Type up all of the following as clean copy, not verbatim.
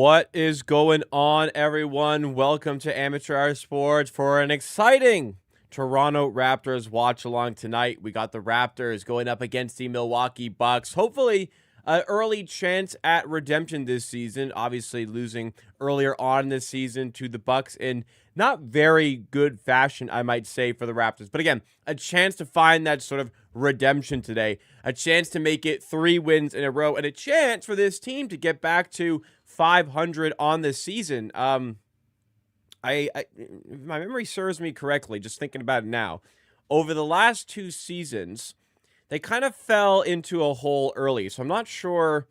What is going on, everyone? Welcome to Amateur Hour Sports for an exciting Toronto Raptors watch along tonight. We got the Raptors going up against the Milwaukee Bucks. Hopefully, an early chance at redemption this season. Obviously, losing earlier on this season to the Bucks in not very good fashion, I might say, for the Raptors. But again, a chance to find that sort of redemption today. A chance to make it 3 wins in a row, and a chance for this team to get back to 500 on the season. If my memory serves me correctly, just thinking about it now, over the last 2 seasons, they kind of fell into a hole early. So I'm not sure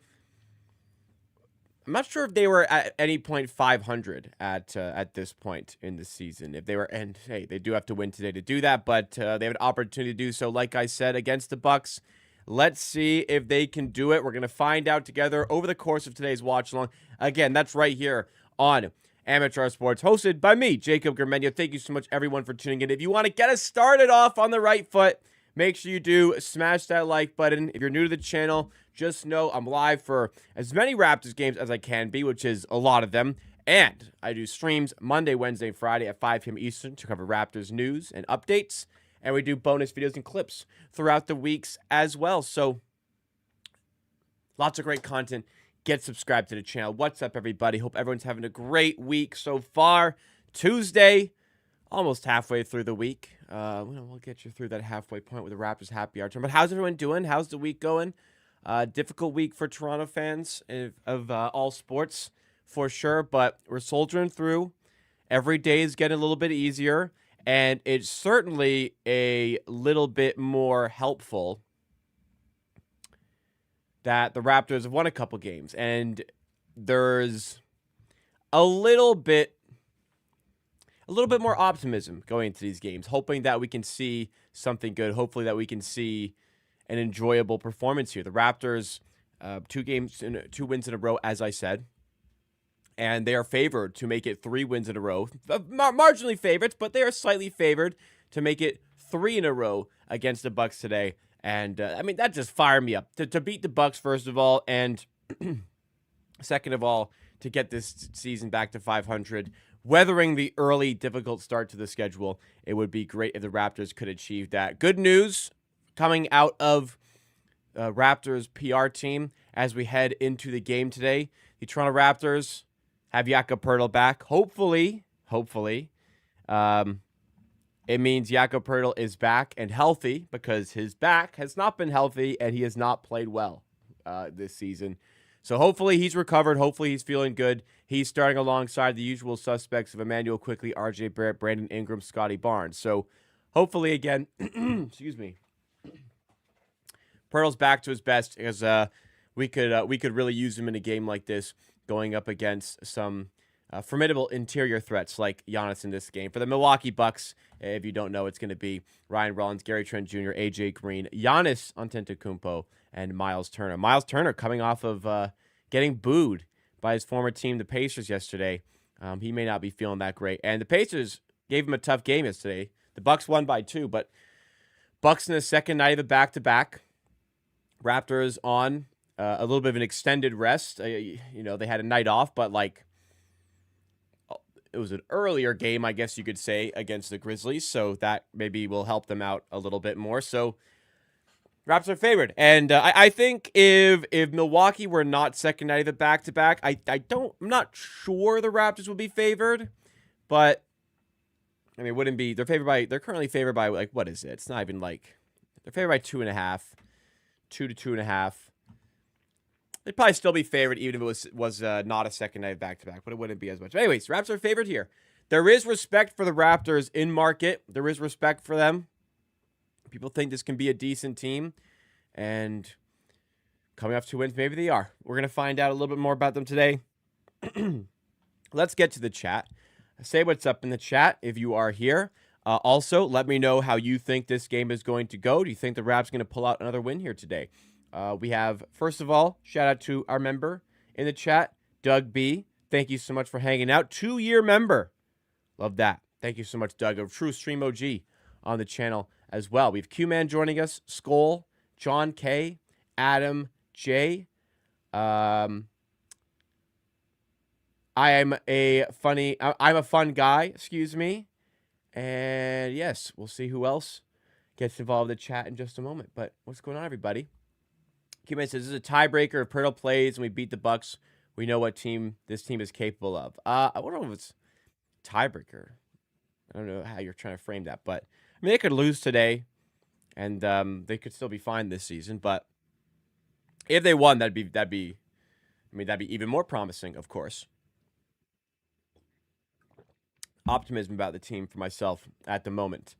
if they were at any point 500 at this point in the season. If they were, and hey, they do have to win today to do that, but they have an opportunity to do so, like I said, against the Bucks. Let's see if they can do it. We're going to find out together over the course of today's watch along. Again, that's right here on Amateur Hour Sports, hosted by me, Jacob Gramegna. Thank you so much, everyone, for tuning in. If you want to get us started off on the right foot, make sure you do smash that like button. If you're new to the channel, just know I'm live for as many Raptors games as I can be, which is a lot of them. And I do streams Monday, Wednesday, and Friday at 5 p.m. Eastern to cover Raptors news and updates. And we do bonus videos and clips throughout the weeks as well. So lots of great content. Get subscribed to the channel. What's up, everybody? Hope everyone's having a great week so far. Tuesday, almost halfway through the week. We'll get you through that halfway point with the Raptors Happy Hour. But how's everyone doing? How's the week going? Difficult week for Toronto fans of all sports, for sure. But we're soldiering through. Every day is getting a little bit easier. And it's certainly a little bit more helpful that the Raptors have won a couple games. And there's a little bit more optimism going into these games, hoping that we can see something good. Hopefully that we can see an enjoyable performance here. The Raptors, 2 wins in a row, as I said. And they are favored to make it 3 wins in a row. Marginally favorites, but they are slightly favored to make it 3 in a row against the Bucks today. And, that just fired me up. To beat the Bucks, first of all, and second of all, to get this season back to 500. Weathering the early, difficult start to the schedule, it would be great if the Raptors could achieve that. Good news coming out of Raptors PR team as we head into the game today. The Toronto Raptors have Jakob Poeltl back. Hopefully, it means Jakob Poeltl is back and healthy, because his back has not been healthy and he has not played well this season. So hopefully he's recovered. Hopefully he's feeling good. He's starting alongside the usual suspects of Emmanuel Quickley, RJ Barrett, Brandon Ingram, Scotty Barnes. So hopefully again, excuse me, Poeltl's back to his best, because we could really use him in a game like this, going up against some formidable interior threats like Giannis in this game. For the Milwaukee Bucks, if you don't know, it's going to be Ryan Rollins, Gary Trent Jr., AJ Green, Giannis Antetokounmpo, and Miles Turner. Miles Turner coming off of getting booed by his former team, the Pacers, yesterday. He may not be feeling that great. And the Pacers gave him a tough game yesterday. The Bucks won by 2, but Bucks in the second night of a back-to-back. Raptors on a little bit of an extended rest. They had a night off, but it was an earlier game, I guess you could say, against the Grizzlies. So that maybe will help them out a little bit more. So Raptors are favored. And I think if Milwaukee were not second night of the back-to-back, I'm not sure the Raptors would be favored. But, it wouldn't be. They're currently favored by, what is it? It's not even they're favored by 2.5. 2 to 2.5. They'd probably still be favored even if it was not a second night back-to-back, but it wouldn't be as much. But anyways, Raptors are favored here. There is respect for the Raptors in market. There is respect for them. People think this can be a decent team, and coming off 2 wins, maybe they are. We're going to find out a little bit more about them today. Let's get to the chat. Say what's up in the chat if you are here. Also, let me know how you think this game is going to go. Do you think the Raps are going to pull out another win here today? We have, first of all, shout out to our member in the chat, Doug B. Thank you so much for hanging out. 2-year member. Love that. Thank you so much, Doug, a true stream OG on the channel as well. We have Q-Man joining us, Skoll, John K, Adam J, I'm a fun guy, excuse me. And yes, we'll see who else gets involved in the chat in just a moment. But what's going on, everybody? Q-Man says, this is a tiebreaker. If Pirtle plays and we beat the Bucks, we know what team this team is capable of. I don't know if it's tiebreaker. I don't know how you're trying to frame that, but I mean, they could lose today, and they could still be fine this season. But if they won, that'd be even more promising, of course. Optimism about the team for myself at the moment.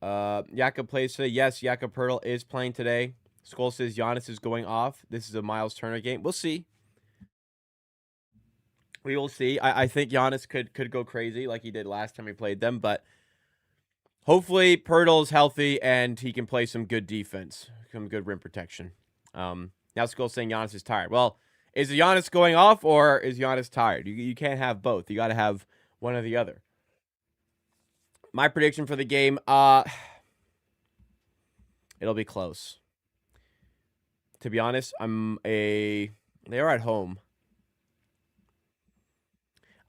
Jakob plays today. Yes, Jakob Pertl is playing today. Skull says Giannis is going off. This is a Miles Turner game. We'll see. We will see. I think Giannis could go crazy like he did last time we played them, but hopefully Pirtle's healthy and he can play some good defense, some good rim protection. Now Skull's saying Giannis is tired. Well, is Giannis going off or is Giannis tired? You can't have both. You got to have one or the other. My prediction for the game, it'll be close. To be honest, they are at home.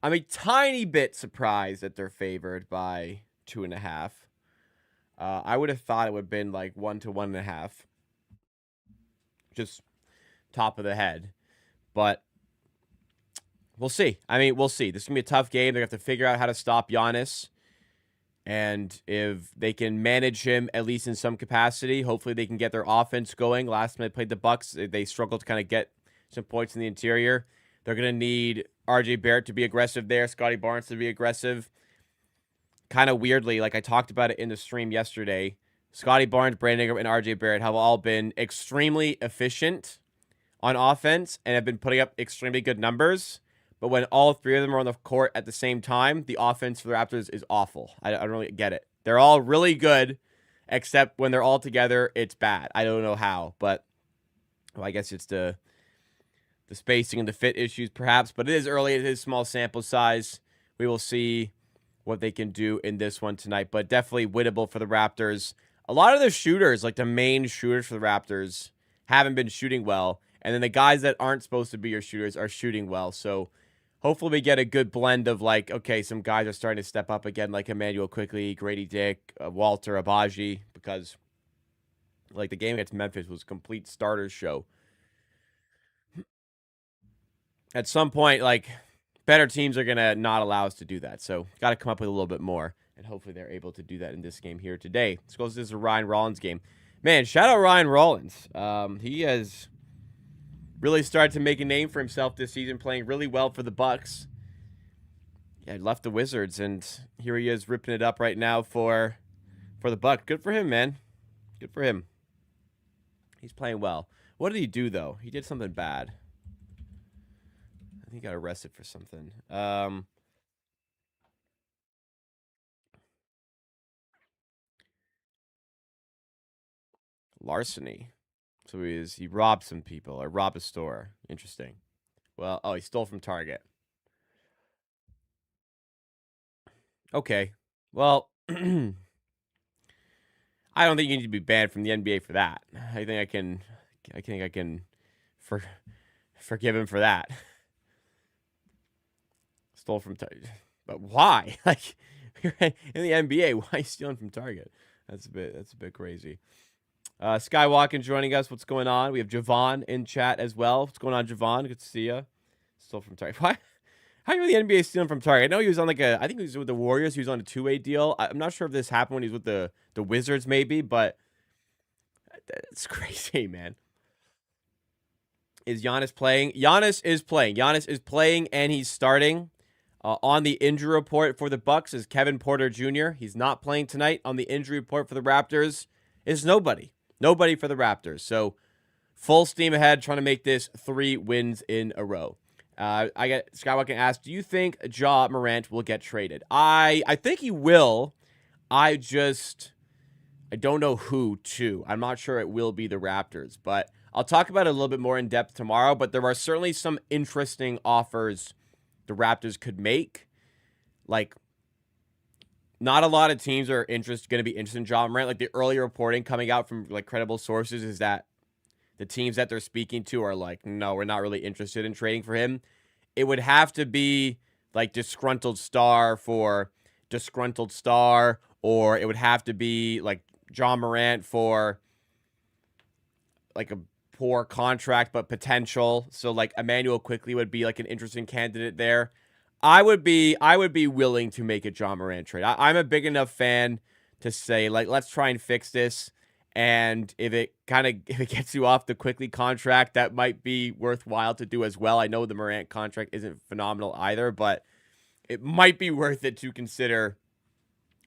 I'm a tiny bit surprised that they're favored by 2.5. I would have thought it would have been like 1 to 1.5. Just top of the head. But we'll see. I mean, we'll see. This is going to be a tough game. They're going to have to figure out how to stop Giannis. And if they can manage him, at least in some capacity, hopefully they can get their offense going. Last time they played the Bucks, they struggled to kind of get some points in the interior. They're going to need R.J. Barrett to be aggressive there, Scotty Barnes to be aggressive. Kind of weirdly, like I talked about it in the stream yesterday, Scotty Barnes, Brandon Ingram, and R.J. Barrett have all been extremely efficient on offense and have been putting up extremely good numbers. But when all three of them are on the court at the same time, the offense for the Raptors is awful. I don't really get it. They're all really good, except when they're all together, it's bad. I don't know how, but well, I guess it's the spacing and the fit issues, perhaps. But it is early. It is small sample size. We will see what they can do in this one tonight, but definitely winnable for the Raptors. A lot of the shooters, like the main shooters for the Raptors, haven't been shooting well. And then the guys that aren't supposed to be your shooters are shooting well. So hopefully we get a good blend of like, okay, some guys are starting to step up again, like Emmanuel Quickly, Grady Dick, Walter Abaji, because like the game against Memphis was a complete starters show. At some point, like better teams are going to not allow us to do that. So got to come up with a little bit more. And hopefully they're able to do that in this game here today. This is a Ryan Rollins game. Man, shout out Ryan Rollins. He has really started to make a name for himself this season, playing really well for the Bucks. Yeah, left the Wizards, and here he is ripping it up right now for the Bucks. Good for him, man. Good for him. He's playing well. What did he do, though? He did something bad. I think he got arrested for something. Larceny. So he robbed some people or robbed a store. Interesting. Well, oh, he stole from Target. Okay. Well, I don't think you need to be banned from the NBA for that. I think I can forgive him for that. Stole from Target. But why? Like you're in the NBA, why are you stealing from Target? That's a bit crazy. Skywalking joining us. What's going on? We have Javon in chat as well. What's going on, Javon? Good to see you. Stole from Target. Why? How are the NBA stealing from Target? I know he was on I think he was with the Warriors. He was on a 2-way deal. I'm not sure if this happened when he was with the Wizards, maybe, but it's crazy, man. Is Giannis playing? Giannis is playing. Giannis is playing, and he's starting. On the injury report for the Bucks is Kevin Porter Jr. He's not playing tonight. On the injury report for the Raptors is nobody. Nobody for the Raptors. So full steam ahead, trying to make this 3 wins in a row. I get Skywalker asked, do you think Ja Morant will get traded? I think he will. I don't know who to. I'm not sure it will be the Raptors, but I'll talk about it a little bit more in depth tomorrow. But there are certainly some interesting offers the Raptors could make. Like, not a lot of teams are going to be interested in Ja Morant. Like the early reporting coming out from like credible sources is that the teams that they're speaking to are like, no, we're not really interested in trading for him. It would have to be like disgruntled star for disgruntled star, or it would have to be like John Morant for like a poor contract but potential. So like Emmanuel Quickley would be like an interesting candidate there. I would be willing to make a John Morant trade. I'm a big enough fan to say like let's try and fix this. And if it gets you off the Quickley contract, that might be worthwhile to do as well. I know the Morant contract isn't phenomenal either, but it might be worth it to consider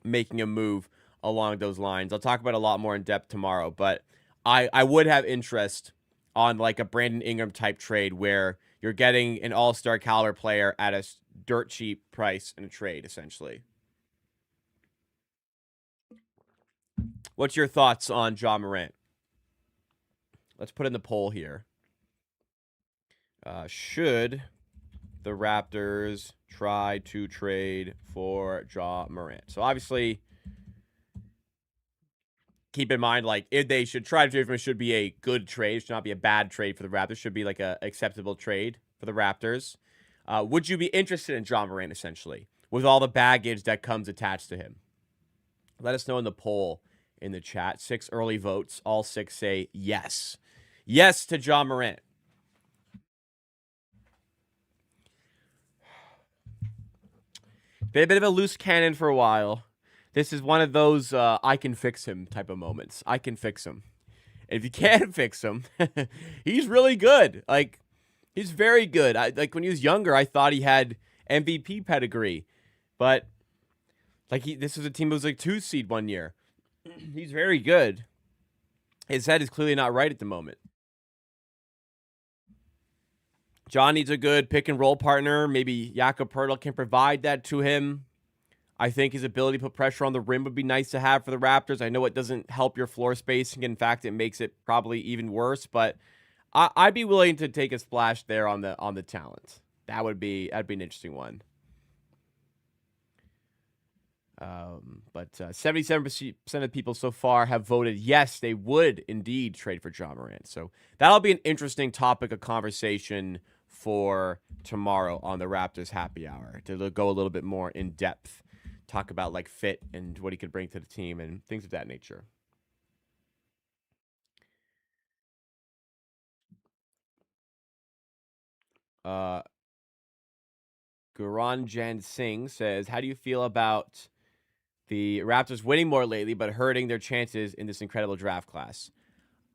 making a move along those lines. I'll talk about it a lot more in depth tomorrow, but I would have interest on like a Brandon Ingram type trade where you're getting an all-star caliber player at a dirt cheap price in a trade, essentially. What's your thoughts on John Morant? Let's put in the poll here. Should the Raptors try to trade for Ja Morant? So obviously, keep in mind, like, if they should try to trade for him, it should be a good trade. It should not be a bad trade for the Raptors. It should be like a acceptable trade for the Raptors. Would you be interested in Ja Morant, essentially, with all the baggage that comes attached to him? Let us know in the poll in the chat. 6 early votes. All 6 say yes. Yes to Ja Morant. Been a bit of a loose cannon for a while. This is one of those I can fix him type of moments. I can fix him. And if you can't fix him, he's really good. Like, he's very good. Like when he was younger, I thought he had MVP pedigree. But like this was a team that was like 2 seed one year. He's very good. His head is clearly not right at the moment. John needs a good pick and roll partner. Maybe Jakob Poeltl can provide that to him. I think his ability to put pressure on the rim would be nice to have for the Raptors. I know it doesn't help your floor spacing. In fact, it makes it probably even worse. But I'd be willing to take a splash there on the talent. That'd be an interesting one. But 77% of people so far have voted yes, they would indeed trade for Ja Morant. So that'll be an interesting topic of conversation for tomorrow on the Raptors Happy Hour to go a little bit more in depth, talk about like fit and what he could bring to the team and things of that nature. Guranjan Singh says, how do you feel about the Raptors winning more lately but hurting their chances in this incredible draft class?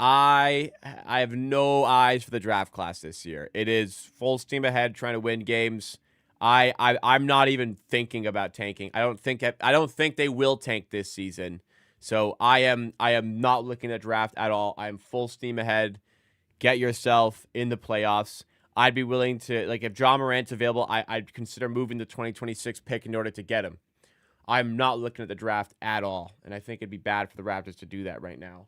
I have no eyes for the draft class this year. It is full steam ahead trying to win games. I'm not even thinking about tanking. I don't think they will tank this season. So I am not looking at draft at all. I am full steam ahead. Get yourself in the playoffs. I'd be willing to, like, if Ja Morant's available, I'd consider moving the 2026 pick in order to get him. I'm not looking at the draft at all, and I think it'd be bad for the Raptors to do that right now.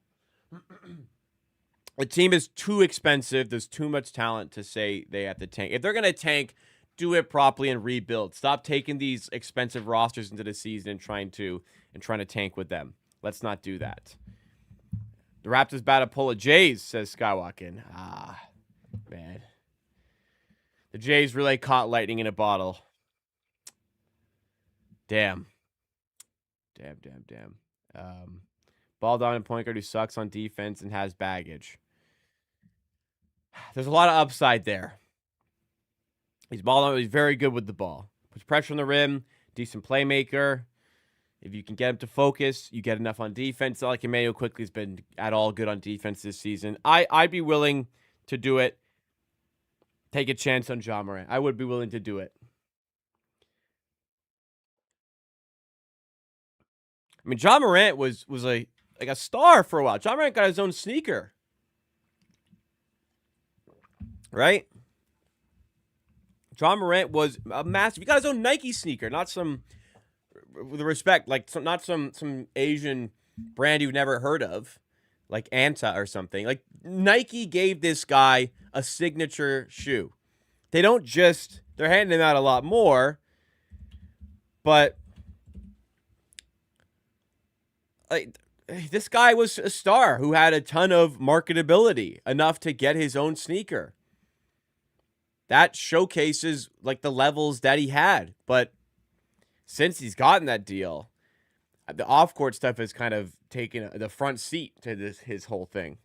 The team is too expensive. There's too much talent to say they have to tank. If they're going to tank, do it properly and rebuild. Stop taking these expensive rosters into the season and trying to tank with them. Let's not do that. The Raptors bat to pull a Jays, says Skywalking. Ah, man. The Jays really caught lightning in a bottle. Damn. Ball dominant point guard who sucks on defense and has baggage. There's a lot of upside there. He's very good with the ball. Puts pressure on the rim. Decent playmaker. If you can get him to focus, you get enough on defense. It's not like Emmanuel Quickley's been at all good on defense this season. I'd be willing to do it. Take a chance on Ja Morant. I would be willing to do it. I mean, Ja Morant was like a star for a while. Ja Morant got his own sneaker. Right? Ja Morant was a massive. He got his own Nike sneaker, not some, with respect, like not some Asian brand you've never heard of, like Anta or something. Like Nike gave this guy a signature shoe. They're handing him out a lot more, but like this guy was a star who had a ton of marketability, enough to get his own sneaker. That showcases like the levels that he had. But since he's gotten that deal, the off-court stuff has kind of taken the front seat to his whole thing.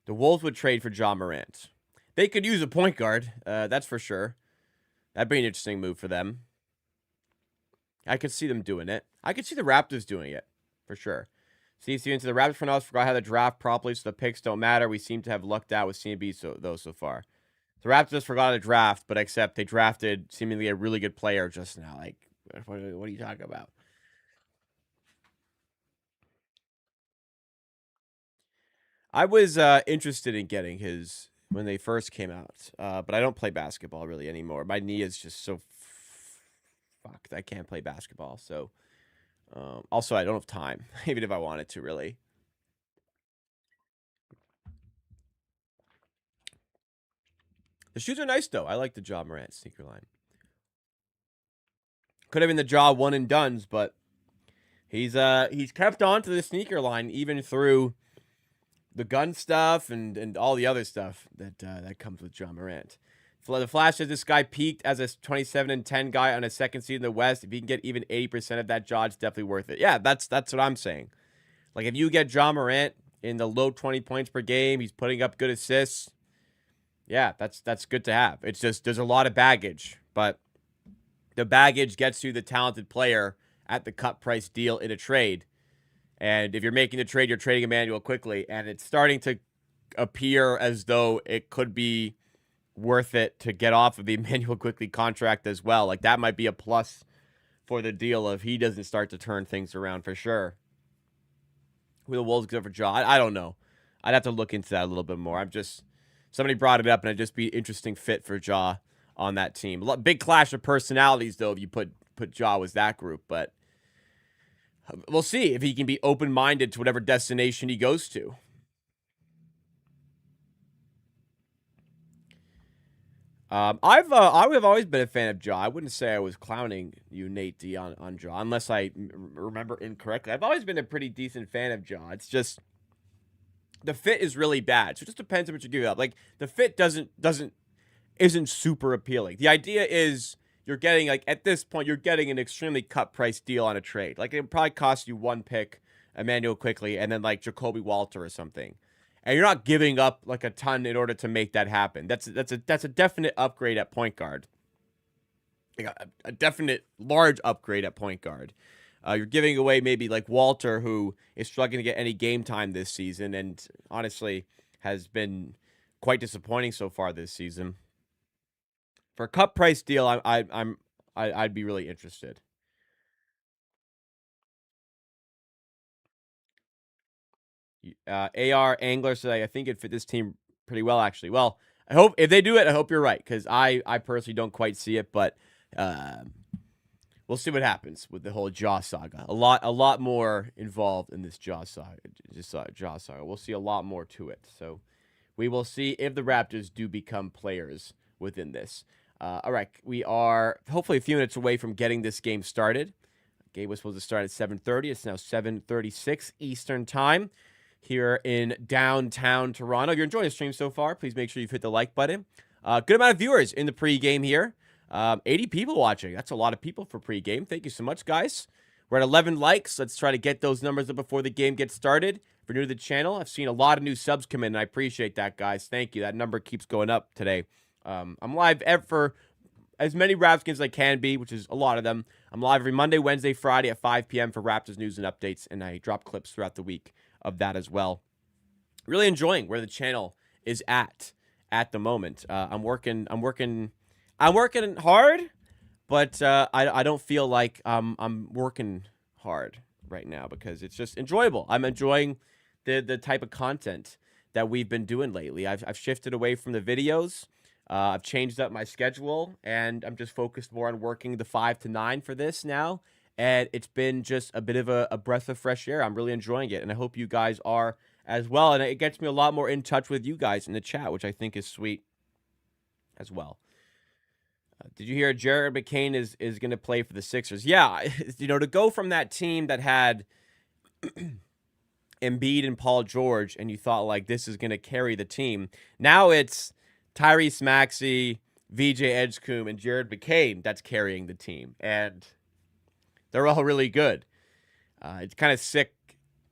The Wolves would trade for Ja Morant. They could use a point guard, that's for sure. That'd be an interesting move for them. I could see them doing it. I could see the Raptors doing it, for sure. Steve Stevens, the Raptors front office forgot how to draft properly, so the picks don't matter. We seem to have lucked out with CMB so far. The Raptors forgot how to draft, but except they drafted seemingly a really good player just now. Like, what are you talking about? I was interested in getting his when they first came out, but I don't play basketball really anymore. My knee is just so fucked. I can't play basketball. So, also, I don't have time, even if I wanted to, really. The shoes are nice, though. I like the Ja Morant sneaker line. Could have been the Ja one and dones, but he's kept on to the sneaker line even through the gun stuff and all the other stuff that comes with Ja Morant. The Flash says this guy peaked as a 27-10 guy on a second seed in the West. If he can get even 80% of that, Ja, it's definitely worth it. Yeah, that's what I'm saying. Like, if you get Ja Morant in the low 20 points per game, he's putting up good assists. Yeah, that's good to have. It's just there's a lot of baggage, but the baggage gets you the talented player at the cut price deal in a trade. And if you're making the trade, you're trading Emmanuel quickly, and it's starting to appear as though it could be worth it to get off of the Emmanuel Quickly contract as well. Like, that might be a plus for the deal if he doesn't start to turn things around for sure. Who the Wolves go for Ja? I don't know. I'd have to look into that a little bit more. Somebody brought it up, and it'd just be an interesting fit for Ja on that team. Big clash of personalities, though, if you put Ja with that group, but we'll see if he can be open-minded to whatever destination he goes to. I have always been a fan of Ja. I wouldn't say I was clowning you, Nate D, on Ja, unless I remember incorrectly. I've always been a pretty decent fan of Ja. It's just the fit is really bad, so it just depends on what you give up. Like, the fit isn't super appealing. The idea is you're getting, like, at this point, you're getting an extremely cut price deal on a trade. Like, it probably costs you one pick, Emmanuel Quickly, and then like Jacoby Walter or something. And you're not giving up like a ton in order to make that happen. That's a definite upgrade at point guard. Like a definite large upgrade at point guard. You're giving away maybe like Walter, who is struggling to get any game time this season, and honestly has been quite disappointing so far this season. For a cut price deal, I'd be really interested. AR Angler said I think it fit this team pretty well, actually. Well, I hope if they do it, I hope you're right, because I personally don't quite see it, but we'll see what happens with the whole Ja saga. A lot more involved in this Ja saga. Ja saga. We'll see a lot more to it. So we will see if the Raptors do become players within this. All right, we are hopefully a few minutes away from getting this game started. Game was supposed to start at 7:30. It's now 7:36 Eastern Time here in downtown Toronto. If you're enjoying the stream so far, please make sure you've hit the like button. Good amount of viewers in the pregame here. 80 people watching. That's a lot of people for pregame. Thank you so much, guys. We're at 11 likes. Let's try to get those numbers up before the game gets started. If you're new to the channel, I've seen a lot of new subs come in, and I appreciate that, guys. Thank you. That number keeps going up today. I'm live for as many Raps games as I can be, which is a lot of them. I'm live every Monday, Wednesday, Friday at 5 p.m. for Raptors news and updates, and I drop clips throughout the week of that as well. Really enjoying where the channel is at the moment. I'm working hard, but I don't feel like I'm working hard right now because it's just enjoyable. I'm enjoying the type of content that we've been doing lately. I've shifted away from the videos. I've changed up my schedule, and I'm just focused more on working the 5 to 9 for this now. And it's been just a bit of a breath of fresh air. I'm really enjoying it, and I hope you guys are as well. And it gets me a lot more in touch with you guys in the chat, which I think is sweet as well. Did you hear Jared McCain is going to play for the Sixers? Yeah, to go from that team that had Embiid and Paul George, and you thought like this is going to carry the team. Now it's Tyrese Maxey, VJ Edgecombe, and Jared McCain that's carrying the team, and they're all really good. It's kind of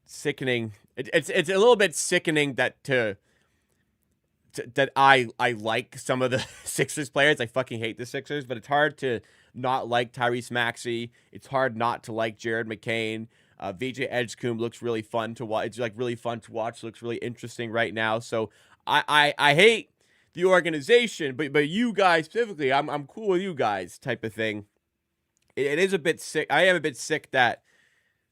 sickening. It's a little bit sickening that that I like some of the Sixers players. I fucking hate the Sixers, but it's hard to not like Tyrese Maxey. It's hard not to like Jared McCain. VJ Edgecombe looks really fun to watch. It's like really fun to watch. Looks really interesting right now. So I hate the organization, but you guys specifically, I'm cool with you guys type of thing. It is a bit sick. I am a bit sick that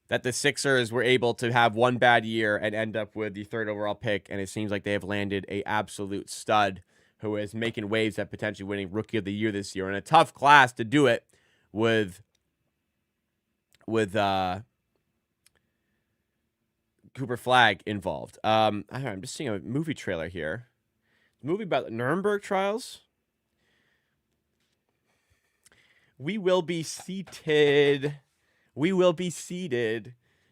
the Sixers were able to have one bad year and end up with the 3rd overall pick, and it seems like they have landed a absolute stud who is making waves at potentially winning Rookie of the Year this year, in a tough class to do it with Cooper Flagg involved. I'm just seeing a movie trailer here. A movie about the Nuremberg trials. We will be seated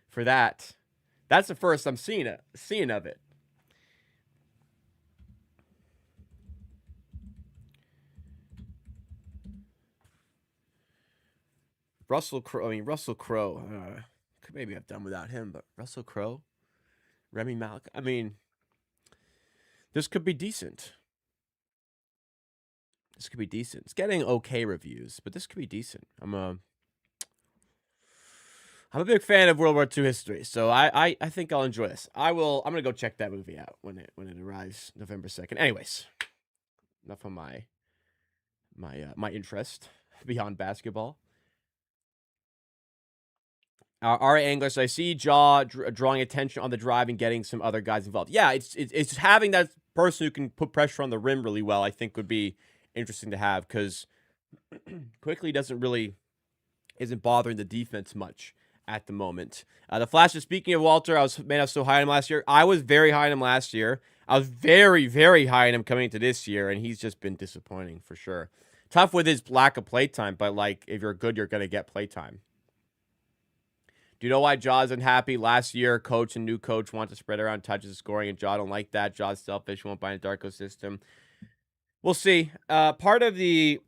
for that. That's the first I'm seeing of it. Russell Crowe. Could maybe have done without him, but Russell Crowe, Remy Malek. I mean, this could be decent. It's getting okay reviews, but this could be decent. I'm a big fan of World War II history, so I think I'll enjoy this. I'm gonna go check that movie out when it arrives November 2nd. Anyways, enough of my interest beyond basketball. Our Angler, so I see Jaw drawing attention on the drive and getting some other guys involved. Yeah, it's having that person who can put pressure on the rim really well, I think would be interesting to have, because Quickly isn't bothering the defense much at the moment. The Flash, speaking of Walter, I was so high on him last year. I was very high on him last year. I was very, very high on him coming into this year, and he's just been disappointing for sure. Tough with his lack of playtime, but like if you're good, you're going to get playtime. Do you know why Jaw's unhappy? Last year, coach and new coach want to spread around touches and scoring, and Jaw don't like that. Jaw's selfish, won't buy into Darko system. We'll see. Part of the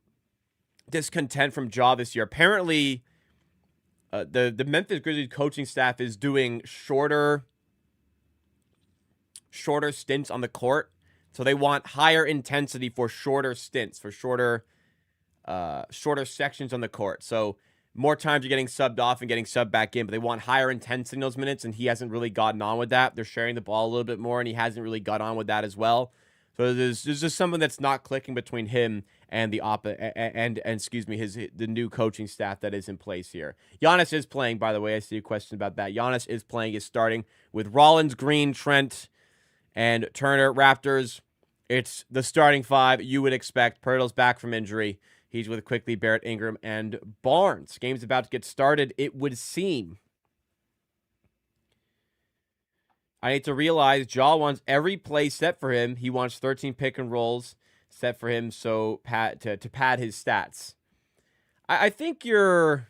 discontent from Jaw this year, apparently the Memphis Grizzlies coaching staff is doing shorter stints on the court. So they want higher intensity for shorter stints, for shorter sections on the court. So more times you're getting subbed off and getting subbed back in, but they want higher intensity in those minutes, and he hasn't really gotten on with that. They're sharing the ball a little bit more, and he hasn't really got on with that as well. So there's just something that's not clicking between him and the the new coaching staff that is in place here. Giannis is playing, by the way. I see a question about that. Giannis is playing, is starting with Rollins, Green, Trent, and Turner. Raptors, it's the starting 5 you would expect. Pirtle's back from injury. He's with Quickly, Barrett, Ingram, and Barnes. Game's about to get started, it would seem. I need to realize Jaw wants every play set for him. He wants 13 pick and rolls set for him to pad his stats. I think we're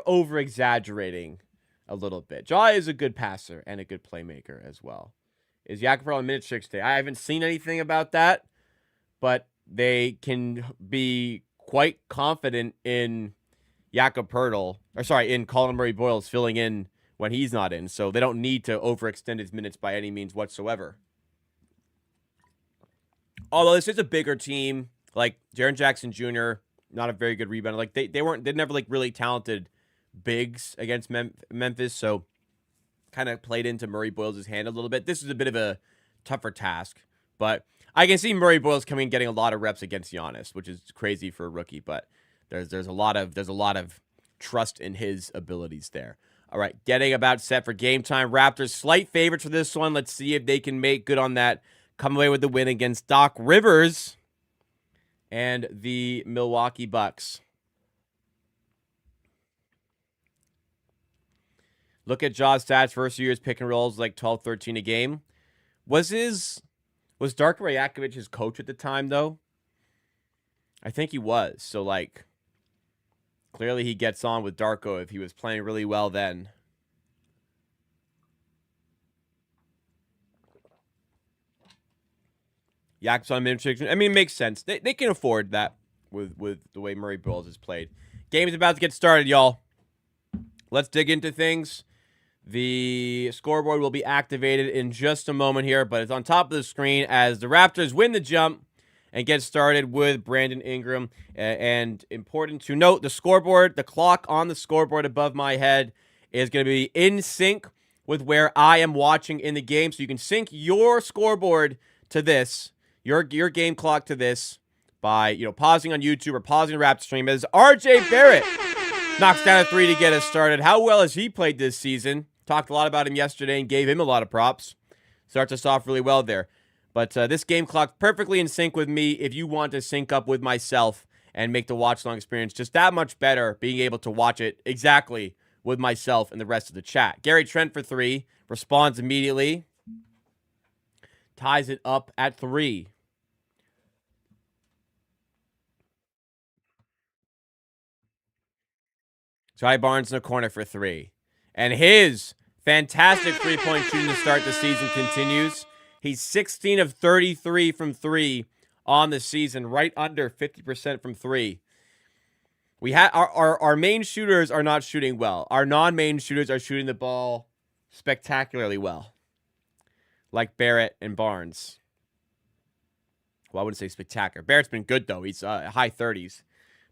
over-exaggerating a little bit. Jaw is a good passer and a good playmaker as well. Is Jakob on minute 60? I haven't seen anything about that, but they can be quite confident in in Colin Murray-Boyles filling in when he's not in, so they don't need to overextend his minutes by any means whatsoever. Although this is a bigger team, like Jaren Jackson Jr., not a very good rebounder. Like they never like really talented bigs against Memphis, so kind of played into Murray-Boyles' hand a little bit. This is a bit of a tougher task, but I can see Murray-Boyles coming and getting a lot of reps against Giannis, which is crazy for a rookie, but there's a lot of trust in his abilities there. All right, getting about set for game time. Raptors slight favorites for this one. Let's see if they can make good on that. Come away with the win against Doc Rivers and the Milwaukee Bucks. Look at Jaw's stats. First year's pick and rolls like 12, 13 a game. Was Darko Rajakovic his coach at the time, though? I think he was. So, like, clearly he gets on with Darko if he was playing really well then. Yaks on minute. I mean, it makes sense. They can afford that with the way Murray Bowles has played. Game is about to get started, y'all. Let's dig into things. The scoreboard will be activated in just a moment here, but it's on top of the screen as the Raptors win the jump and get started with Brandon Ingram. And important to note, the scoreboard, the clock on the scoreboard above my head is going to be in sync with where I am watching in the game. So you can sync your scoreboard to this, your game clock to this by, pausing on YouTube or pausing the Raptor stream as RJ Barrett knocks down a three to get us started. How well has he played this season? Talked a lot about him yesterday and gave him a lot of props. Starts us off really well there. But this game clock perfectly in sync with me if you want to sync up with myself and make the watch-along experience just that much better, being able to watch it exactly with myself and the rest of the chat. Gary Trent for three. Responds immediately. Ties it up at 3. Ty Barnes in the corner for 3. And his fantastic three-point shooting to start the season continues. He's 16 of 33 from 3 on the season, right under 50% from 3. We had our main shooters are not shooting well. Our non-main shooters are shooting the ball spectacularly well, like Barrett and Barnes. Well, I wouldn't say spectacular. Barrett's been good, though. He's high 30s.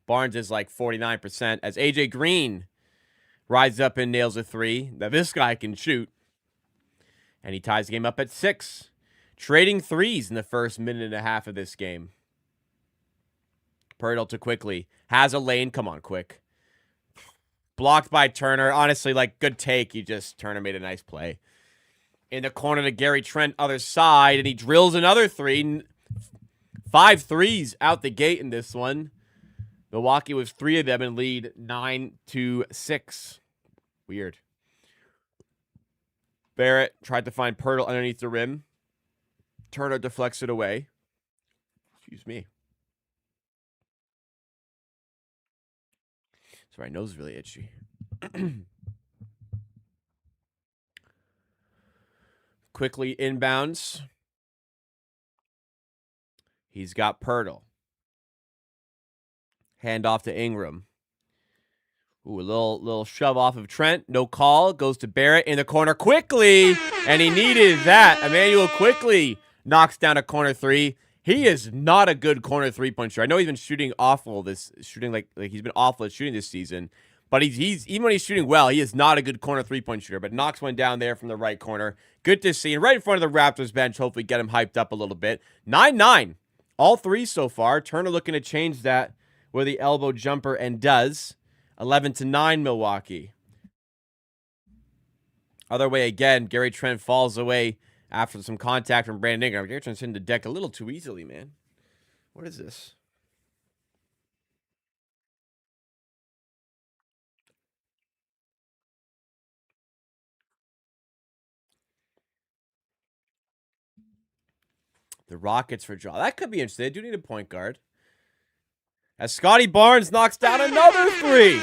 Barnes is like 49%, as AJ Green rises up and nails a 3. Now, this guy can shoot. And he ties the game up at 6. Trading threes in the first minute and a half of this game. Pirtle to Quickly. Has a lane. Come on, Quick. Blocked by Turner. Honestly, like, good take. Turner made a nice play. In the corner to Gary Trent, other side. And he drills another 3. 5 threes out the gate in this one. Milwaukee with 3 of them and lead 9-6. Weird. Barrett tried to find Pirtle underneath the rim. Turner deflects it away. Excuse me. Sorry, my nose is really itchy. Quickly inbounds. He's got Pirtle. Hand off to Ingram. Ooh, a little shove off of Trent. No call. Goes to Barrett in the corner quickly. And he needed that. Emmanuel Quickly knocks down a corner 3. He is not a good corner 3-point shooter. I know he's been shooting awful like he's been awful at shooting this season. But he's even when he's shooting well, he is not a good corner 3-point shooter. But knocks one down there from the right corner. Good to see. And right in front of the Raptors bench, hopefully get him hyped up a little bit. 9-9. All 3 so far. Turner looking to change that with the elbow jumper and does. 11-9 Milwaukee. Other way again, Gary Trent falls away after some contact from Brandon Ingram. Gary Trent's hitting the deck a little too easily, man. What is this? The Rockets for draw. That could be interesting. They do need a point guard. As Scotty Barnes knocks down another 3.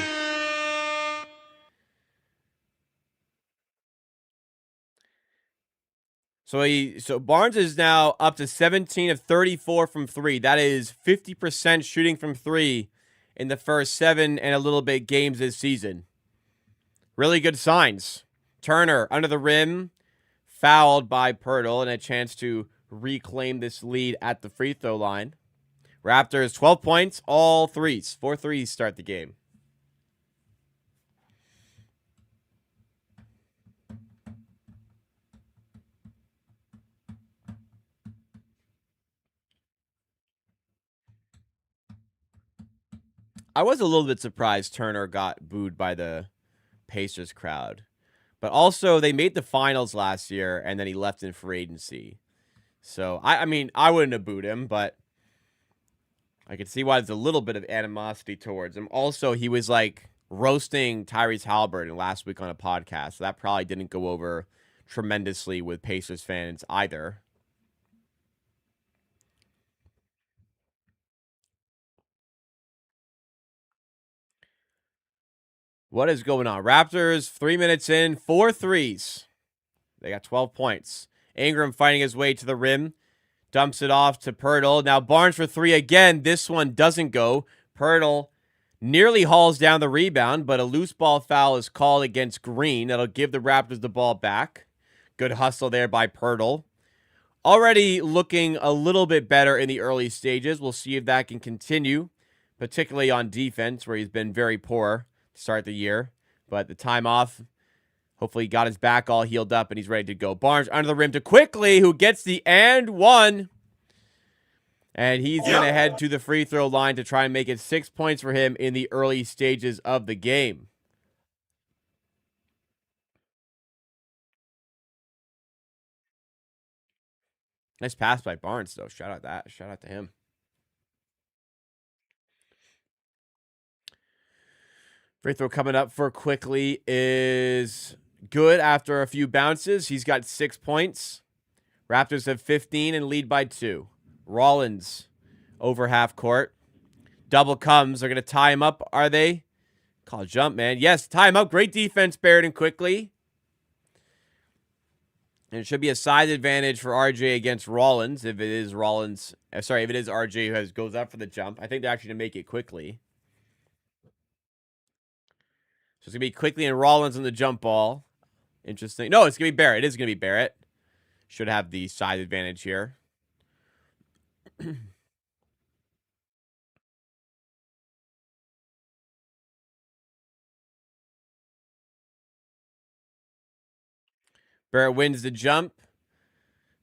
So Barnes is now up to 17 of 34 from 3. That is 50% shooting from 3 in the first 7 and a little bit games this season. Really good signs. Turner under the rim, fouled by Pirtle, and a chance to reclaim this lead at the free throw line. Raptors 12 points, all 3s. 4 threes start the game. I was a little bit surprised Turner got booed by the Pacers crowd. But also, they made the finals last year, and then he left in free agency. So, I mean, I wouldn't have booed him, but I could see why there's a little bit of animosity towards him. Also, he was, like, roasting Tyrese Halliburton last week on a podcast. So that probably didn't go over tremendously with Pacers fans either. What is going on? Raptors, 3 minutes in, 4 threes. They got 12 points. Ingram fighting his way to the rim. Dumps it off to Pirtle. Now Barnes for 3 again. This one doesn't go. Pirtle nearly hauls down the rebound, but a loose ball foul is called against Green. That'll give the Raptors the ball back. Good hustle there by Pirtle. Already looking a little bit better in the early stages. We'll see if that can continue, particularly on defense, where he's been very poor to start the year. But the time off, hopefully he got his back all healed up and he's ready to go. Barnes under the rim to Quickly, who gets the and one. And he's going to head to the free throw line to try and make it 6 points for him in the early stages of the game. Nice pass by Barnes, though. Shout out to him. Free throw coming up for Quickly is good after a few bounces. He's got 6 points. Raptors have 15 and lead by 2. Rollins over half court. Double comes. They're going to tie him up, are they? Call jump, man. Yes, tie him up. Great defense, Barrett and Quickly. And it should be a size advantage for RJ against Rollins if it is Rollins. Sorry, if it is RJ who goes up for the jump. I think they're actually going to make it Quickly. So it's going to be Quickly and Rollins on the jump ball. Interesting. No, it's going to be Barrett. It is going to be Barrett. Should have the size advantage here. Barrett wins the jump.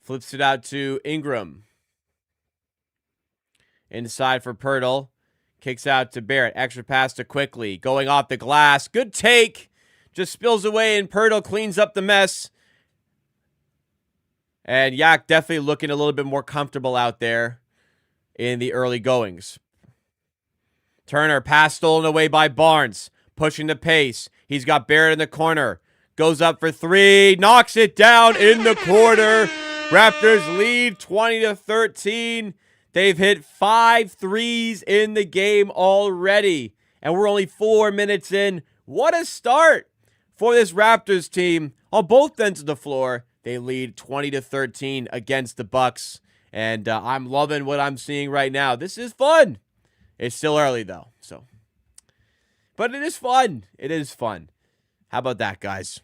Flips it out to Ingram. Inside for Pirtle. Kicks out to Barrett. Extra pass to Quickly. Going off the glass. Good take. Just spills away and Pirtle cleans up the mess. And Yak definitely looking a little bit more comfortable out there in the early goings. Turner, pass stolen away by Barnes. Pushing the pace. He's got Barrett in the corner. Goes up for 3. Knocks it down in the corner. Raptors lead 20-13. They've hit 5 threes in the game already. And we're only 4 minutes in. What a start for this Raptors team on both ends of the floor. They lead 20-13 against the Bucks. And I'm loving what I'm seeing right now. This is fun. It's still early, though. But it is fun. It is fun. How about that, guys?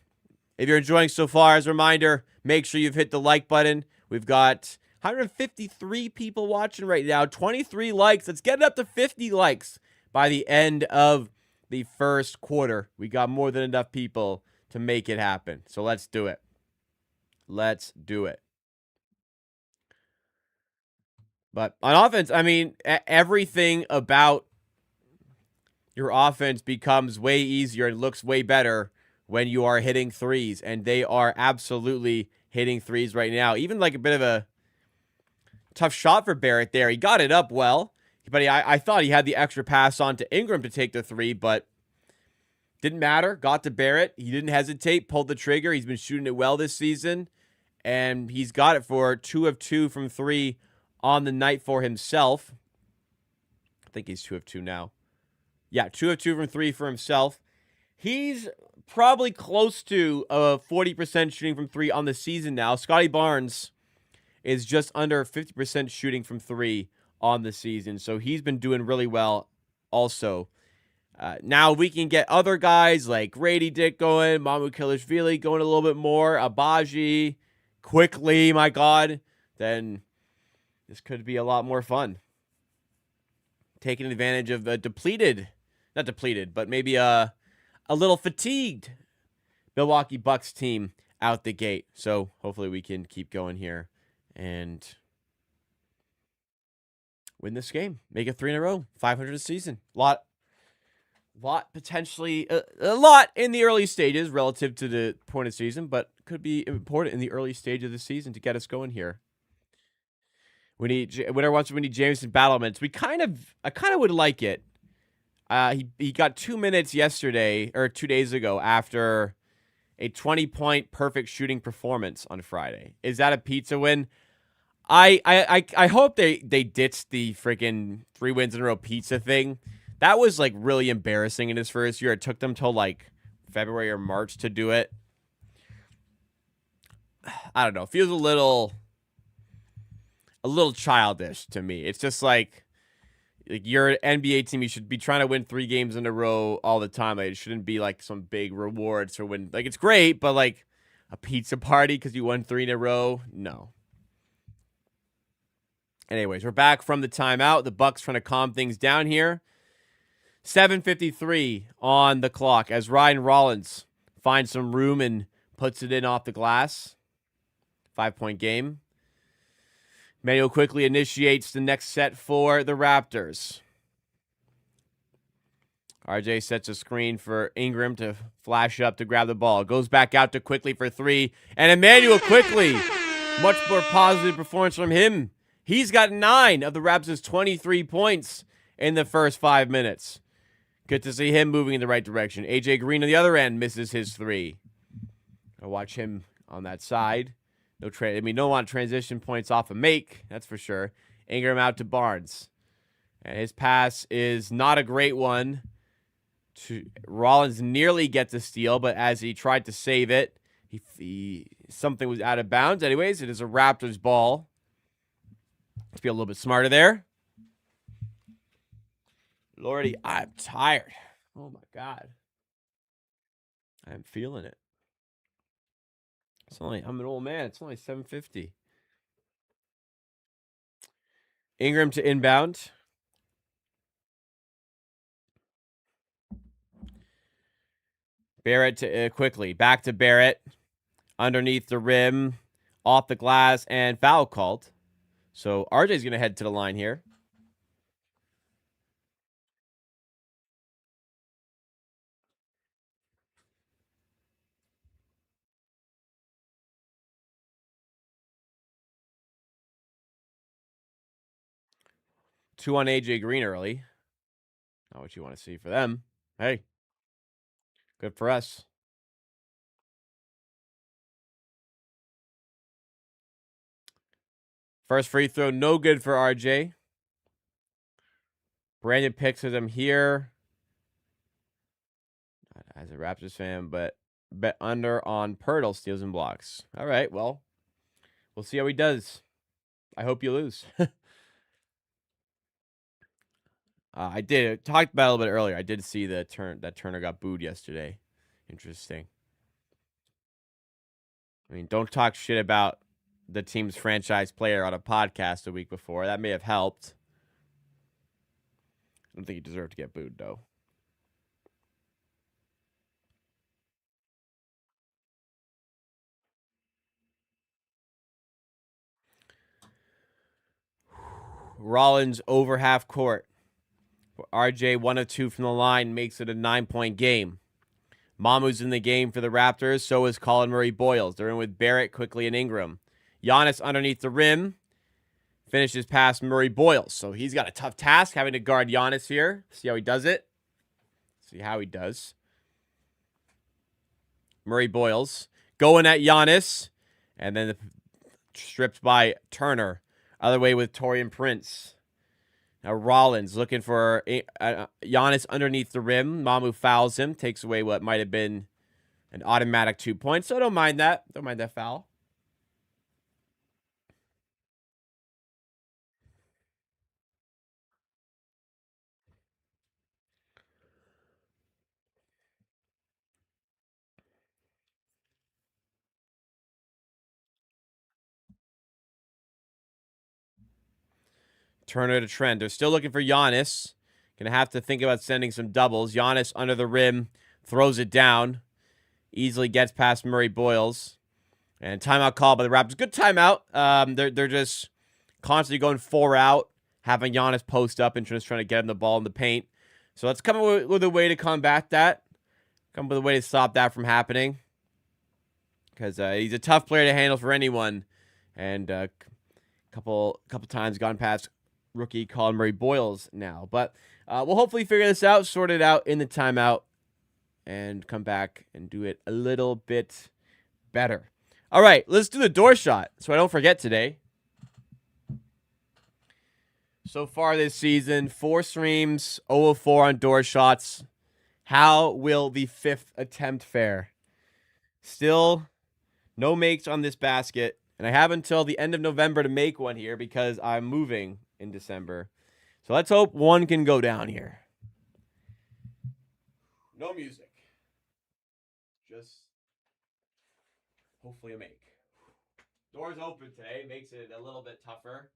If you're enjoying so far, as a reminder, make sure you've hit the like button. We've got 153 people watching right now. 23 likes. Let's get it up to 50 likes by the end of the first quarter. We got more than enough people to make it happen. So let's do it. Let's do it. But on offense, I mean, everything about your offense becomes way easier and looks way better when you are hitting threes. And they are absolutely hitting threes right now. Even like a bit of a tough shot for Barrett there. He got it up well. But I thought he had the extra pass on to Ingram to take the 3, but didn't matter. Got to Barrett. He didn't hesitate, pulled the trigger. He's been shooting it well this season. And he's got it for 2 of 2 from 3 on the night for himself. I think he's 2 of 2 now. Yeah, 2 of 2 from 3 for himself. He's probably close to 40% shooting from 3 on the season now. Scotty Barnes is just under 50% shooting from 3 on the season. So he's been doing really well also. Now we can get other guys like Grady Dick going, Mamu Kilishvili going a little bit more, Abaji, Quickly, my God. Then this could be a lot more fun. Taking advantage of the not depleted, but maybe a little fatigued Milwaukee Bucks team out the gate. So hopefully we can keep going here and win this game. Make it 3 in a row. 500 a season. Lot potentially, a lot in the early stages relative to the point of season, but could be important in the early stage of the season to get us going here. Winner wants we need Jameson battlements. I kind of would like it. He got 2 minutes yesterday or 2 days ago after a 20-point perfect shooting performance on Friday. Is that a pizza win? I hope they ditch the freaking 3 wins in a row pizza thing. That was like really embarrassing in his first year. It took them till like February or March to do it. I don't know. It feels a little childish to me. It's just like you're an NBA team. You should be trying to win 3 games in a row all the time. Like, it shouldn't be like some big rewards for win. Like, it's great, but like a pizza party because you won 3 in a row. No. Anyways, we're back from the timeout. The Bucks trying to calm things down here. 7:53 on the clock as Ryan Rollins finds some room and puts it in off the glass. 5-point game. Manuel quickly initiates the next set for the Raptors. RJ sets a screen for Ingram to flash up to grab the ball. Goes back out to Quickly for 3. And Emmanuel Quickly. Much more positive performance from him. He's got 9 of the Raptors' 23 points in the first 5 minutes. Good to see him moving in the right direction. AJ Green on the other end misses his 3. I'll watch him on that side. No want transition points off a make, that's for sure. Ingram out to Barnes. And his pass is not a great one. Rollins nearly gets a steal, but as he tried to save it, something was out of bounds. Anyways, it is a Raptors ball. Let's be a little bit smarter there. Lordy, I'm tired. Oh, my God. I'm feeling it. I'm an old man. It's only 7:50. Ingram to inbound. Barrett to Quickly. Back to Barrett. Underneath the rim. Off the glass. And foul called. So RJ's going to head to the line here. Two on AJ Green early. Not what you want to see for them. Hey, good for us. First free throw, no good for RJ. Brandon picks with him here. As a Raptors fan, but bet under on Pirtle steals and blocks. All right, well, we'll see how he does. I hope you lose. I talked about it a little bit earlier. I did see that Turner got booed yesterday. Interesting. I mean, don't talk shit about the team's franchise player on a podcast a week before. That may have helped. I don't think he deserved to get booed, though. Rollins over half court. RJ 1 of 2 from the line makes it a 9-point game. Mamu's in the game for the Raptors. So is Colin Murray-Boyles. They're in with Barrett, Quickly, and Ingram. Giannis underneath the rim. Finishes past Murray-Boyles. So he's got a tough task having to guard Giannis here. See how he does it. See how he does. Murray-Boyles going at Giannis. And then stripped by Turner. Other way with Taurean Prince. Now Rollins looking for Giannis underneath the rim. Mamu fouls him. Takes away what might have been an automatic 2 points. So don't mind that. Don't mind that foul. Turner to Trent. They're still looking for Giannis. Gonna have to think about sending some doubles. Giannis under the rim. Throws it down. Easily gets past Murray-Boyles. And timeout call by the Raptors. Good timeout. They're just constantly going 4 out. Having Giannis post up and just trying to get him the ball in the paint. So let's come up with a way to combat that. Come up with a way to stop that from happening. Because he's a tough player to handle for anyone. And a couple times gone past rookie Colin Murray-Boyles now. But we'll hopefully figure this out, sort it out in the timeout, and come back and do it a little bit better. All right, let's do the door shot so I don't forget today. So far this season, 4 streams, 0 of 4 on door shots. How will the 5th attempt fare? Still no makes on this basket, and I have until the end of November to make one here because I'm moving in December. So let's hope one can go down here. No music. Just hopefully a make. Doors open today, makes it a little bit tougher.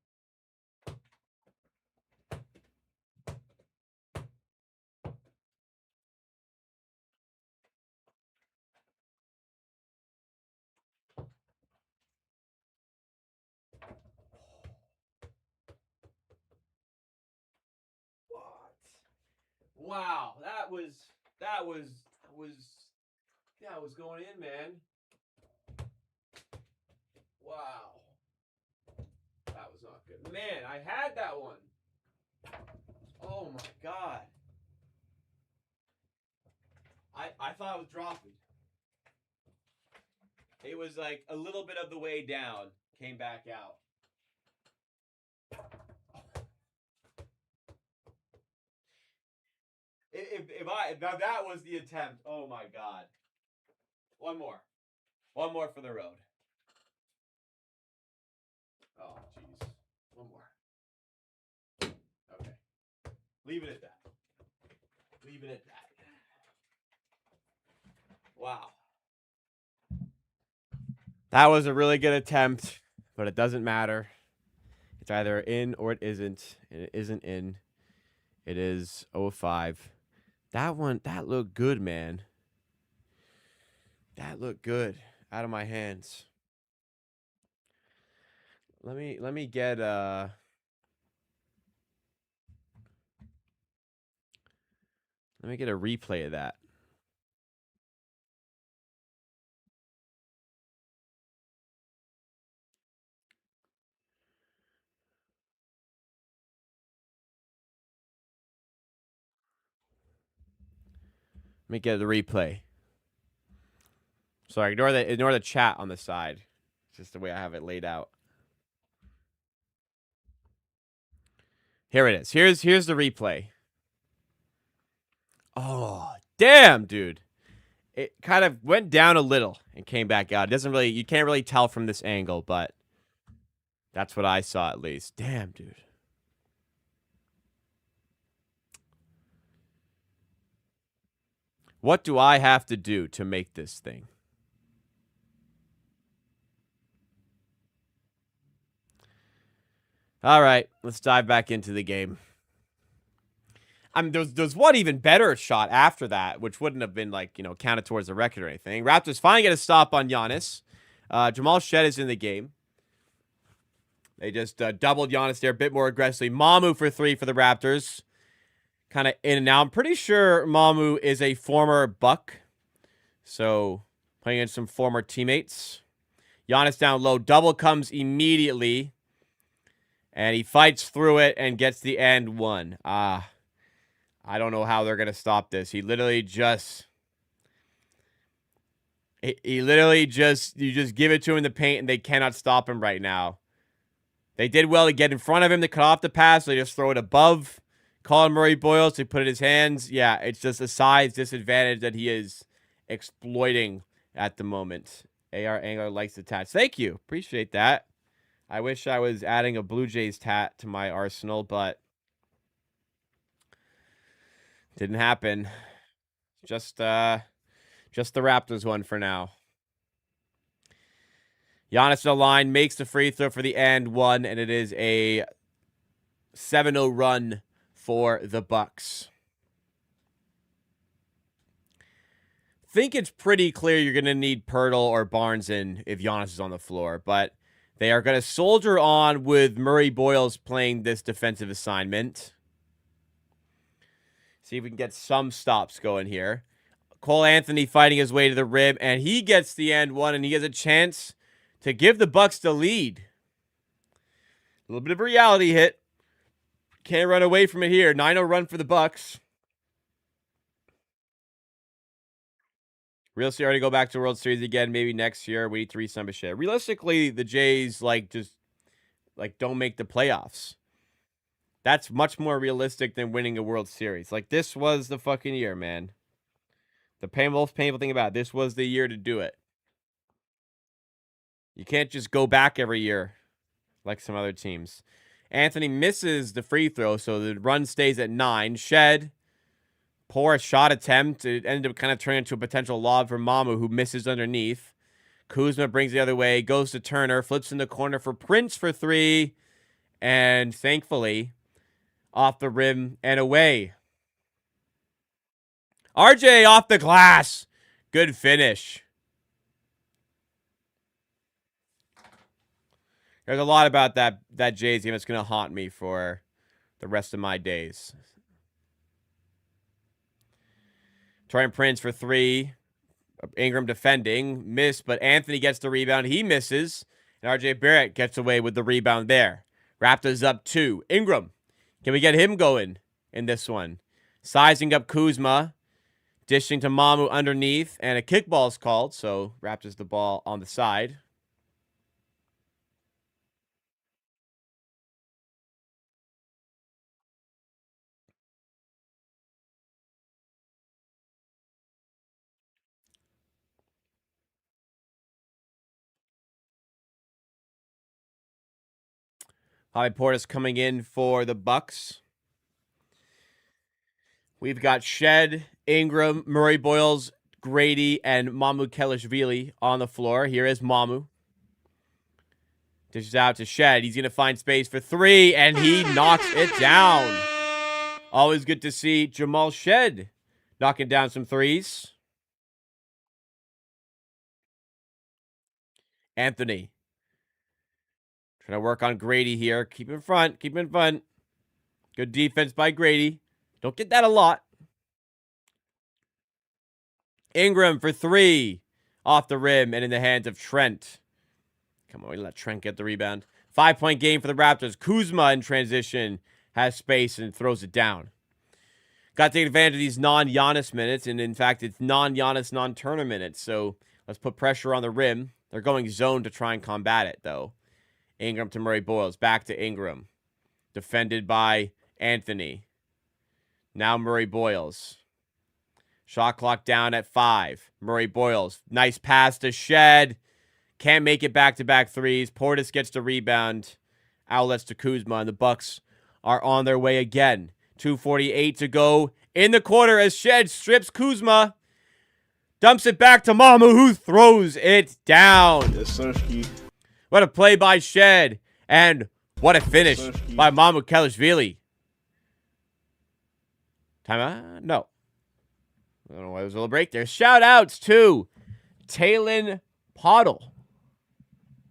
Wow, that was going in, man. Wow. That was not good. Man, I had that one. Oh my god. I thought it was dropping. It was like a little bit of the way down, came back out. If that was the attempt, oh my god. One more for the road. Oh jeez, one more. Okay, leave it at that. Wow, that was a really good attempt, but it doesn't matter. It's either in or it isn't, and it isn't in. It is 0-5. That one, that looked good, man. That looked good out of my hands. Let me get a replay of that. Let me get the replay. Sorry, ignore the chat on the side. It's just the way I have it laid out. Here it is. Here's the replay. Oh, damn, dude. It kind of went down a little and came back out. You can't really tell from this angle, but that's what I saw at least. Damn, dude. What do I have to do to make this thing? All right, let's dive back into the game. There's one even better shot after that, which wouldn't have been counted towards the record or anything. Raptors finally get a stop on Giannis. Jamal Shed is in the game. They just doubled Giannis there a bit more aggressively. Mamu for 3 for the Raptors. Kind of in and out. I'm pretty sure Mamu is a former Buck. So playing against some former teammates. Giannis down low. Double comes immediately. And he fights through it and gets the end one. I don't know how they're going to stop this. You just give it to him in the paint and they cannot stop him right now. They did well to get in front of him to cut off the pass. They just throw it above Colin Murray-Boyles to put it in his hands. Yeah, it's just a size disadvantage that he is exploiting at the moment. AR Angler likes the tats. Thank you. Appreciate that. I wish I was adding a Blue Jays tat to my arsenal, but didn't happen. Just the Raptors one for now. Giannis the line makes the free throw for the and one, and it is a 7-0 run for the Bucks. Think it's pretty clear you're going to need Pirtle or Barnes in if Giannis is on the floor, but they are going to soldier on with Murray-Boyles playing this defensive assignment. See if we can get some stops going here. Cole Anthony fighting his way to the rim, and he gets the and one, and he has a chance to give the Bucks the lead. A little bit of a reality hit. Can't run away from it here. 9-0 run for the Bucks. Realistically, already go back to World Series again, maybe next year. We need to re-sign Bichette. Realistically, the Jays don't make the playoffs. That's much more realistic than winning a World Series. Like, this was the fucking year, man. The most painful thing about it, this was the year to do it. You can't just go back every year like some other teams. Anthony misses the free throw, so the run stays at 9. Shed, poor shot attempt. It ended up kind of turning into a potential lob for Mamu, who misses underneath. Kuzma brings the other way, goes to Turner, flips in the corner for Prince for 3, and thankfully, off the rim and away. RJ off the glass. Good finish. There's a lot about that Jays game that's going to haunt me for the rest of my days. Torian Prince for 3. Ingram defending. Missed, but Anthony gets the rebound. He misses. And RJ Barrett gets away with the rebound there. Raptors up 2. Ingram. Can we get him going in this one? Sizing up Kuzma. Dishing to Mamu underneath. And a kickball is called. So Raptors the ball on the side. Javi Portis coming in for the Bucks. We've got Shed, Ingram, Murray Boyles, Grady, and Mamu Kelishvili on the floor. Here is Mamu. Dishes out to Shed. He's going to find space for 3, and he knocks it down. Always good to see Jamal Shed knocking down some threes. Anthony. Trying to work on Grady here. Keep in front. Keep in front. Good defense by Grady. Don't get that a lot. Ingram for 3. Off the rim and in the hands of Trent. Come on, we let Trent get the rebound. 5-point game for the Raptors. Kuzma in transition has space and throws it down. Got to take advantage of these non-Giannis minutes, and in fact, it's non-Giannis, non-Turner minutes. So let's put pressure on the rim. They're going zone to try and combat it, though. Ingram to Murray Boyles. Back to Ingram. Defended by Anthony. Now Murray Boyles. Shot clock down at 5. Murray Boyles. Nice pass to Shed. Can't make it back-to-back threes. Portis gets the rebound. Outlets to Kuzma, and the Bucks are on their way again. 2:48 to go in the quarter as Shed strips Kuzma. Dumps it back to Mamu, who throws it down. Yes, sir. What a play by Shed. And what a finish by Mamu Kelishvili. Timeout? No. I don't know why there was a little break there. Shout outs to Talon Pottle.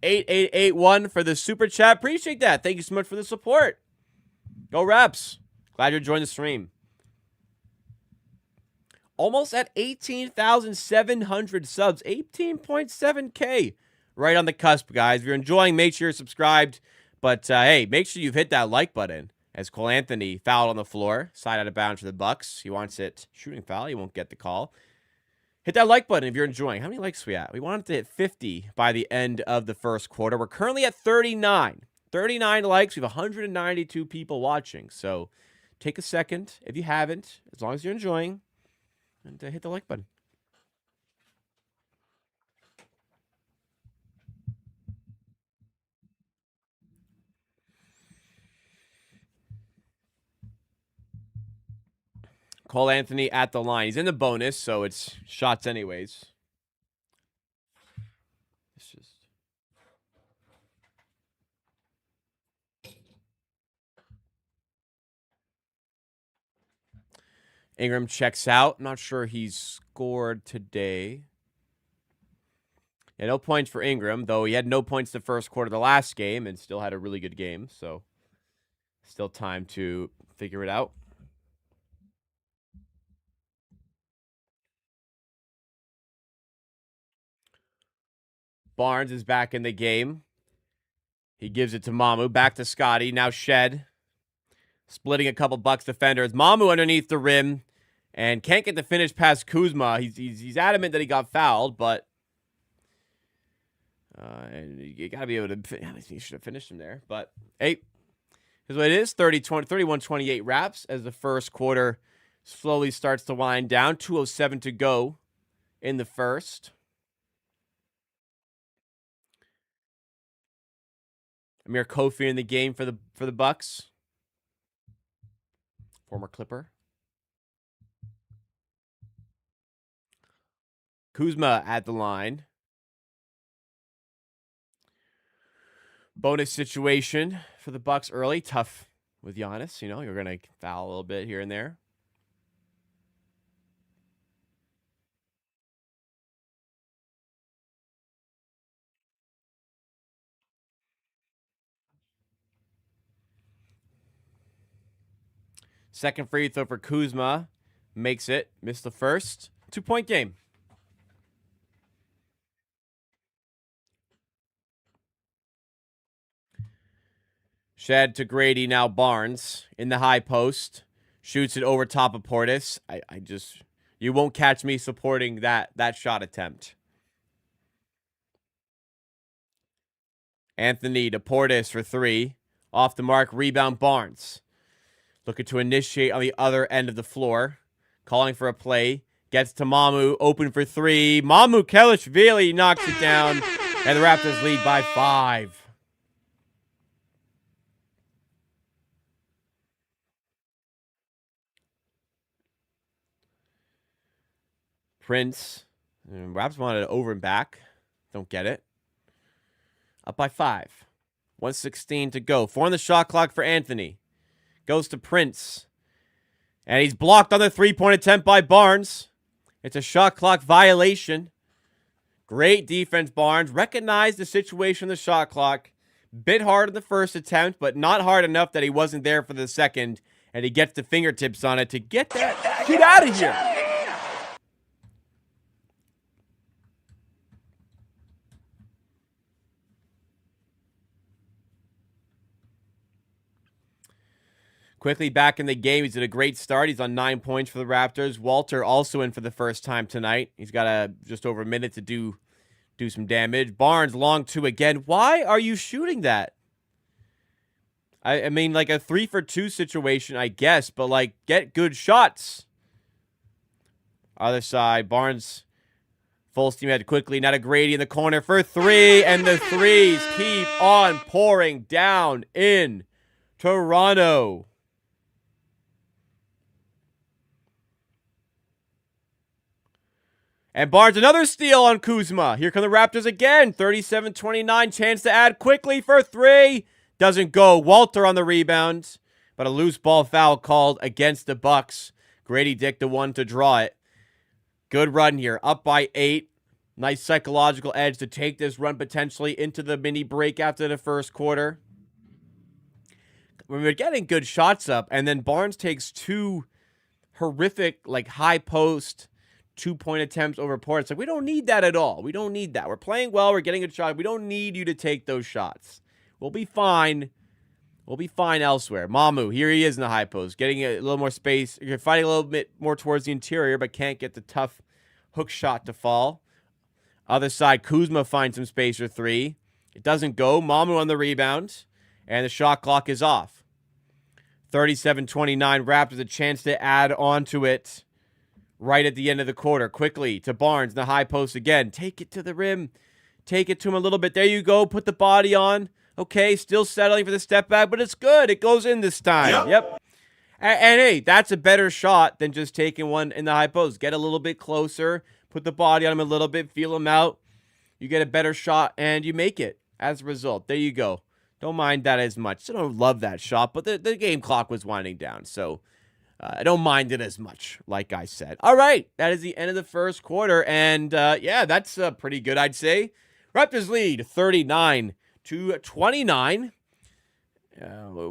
8881 for the super chat. Appreciate that. Thank you so much for the support. Go Raps. Glad you're enjoying the stream. Almost at 18,700 subs. 18.7K. Right on the cusp, guys. If you're enjoying, make sure you're subscribed. But, hey, make sure you've hit that like button. As Cole Anthony fouled on the floor. Side out of bounds for the Bucks. He wants it shooting foul. He won't get the call. Hit that like button if you're enjoying. How many likes are we at? We wanted to hit 50 by the end of the first quarter. We're currently at 39. 39 likes. We have 192 people watching. So take a second, if you haven't, as long as you're enjoying, and hit the like button. Cole Anthony at the line. He's in the bonus, so it's shots anyways. It's just... Ingram checks out. I'm not sure he's scored today. Yeah, no points for Ingram, though he had no points the first quarter of the last game and still had a really good game. So still time to figure it out. Barnes is back in the game. He gives it to Mamu. Back to Scotty. Now Shed. Splitting a couple Bucks defenders. Mamu underneath the rim. And can't get the finish past Kuzma. He's adamant that he got fouled, but... and you got to be able to... He should have finished him there. But, hey, Because what it is, 31-28 Raps as the first quarter slowly starts to wind down. 2:07 to go in the first. Amir Kofi in the game for the Bucks. Former Clipper. Kuzma at the line. Bonus situation for the Bucks early. Tough with Giannis. You know, you're going to foul a little bit here and there. Second free throw for Kuzma. Makes it. Missed the first. 2-point game. Shed to Grady, now Barnes in the high post. Shoots it over top of Portis. You won't catch me supporting that shot attempt. Anthony to Portis for 3. Off the mark, rebound Barnes. Looking to initiate on the other end of the floor. Calling for a play. Gets to Mamu, open for 3. Mamu Kelishvili knocks it down. And the Raptors lead by 5. Prince. Raps wanted it over and back. Don't get it. Up by 5. 1:16 to go. 4 on the shot clock for Anthony. Goes to Prince. And he's blocked on the three-point attempt by Barnes. It's a shot clock violation. Great defense, Barnes. Recognized the situation in the shot clock. Bit hard in the first attempt, but not hard enough that he wasn't there for the second. And he gets the fingertips on it to get that shit out of here. Quickly back in the game. He's at a great start. He's on 9 points for the Raptors. Walter also in for the first time tonight. He's got just over a minute to do some damage. Barnes long 2 again. Why are you shooting that? I mean, like a 3-for-2 situation, I guess, but like get good shots. Other side, Barnes full steam ahead quickly. Now to Grady in the corner for 3, and the threes keep on pouring down in Toronto. And Barnes, another steal on Kuzma. Here come the Raptors again. 37-29. Chance to add quickly for 3. Doesn't go. Walter on the rebound. But a loose ball foul called against the Bucks. Grady Dick the one to draw it. Good run here. Up by 8. Nice psychological edge to take this run potentially into the mini break after the first quarter. We were getting good shots up. And then Barnes takes 2 horrific, like high post 2-point attempts over Portis. Like, we don't need that at all. We don't need that. We're playing well. We're getting a shot. We don't need you to take those shots. We'll be fine. We'll be fine elsewhere. Mamu, here he is in the high post. Getting a little more space. You're fighting a little bit more towards the interior, but can't get the tough hook shot to fall. Other side, Kuzma finds some space for 3. It doesn't go. Mamu on the rebound. And the shot clock is off. 37-29. Raptors a chance to add on to it. Right at the end of the quarter. Quickly to Barnes in the high post again. Take it to the rim. Take it to him a little bit. There you go. Put the body on. Okay, still settling for the step back, but it's good. It goes in this time. Yep. And hey, that's a better shot than just taking one in the high post. Get a little bit closer. Put the body on him a little bit. Feel him out. You get a better shot, and you make it as a result. There you go. Don't mind that as much. I don't love that shot, but the game clock was winding down, so I don't mind it as much, like I said. All right, that is the end of the first quarter, and yeah, that's pretty good, I'd say. Raptors lead 39-29.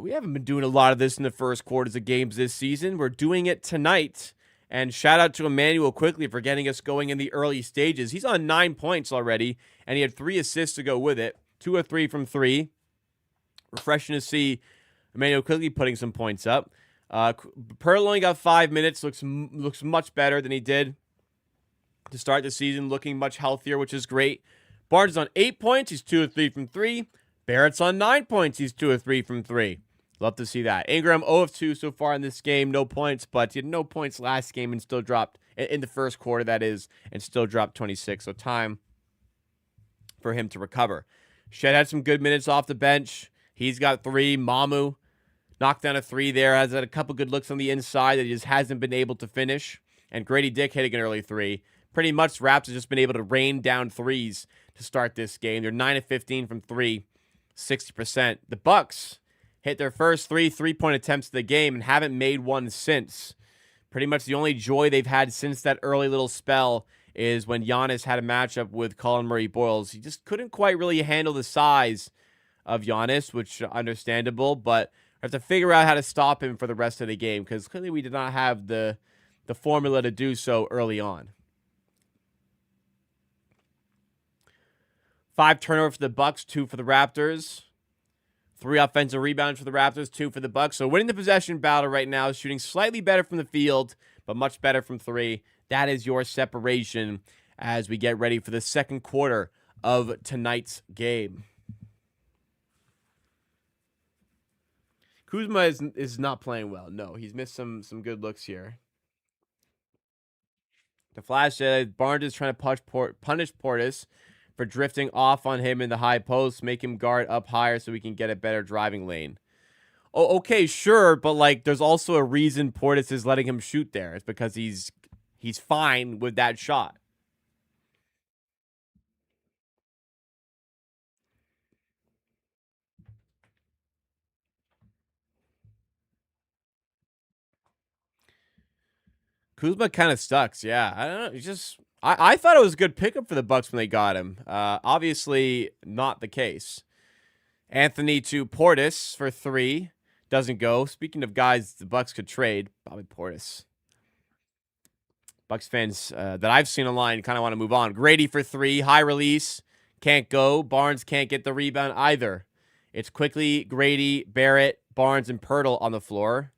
We haven't been doing a lot of this in the first quarters of games this season. We're doing it tonight, and shout out to Emmanuel quickly for getting us going in the early stages. He's on 9 points already, and he had 3 assists to go with it. 2 or 3 from 3. Refreshing to see Emmanuel quickly putting some points up. Pearl only got 5 minutes. Looks much better than he did to start the season. Looking much healthier, which is great. Barnes is on 8 points. He's 2 or 3 from 3. Barrett's on 9 points. He's 2 or 3 from 3. Love to see that. Ingram 0 of 2 so far in this game. No points, but he had no points last game and still dropped in the first quarter, that is, and still dropped 26. So time for him to recover. Shed had some good minutes off the bench. He's got 3. Mamu knocked down a 3 there. Has had a couple good looks on the inside that he just hasn't been able to finish. And Grady Dick hitting an early 3. Pretty much Raps have just been able to rain down threes to start this game. They're 9 of 15 from 3, 60%. The Bucks hit their first 3 3-point attempts of the game and haven't made one since. Pretty much the only joy they've had since that early little spell is when Giannis had a matchup with Colin Murray-Boyles. He just couldn't quite really handle the size of Giannis, which is understandable, but I have to figure out how to stop him for the rest of the game because clearly we did not have the formula to do so early on. 5 turnovers for the Bucks, 2 for the Raptors. 3 offensive rebounds for the Raptors, 2 for the Bucks. So winning the possession battle right now, shooting slightly better from the field, but much better from 3. That is your separation as we get ready for the second quarter of tonight's game. Kuzma is not playing well. No, he's missed some good looks here. The flash, Barnes is trying to punish Portis for drifting off on him in the high post, make him guard up higher so we can get a better driving lane. Oh, okay, sure, but like there's also a reason Portis is letting him shoot there. It's because he's fine with that shot. Kuzma kind of sucks. Yeah, I don't know. It's just I thought it was a good pickup for the Bucks when they got him. Obviously not the case. Anthony to Portis for 3. Doesn't go. Speaking of guys the Bucks could trade, probably Portis. Bucks fans that I've seen online kind of want to move on. Grady for 3. High release. Can't go. Barnes can't get the rebound either. It's quickly Grady, Barrett, Barnes, and Pirtle on the floor.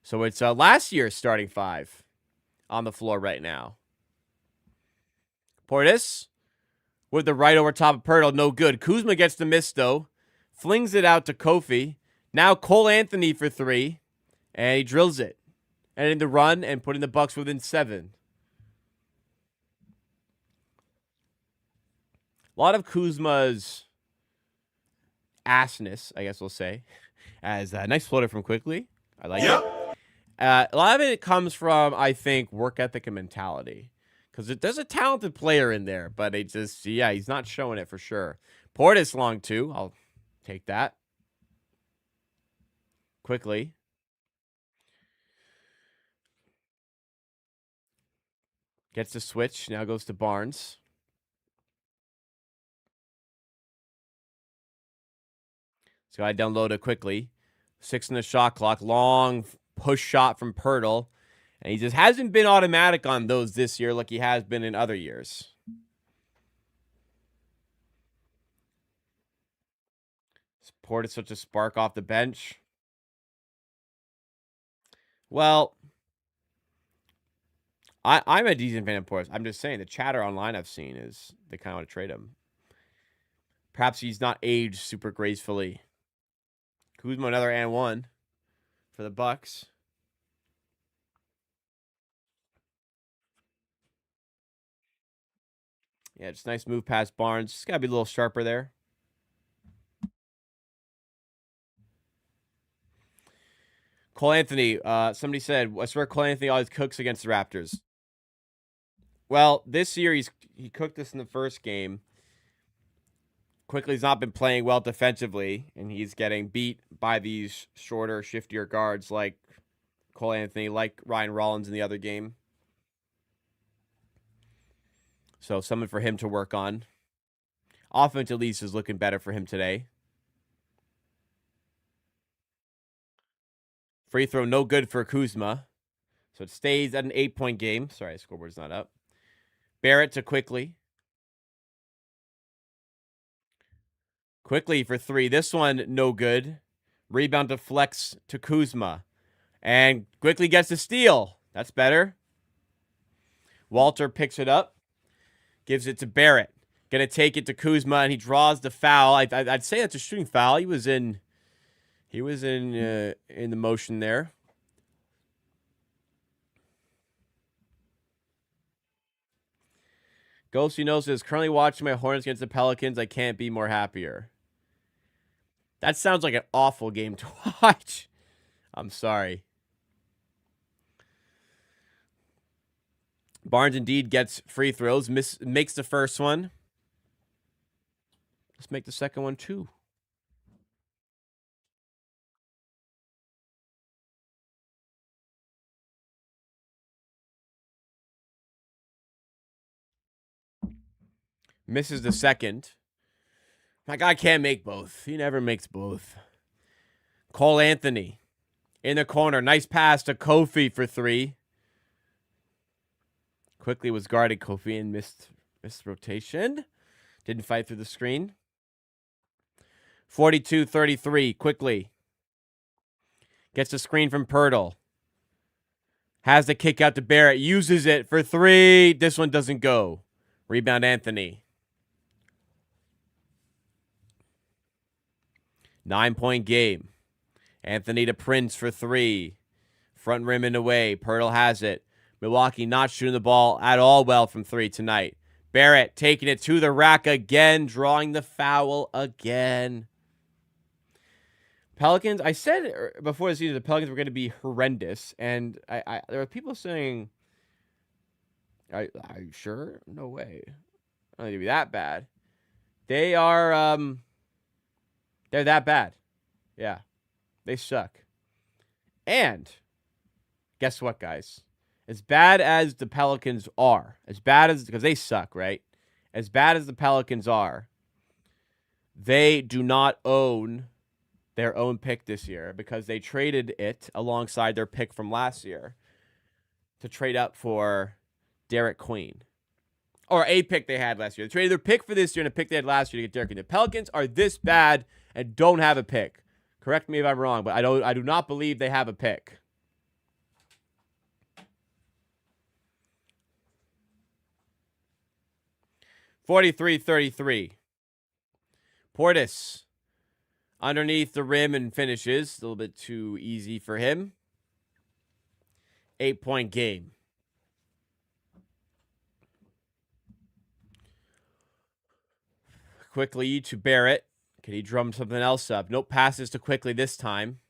So it's last year's starting 5 on the floor right now. Portis with the right over top of Pirtle. No good. Kuzma gets the miss, though. Flings it out to Kofi. Now Cole Anthony for 3. And he drills it. And in the run and putting the Bucks within 7. A lot of Kuzma's assness, I guess we'll say, as a nice floater from Quickly. I like it. A lot of it comes from, I think, work ethic and mentality. Because there's a talented player in there, but it just, yeah, he's not showing it for sure. Portis long 2. I'll take that. Quickly. Gets the switch. Now goes to Barnes. This guy down low to Quickly. 6 in the shot clock. Long push shot from Pirtle. And he just hasn't been automatic on those this year like he has been in other years. Portis such a spark off the bench. Well, I'm a decent fan of Portis. I'm just saying the chatter online I've seen is they kind of want to trade him. Perhaps he's not aged super gracefully. Kuzma another and 1 for the Bucks. Yeah, just nice move past Barnes. Just got to be a little sharper there. Cole Anthony, somebody said, I swear Cole Anthony always cooks against the Raptors. Well, this year he cooked us in the first game. Quickly's not been playing well defensively, and he's getting beat by these shorter, shiftier guards like Cole Anthony, like Ryan Rollins in the other game. So something for him to work on. Offense, at least, is looking better for him today. Free throw, no good for Kuzma. So it stays at an 8-point game. Sorry, scoreboard's not up. Barrett to Quickly. Quickly for 3. This one, no good. Rebound to Flex to Kuzma. And Quickly gets a steal. That's better. Walter picks it up. Gives it to Barrett. Gonna take it to Kuzma, and he draws the foul. I'd say that's a shooting foul. He was in He was in the motion there. Ghosty knows is currently watching my Hornets against the Pelicans. I can't be more happier. That sounds like an awful game to watch. I'm sorry. Barnes indeed gets free throws. Makes the first one. Let's make the second one too. Misses the second. My guy can't make both. He never makes both. Cole Anthony in the corner. Nice pass to Kofi for three. Quickly was guarded. Kofi and missed rotation. Didn't fight through the screen. 42-33. Quickly. Gets the screen from Pirtle. Has the kick out to Barrett. Uses it for three. This one doesn't go. Rebound Anthony. 9-point game. Anthony to Prince for three. Front rim and away. Pirtle has it. Milwaukee not shooting the ball at all well from three tonight. Barrett taking it to the rack again. Drawing the foul again. Pelicans, I said before the season the Pelicans were going to be horrendous. And there are people saying, are you sure? No way. I don't think it'd be that bad. They are, they're that bad. Yeah. They suck. And guess what, guys? As bad as the Pelicans are, because they suck, right? As bad as the Pelicans are, they do not own their own pick this year because they traded it alongside their pick from last year to trade up for Derek Queen. Or a pick they had last year. They traded their pick for this year and a pick they had last year to get Derek Queen. The Pelicans are this bad and don't have a pick. Correct me if I'm wrong, but I do not believe they have a pick. (43-33). Portis underneath the rim and finishes. A little bit too easy for him. 8-point game. Quickly to Barrett. Can he drum something else up? Nope, passes to Quickly this time.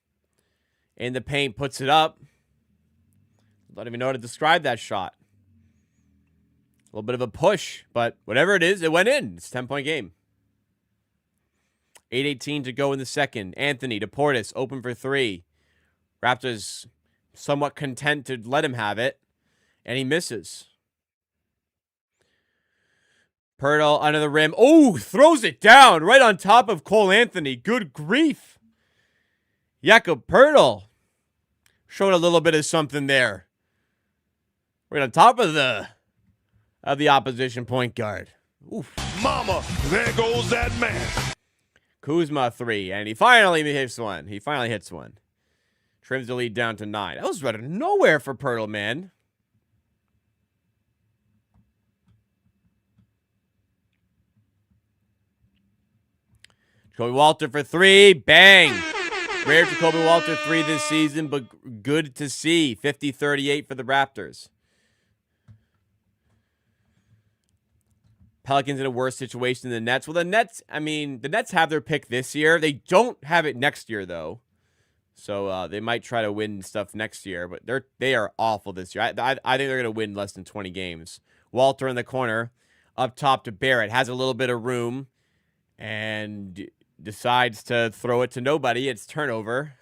In the paint, puts it up. Don't even know how to describe that shot. A little bit of a push, but whatever it is, it went in. It's a 10-point game. 8:18 to go in the second. Anthony to Portis, open for three. Raptors somewhat content to let him have it, and he misses. Pirtle under the rim. Oh, throws it down right on top of Cole Anthony. Good grief. Jakob Pirtle showed a little bit of something there. Right on top of the opposition point guard. Oof. Mama, there goes that man. Kuzma three, and he finally hits one. Trims the lead down to 9. That was right out of nowhere for Pirtle, man. Jacoby Walter for three. Bang. Rare Jacoby Walter 3 this season, but good to see. 50-38 for the Raptors. Pelicans in a worse situation than the Nets. Well, the Nets have their pick this year. They don't have it next year, though. So they might try to win stuff next year, but they are awful this year. I think they're going to win less than 20 games. Walter in the corner, up top to Barrett. Has a little bit of room and decides to throw it to nobody. It's turnover.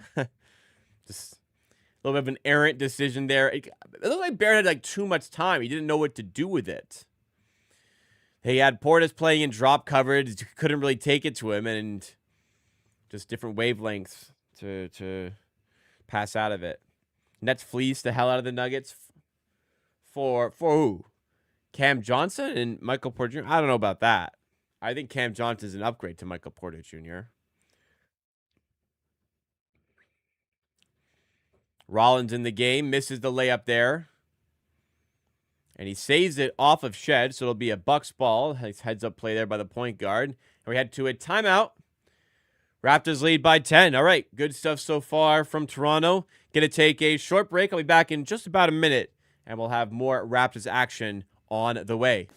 Just a little bit of an errant decision there. It looked like Barrett had like too much time. He didn't know what to do with it. He had Portis playing in drop coverage. Couldn't really take it to him, and just different wavelengths to pass out of it. Nets fleece the hell out of the Nuggets for who? Cam Johnson and Michael Porter Jr.? I don't know about that. I think Cam Johnson's an upgrade to Michael Porter Jr. Rollins in the game. Misses the layup there. And he saves it off of Shed, so it'll be a Bucks ball. Nice heads-up play there by the point guard. And we head to a timeout. Raptors lead by 10. All right, good stuff so far from Toronto. Going to take a short break. I'll be back in just about a minute, and we'll have more Raptors action on the way.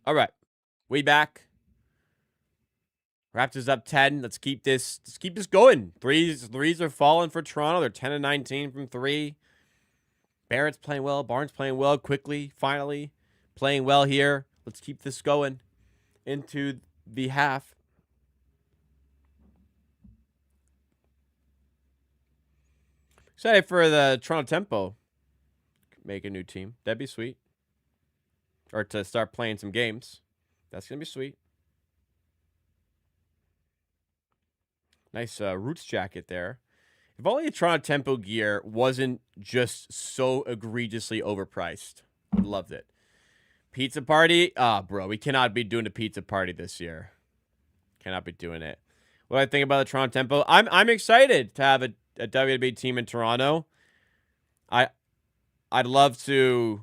All right, we back. Raptors up 10. Let's keep this going. Threes are falling for Toronto. They're 10 and 19 from 3. Barrett's playing well. Barnes playing well. Quickly, finally playing well here. Let's keep this going into the half. Excited for the Toronto Tempo. Make a new team. That'd be sweet. Or to start playing some games. That's going to be sweet. Nice Roots jacket there. If only the Toronto Tempo gear wasn't just so egregiously overpriced. I would loved it. Pizza party? Bro, we cannot be doing a pizza party this year. Cannot be doing it. What do I think about the Toronto Tempo? I'm excited to have a WNBA team in Toronto. I'd love to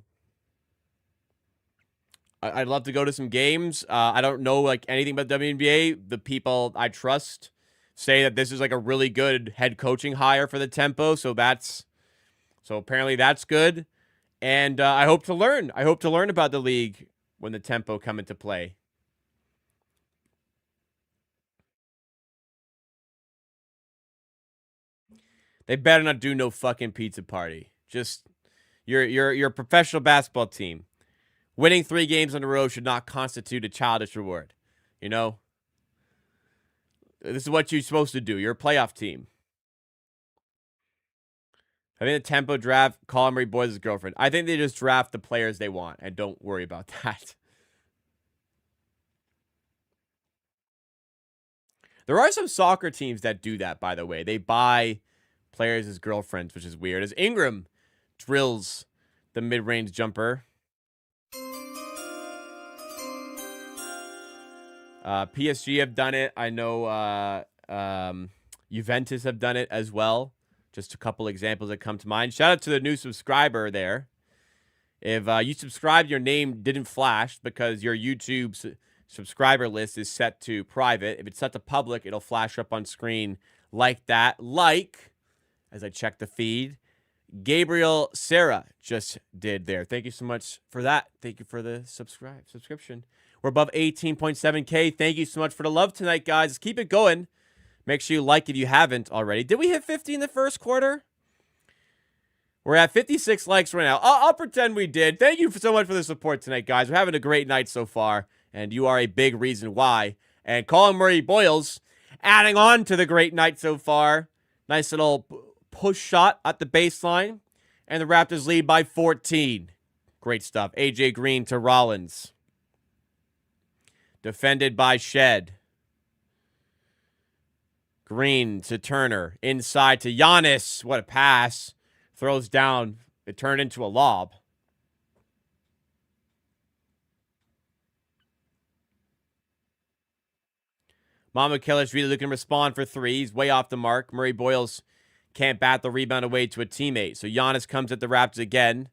go to some games. I don't know like anything about WNBA. The people I trust say that this is like a really good head coaching hire for the Tempo. So apparently that's good. And I hope to learn. I hope to learn about the league when the Tempo come into play. They better not do no fucking pizza party. Just you're a professional basketball team. Winning 3 games in a row should not constitute a childish reward. You know? This is what you're supposed to do. You're a playoff team. I think the Tempo draft Colin Murray Boyles' girlfriend. I think they just draft the players they want and don't worry about that. There are some soccer teams that do that, by the way. They buy players as girlfriends, which is weird. As Ingram drills the mid-range jumper. PSG have done it. I know Juventus have done it as well. Just a couple examples that come to mind. Shout out to the new subscriber there. If you subscribed, your name didn't flash because your YouTube subscriber list is set to private. If it's set to public, it'll flash up on screen like that. Like, as I check the feed, Gabriel Sarah just did there. Thank you so much for that. Thank you for the subscription. We're above 18.7K. Thank you so much for the love tonight, guys. Let's keep it going. Make sure you like if you haven't already. Did we hit 50 in the first quarter? We're at 56 likes right now. I'll pretend we did. Thank you so much for the support tonight, guys. We're having a great night so far, and you are a big reason why. And Colin Murray Boyles adding on to the great night so far. Nice little push shot at the baseline, and the Raptors lead by 14. Great stuff. AJ Green to Rollins. Defended by Shed. Green to Turner. Inside to Giannis. What a pass. Throws down. It turned into a lob. Mama Killish really looking to respond for three. He's way off the mark. Murray Boyles can't bat the rebound away to a teammate. So Giannis comes at the Raptors again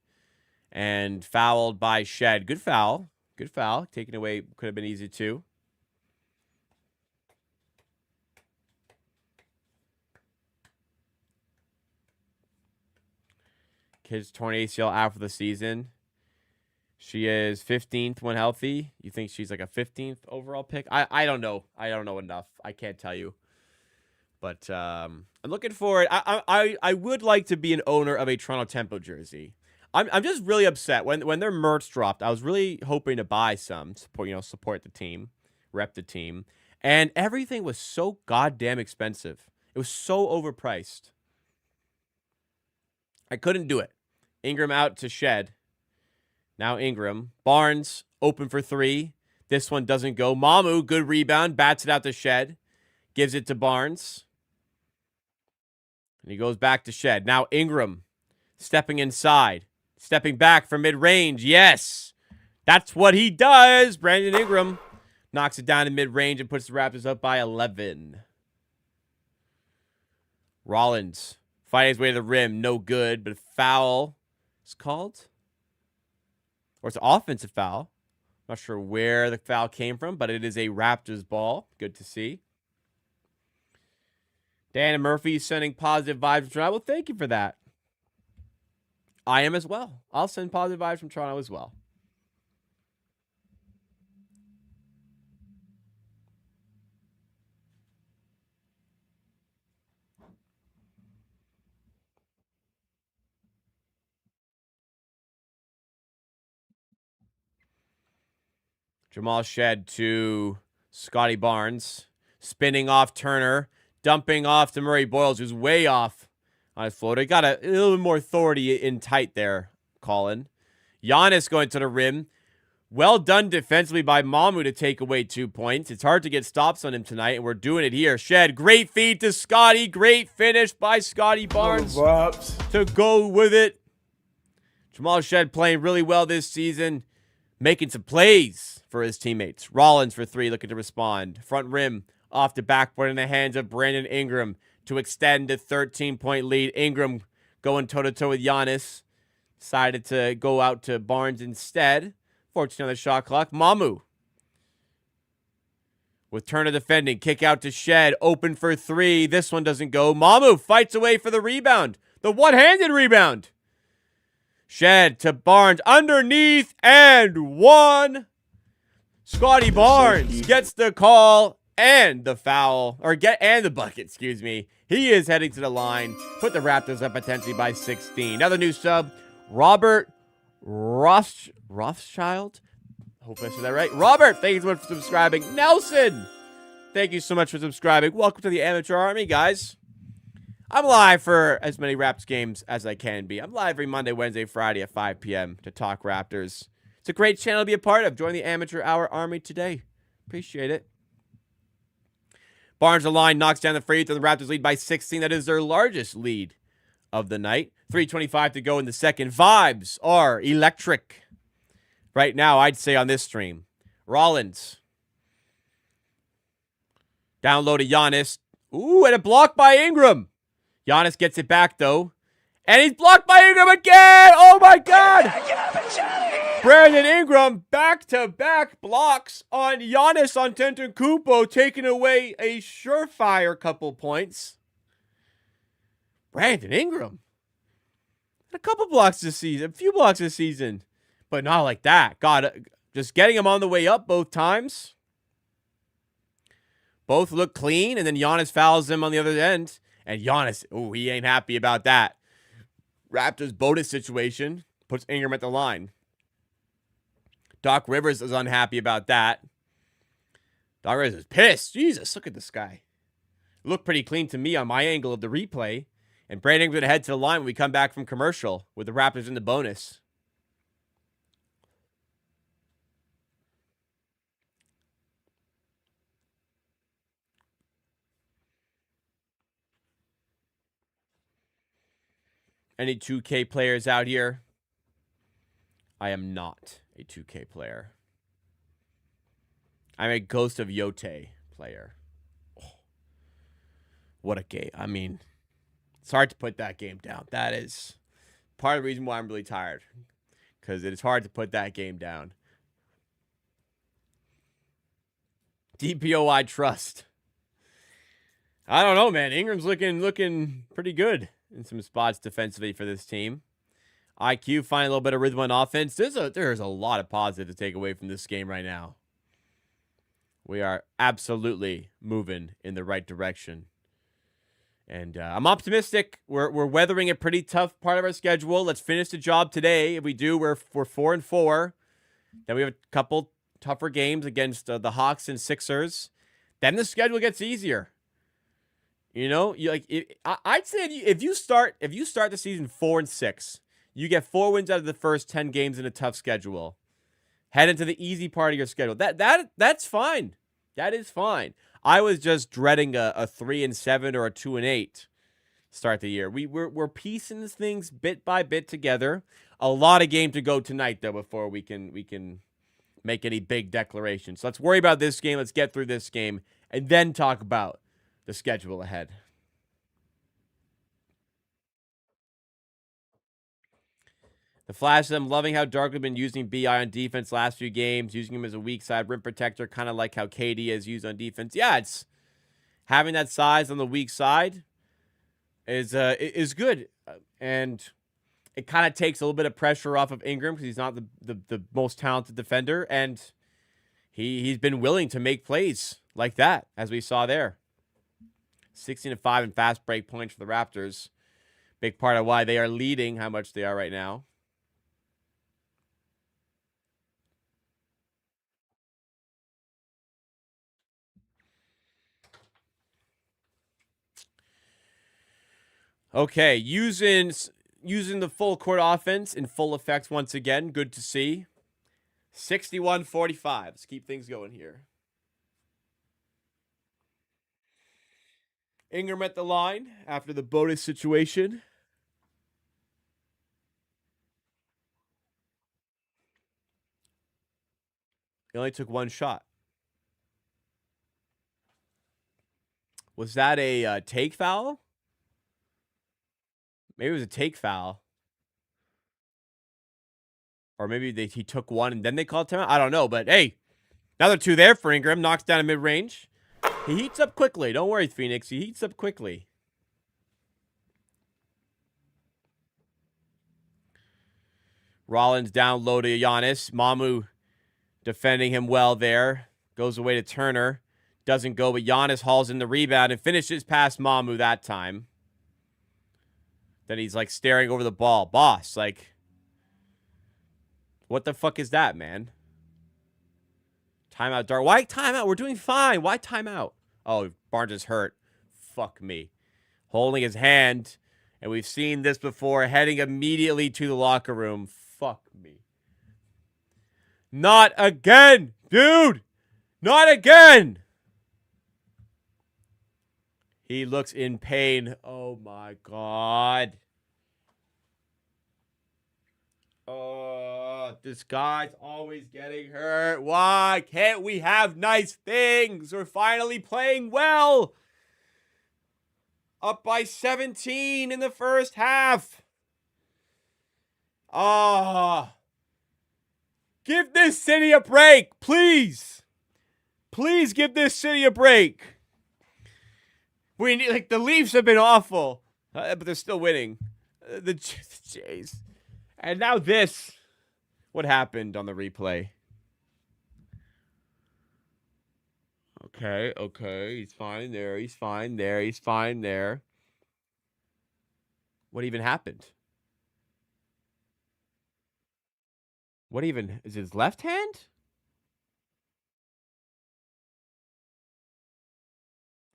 and fouled by Shed. Good foul. Good foul. Taken away could have been easy too. Kid's torn ACL out for the season. She is 15th when healthy. You think she's like a 15th overall pick? I don't know. I don't know enough. I can't tell you. But I'm looking for it. I would like to be an owner of a Toronto Tempo jersey. I'm just really upset when their merch dropped. I was really hoping to buy some, support the team, rep the team, and everything was so goddamn expensive. It was so overpriced. I couldn't do it. Ingram out to Shed. Now Ingram. Barnes open for three. This one doesn't go. Mamu, good rebound, bats it out to Shed. Gives it to Barnes. And he goes back to Shed. Now Ingram stepping inside. Stepping back for mid-range. Yes. That's what he does. Brandon Ingram knocks it down in mid-range and puts the Raptors up by 11. Rollins fighting his way to the rim. No good, but a foul is called. Or it's an offensive foul. Not sure where the foul came from, but it is a Raptors ball. Good to see. Dan Murphy sending positive vibes from Toronto. Well, thank you for that. I am as well. I'll send positive vibes from Toronto as well. Jamal Shed to Scotty Barnes. Spinning off Turner. Dumping off to Murray Boyles, who's way off on his floater. Got a little bit more authority in tight there, Colin. Giannis going to the rim. Well done defensively by Mamu to take away 2 points. It's hard to get stops on him tonight, and we're doing it here. Shed, great feed to Scotty. Great finish by Scotty Barnes to go with it. Jamal Shed playing really well this season, making some plays for his teammates. Rollins for three, looking to respond. Front rim off the backboard in the hands of Brandon Ingram to extend the 13-point lead. Ingram going toe-to-toe with Giannis. Decided to go out to Barnes instead. 14 on the shot clock. Mamu with Turner defending. Kick out to Shed. Open for three. This one doesn't go. Mamu fights away for the rebound. The one-handed rebound. Shed to Barnes. Underneath and one. Scotty Barnes gets the call and the foul. And the bucket, excuse me. He is heading to the line. Put the Raptors up potentially by 16. Another new sub. Robert Rothschild. Hope I said that right. Robert, thank you so much for subscribing. Nelson, thank you so much for subscribing. Welcome to the Amateur Army, guys. I'm live for as many Raps games as I can be. I'm live every Monday, Wednesday, Friday at 5 p.m. to talk Raptors. It's a great channel to be a part of. Join the Amateur Hour Army today. Appreciate it. Barnes the line knocks down the free throw. The Raptors lead by 16. That is their largest lead of the night. 3:25 to go in the second. Vibes are electric right now, I'd say, on this stream. Rollins. Down low to Giannis. Ooh, and a block by Ingram. Giannis gets it back, though. And he's blocked by Ingram again! Oh, my God! Brandon Ingram, back-to-back blocks on Giannis Antetokounmpo, taking away a surefire couple points. Brandon Ingram. A couple blocks this season, a few blocks this season, but not like that. God, just getting him on the way up both times. Both look clean, and then Giannis fouls him on the other end. And Giannis, oh, he ain't happy about that. Raptors bonus situation puts Ingram at the line. Doc Rivers is unhappy about that. Doc Rivers is pissed. Jesus, look at this guy. Looked pretty clean to me on my angle of the replay. And Brandon Ingram's going to head to the line when we come back from commercial with the Raptors in the bonus. Any 2K players out here? I am not a 2K player. I'm a Ghost of Yote player. What a game. I mean, it's hard to put that game down. That is part of the reason why I'm really tired, because it is hard to put that game down. DPOI trust. I don't know, man. Ingram's looking pretty good in some spots defensively for this team. IQ finding a little bit of rhythm on offense. There's a lot of positive to take away from this game right now. We are absolutely moving in the right direction. And I'm optimistic. We're weathering a pretty tough part of our schedule. Let's finish the job today. If we do, we're 4-4. Then we have a couple tougher games against the Hawks and Sixers. Then the schedule gets easier. You know, I'd say if you start the season 4-6, you get 4 wins out of the first 10 games in a tough schedule. Head into the easy part of your schedule. That's fine. That is fine. I was just dreading a 3-7 or a 2-8 start the year. We're piecing things bit by bit together. A lot of game to go tonight though before we can make any big declarations. So let's worry about this game. Let's get through this game and then talk about the schedule ahead. The Flash, I'm loving how Darkly been using BI on defense last few games, using him as a weak side rim protector, kind of like how KD is used on defense. Yeah, it's having that size on the weak side is good, and it kind of takes a little bit of pressure off of Ingram because he's not the most talented defender, and he's been willing to make plays like that, as we saw there. 16-5 in fast break points for the Raptors. Big part of why they are leading how much they are right now. Okay, using the full court offense in full effect once again. Good to see. 61-45. Let's keep things going here. Ingram at the line after the bonus situation. He only took one shot. Was that a take foul? Maybe it was a take foul. Or maybe he took one and then they called timeout. I don't know, but hey, another 2 there for Ingram. Knocks down a mid-range. He heats up quickly. Don't worry, Phoenix. He heats up quickly. Rollins down low to Giannis. Mamu defending him well there. Goes away to Turner. Doesn't go, but Giannis hauls in the rebound and finishes past Mamu that time. Then he's like staring over the ball. Boss, like, what the fuck is that, man? Timeout, Dark. Why timeout? We're doing fine. Why timeout? Oh, Barnes is hurt. Fuck me. Holding his hand, and we've seen this before, heading immediately to the locker room. Fuck me. Not again, dude. Not again. He looks in pain. Oh, my God. Oh, this guy's always getting hurt. Why can't we have nice things? We're finally playing well. Up by 17 in the first half. Give this city a break, please. Please give this city a break. We need, like, the Leafs have been awful, but they're still winning. The Jays. And now this. What happened on the replay? Okay. He's fine there. He's fine there. He's fine there. What even happened? What even? Is his left hand?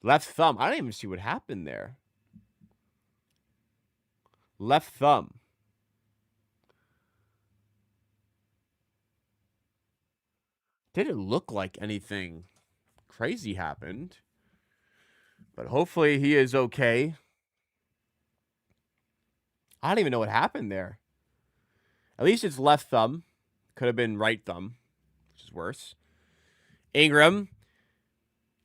Left thumb. I don't even see what happened there. Left thumb. Didn't look like anything crazy happened. But hopefully he is okay. I don't even know what happened there. At least it's left thumb. Could have been right thumb, which is worse. Ingram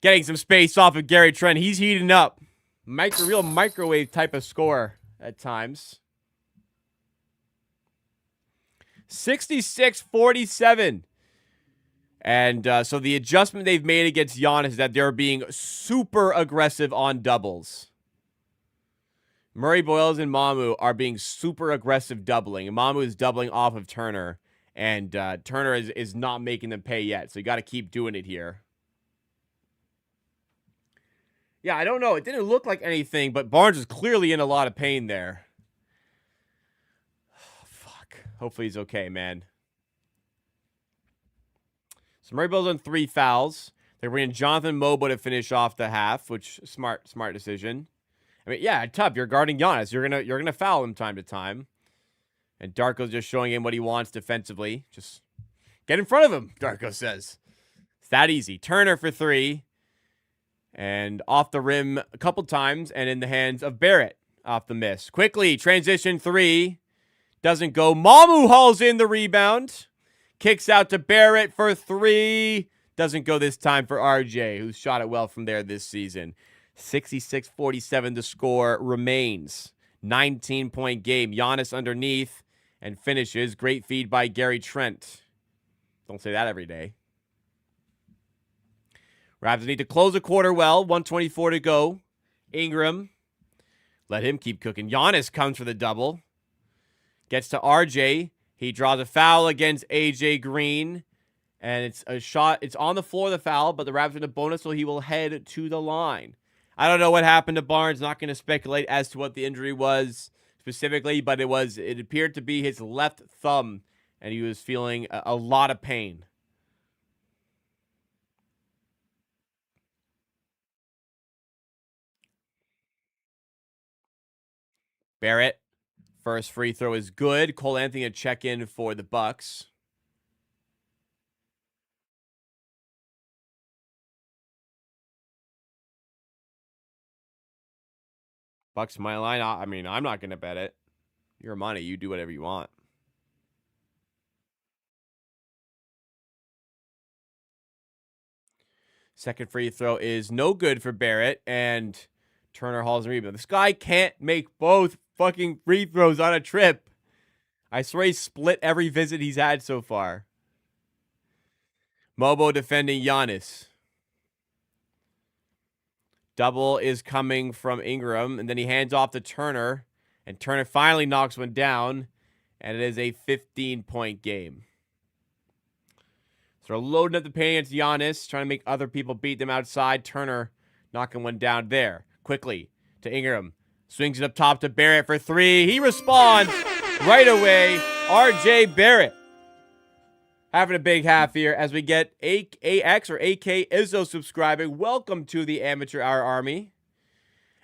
getting some space off of Gary Trent. He's heating up. Real microwave type of score at times. 66-47. And so the adjustment they've made against Giannis is that they're being super aggressive on doubles. Murray, Boyles, and Mamu are being super aggressive doubling. And Mamu is doubling off of Turner. And Turner is not making them pay yet. So you got to keep doing it here. Yeah, I don't know. It didn't look like anything, but Barnes is clearly in a lot of pain there. Oh, fuck. Hopefully he's okay, man. So Murray Boyles on 3 fouls. They're bringing Jonathan Mobo to finish off the half, which smart decision. I mean, yeah, tough. You're guarding Giannis. You're gonna foul him time to time. And Darko's just showing him what he wants defensively. Just get in front of him, Darko says. It's that easy. Turner for 3. And off the rim a couple times and in the hands of Barrett off the miss. Quickly, transition 3. Doesn't go. Mamu hauls in the rebound. Kicks out to Barrett for 3. Doesn't go this time for RJ, who's shot it well from there this season. 66-47 the score remains. 19-point game. Giannis underneath and finishes. Great feed by Gary Trent. Don't say that every day. Raptors need to close the quarter well. 1:24 to go. Ingram. Let him keep cooking. Giannis comes for the double. Gets to RJ. He draws a foul against AJ Green. And it's a shot. It's on the floor, the foul, but the Raptors in a bonus, so he will head to the line. I don't know what happened to Barnes. Not going to speculate as to what the injury was specifically, but it appeared to be his left thumb, and he was feeling a lot of pain. Barrett, first free throw is good. Cole Anthony a check-in for the Bucks. Bucks money line. I mean, I'm not going to bet it. Your money. You do whatever you want. Second free throw is no good for Barrett, and Turner hauls the rebound. This guy can't make both fucking free throws on a trip. I swear he split every visit he's had so far. Mobo defending Giannis. Double is coming from Ingram, and then he hands off to Turner, and Turner finally knocks one down, and it is a 15-point game. So they're loading up the paint against Giannis, trying to make other people beat them outside. Turner knocking one down there. Quickly to Ingram. Swings it up top to Barrett for 3. He responds right away. RJ Barrett having a big half here as we get AX or AK Izzo subscribing. Welcome to the Amateur Hour Army.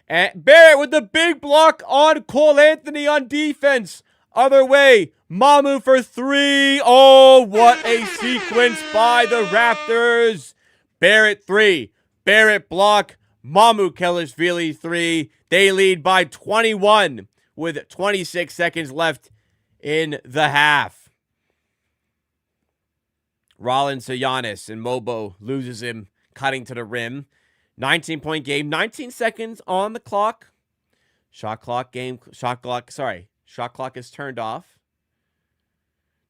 And Barrett with the big block on Cole Anthony on defense. Other way. Mamu for 3. Oh, what a sequence by the Raptors. Barrett 3. Barrett block. Mamu Kelishvili 3. They lead by 21 with 26 seconds left in the half. Rollins to Giannis, and Mobo loses him, cutting to the rim. 19-point game, 19 seconds on the clock. Shot clock is turned off.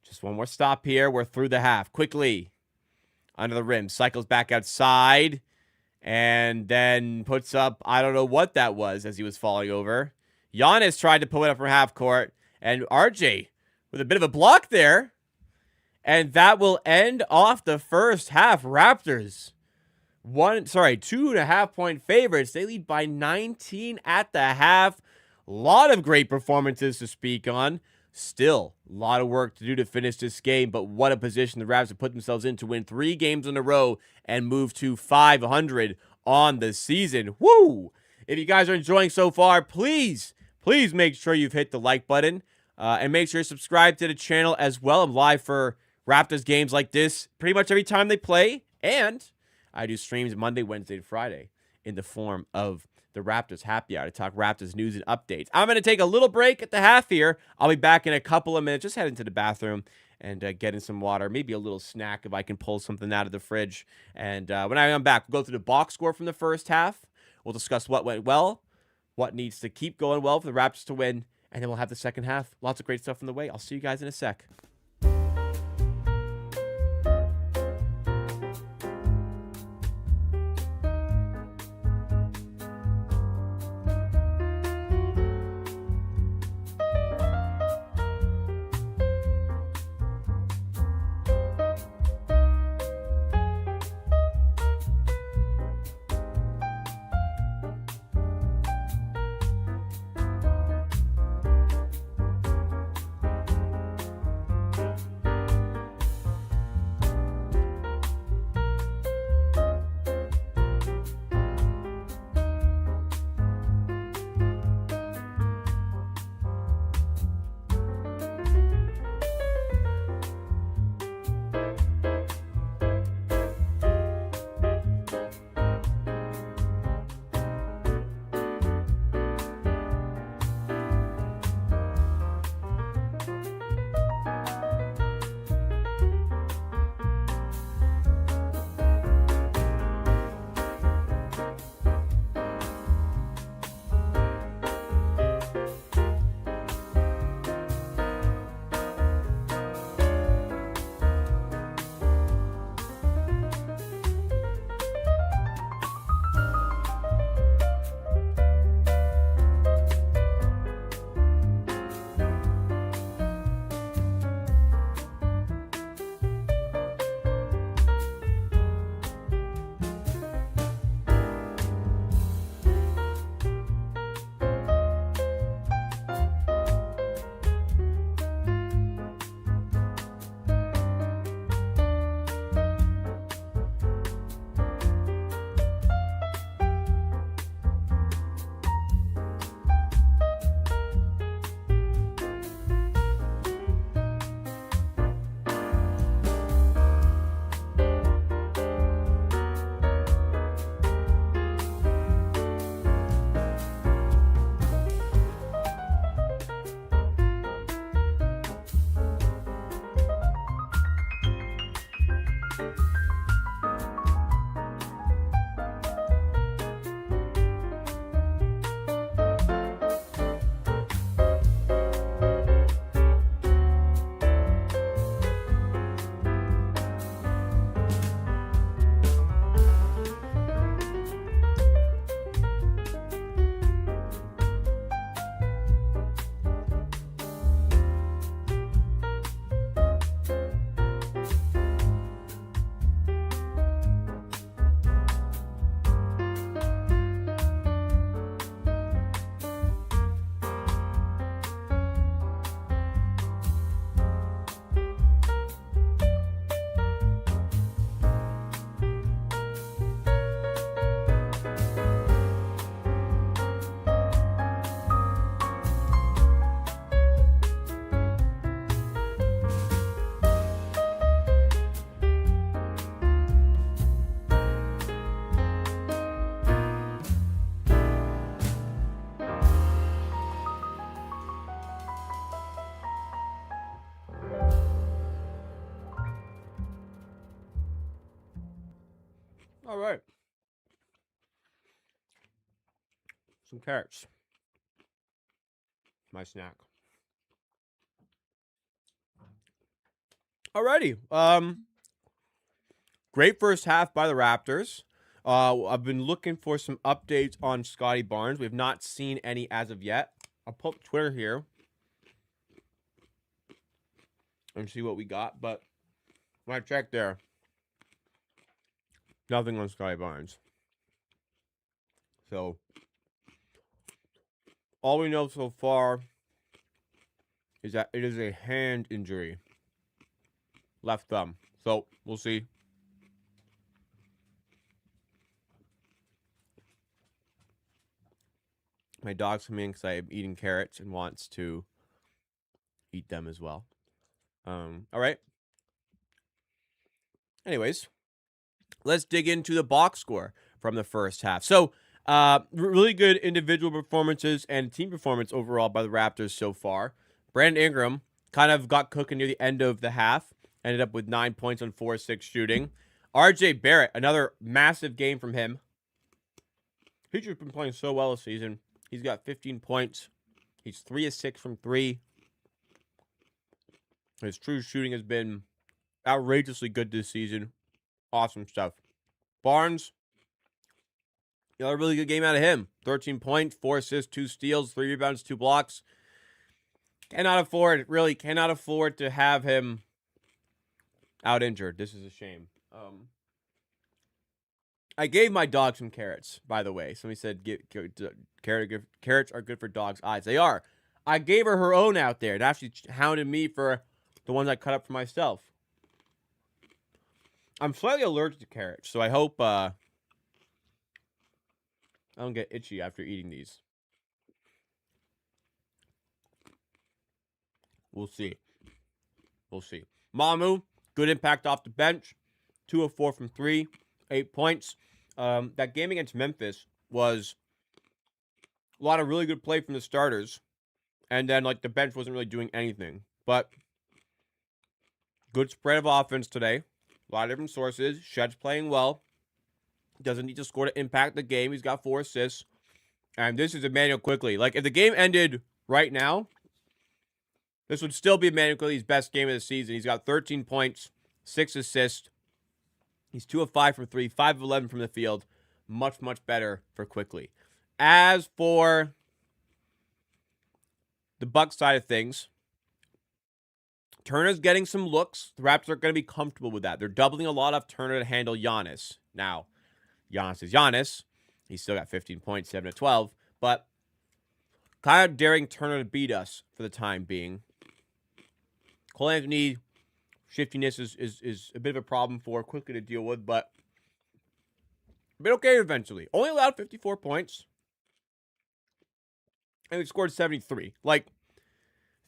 Just one more stop here. We're through the half. Quickly, under the rim, cycles back outside, and then puts up, I don't know what that was as he was falling over. Giannis tried to pull it up from half court, and RJ with a bit of a block there. And that will end off the first half. Raptors, 2.5-point favorites. They lead by 19 at the half. A lot of great performances to speak on. Still, a lot of work to do to finish this game, but what a position the Raptors have put themselves in to win 3 games in a row and move to 500 on the season. Woo! If you guys are enjoying so far, please make sure you've hit the like button and make sure you subscribe to the channel as well. I'm live for Raptors games like this pretty much every time they play, and I do streams Monday, Wednesday, and Friday in the form of the Raptors Happy Hour to talk Raptors news and updates. I'm going to take a little break at the half here. I'll be back in a couple of minutes. Just heading to the bathroom and getting some water, maybe a little snack if I can pull something out of the fridge. And when I come back, we'll go through the box score from the first half. We'll discuss what went well, what needs to keep going well for the Raptors to win, and then we'll have the second half. Lots of great stuff on the way. I'll see you guys in a sec. All right. Some carrots. My snack. Alrighty. Great first half by the Raptors. I've been looking for some updates on Scotty Barnes. We have not seen any as of yet. I'll pull up Twitter here and see what we got. But when I checked there, nothing on Scotty Barnes. So all we know so far is that it is a hand injury. Left thumb. So we'll see. My dog's coming in because I'm eating carrots and wants to eat them as well. All right. Anyways, let's dig into the box score from the first half. So, really good individual performances and team performance overall by the Raptors so far. Brandon Ingram kind of got cooking near the end of the half. Ended up with 9 points on 4-6 shooting. RJ Barrett, another massive game from him. He's just been playing so well this season. He's got 15 points. He's 3 of 6 from 3. His true shooting has been outrageously good this season. Awesome stuff. Barnes, a really good game out of him. 13 points, 4 assists, 2 steals, 3 rebounds, 2 blocks. Cannot afford to have him out injured. This is a shame. I gave my dog some carrots, by the way. Somebody said carrots are good for dogs' eyes. They are. I gave her own out there. It actually hounded me for the ones I cut up for myself. I'm slightly allergic to carrots, so I hope I don't get itchy after eating these. We'll see. Mamu, good impact off the bench. 2 of 4 from 3. 8 points. That game against Memphis was a lot of really good play from the starters. And then, the bench wasn't really doing anything. But good spread of offense today. A lot of different sources. Shed's playing well. Doesn't need to score to impact the game. He's got 4 assists. And this is Emmanuel Quickley. If the game ended right now, this would still be Emmanuel Quickley's best game of the season. He's got 13 points, 6 assists. He's 2 of 5 from 3, 5 of 11 from the field. Much, much better for Quickley. As for the Bucks side of things, Turner's getting some looks. The Raptors are going to be comfortable with that. They're doubling a lot of Turner to handle Giannis. Now, Giannis is Giannis. He's still got 15 points, 7 of 12. But kind of daring Turner to beat us for the time being. Cole Anthony shiftiness is a bit of a problem for Quickley to deal with, but been okay eventually. Only allowed 54 points. And we scored 73.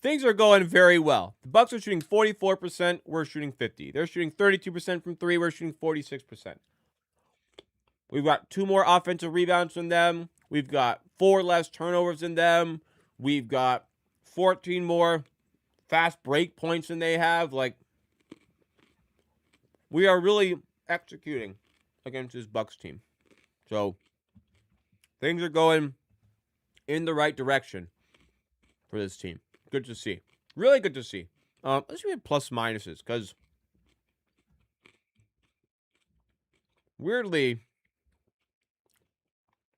Things are going very well. The Bucks are shooting 44%. We're shooting 50%. They're shooting 32% from 3. We're shooting 46%. We've got 2 more offensive rebounds than them. We've got 4 less turnovers than them. We've got 14 more fast break points than they have. We are really executing against this Bucks team. So, things are going in the right direction for this team. Good to see. Really good to see. Let's read plus minuses, because weirdly,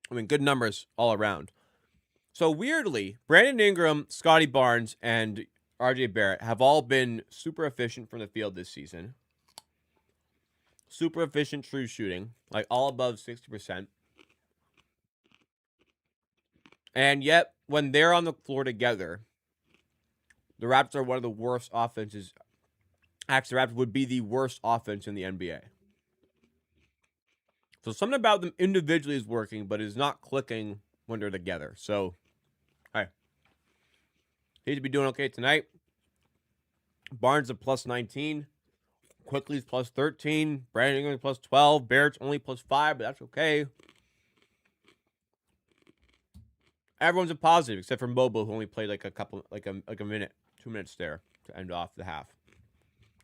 good numbers all around. So weirdly, Brandon Ingram, Scotty Barnes, and RJ Barrett have all been super efficient from the field this season. Super efficient true shooting, all above 60%. And yet, when they're on the floor together, the Raptors are one of the worst offenses. Actually, the Raptors would be the worst offense in the NBA. So something about them individually is working, but is not clicking when they're together. So, hey, he should be doing okay tonight. Barnes at plus 19. Quickley's plus 13. Brandon Ingram plus 12. Barrett's only plus 5, but that's okay. Everyone's a positive except for Mobile, who only played a minute, 2 minutes there to end off the half.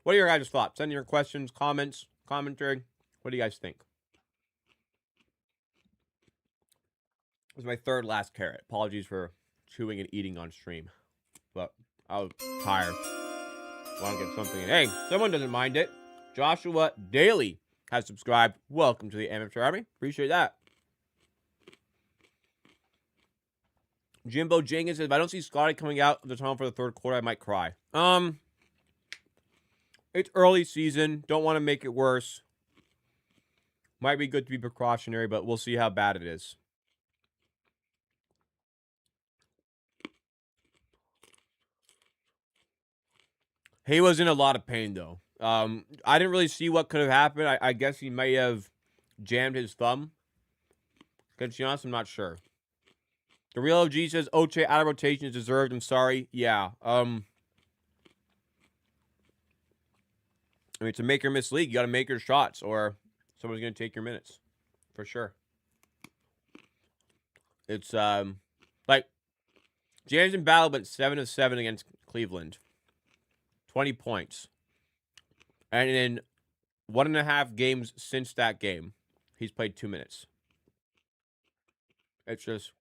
What are your guys' thoughts? Send your questions, comments, commentary. What do you guys think? This is my third last carrot. Apologies for chewing and eating on stream, but I was tired. Want to get something in. Hey, someone doesn't mind it. Joshua Daly has subscribed. Welcome to the Amateur Army. Appreciate that. Jimbo Jenkins says, if I don't see Scotty coming out of the tunnel for the third quarter, I might cry. It's early season. Don't want to make it worse. Might be good to be precautionary, but we'll see how bad it is. He was in a lot of pain, though. I didn't really see what could have happened. I guess he may have jammed his thumb. To be honest, I'm not sure. The real OG says, Oche out of rotation is deserved. I'm sorry. Yeah. It's a make or miss league. You got to make your shots, or someone's going to take your minutes. For sure. It's, James in battle went 7 of 7 against Cleveland. 20 points. And in 1.5 games since that game, he's played 2 minutes. It's just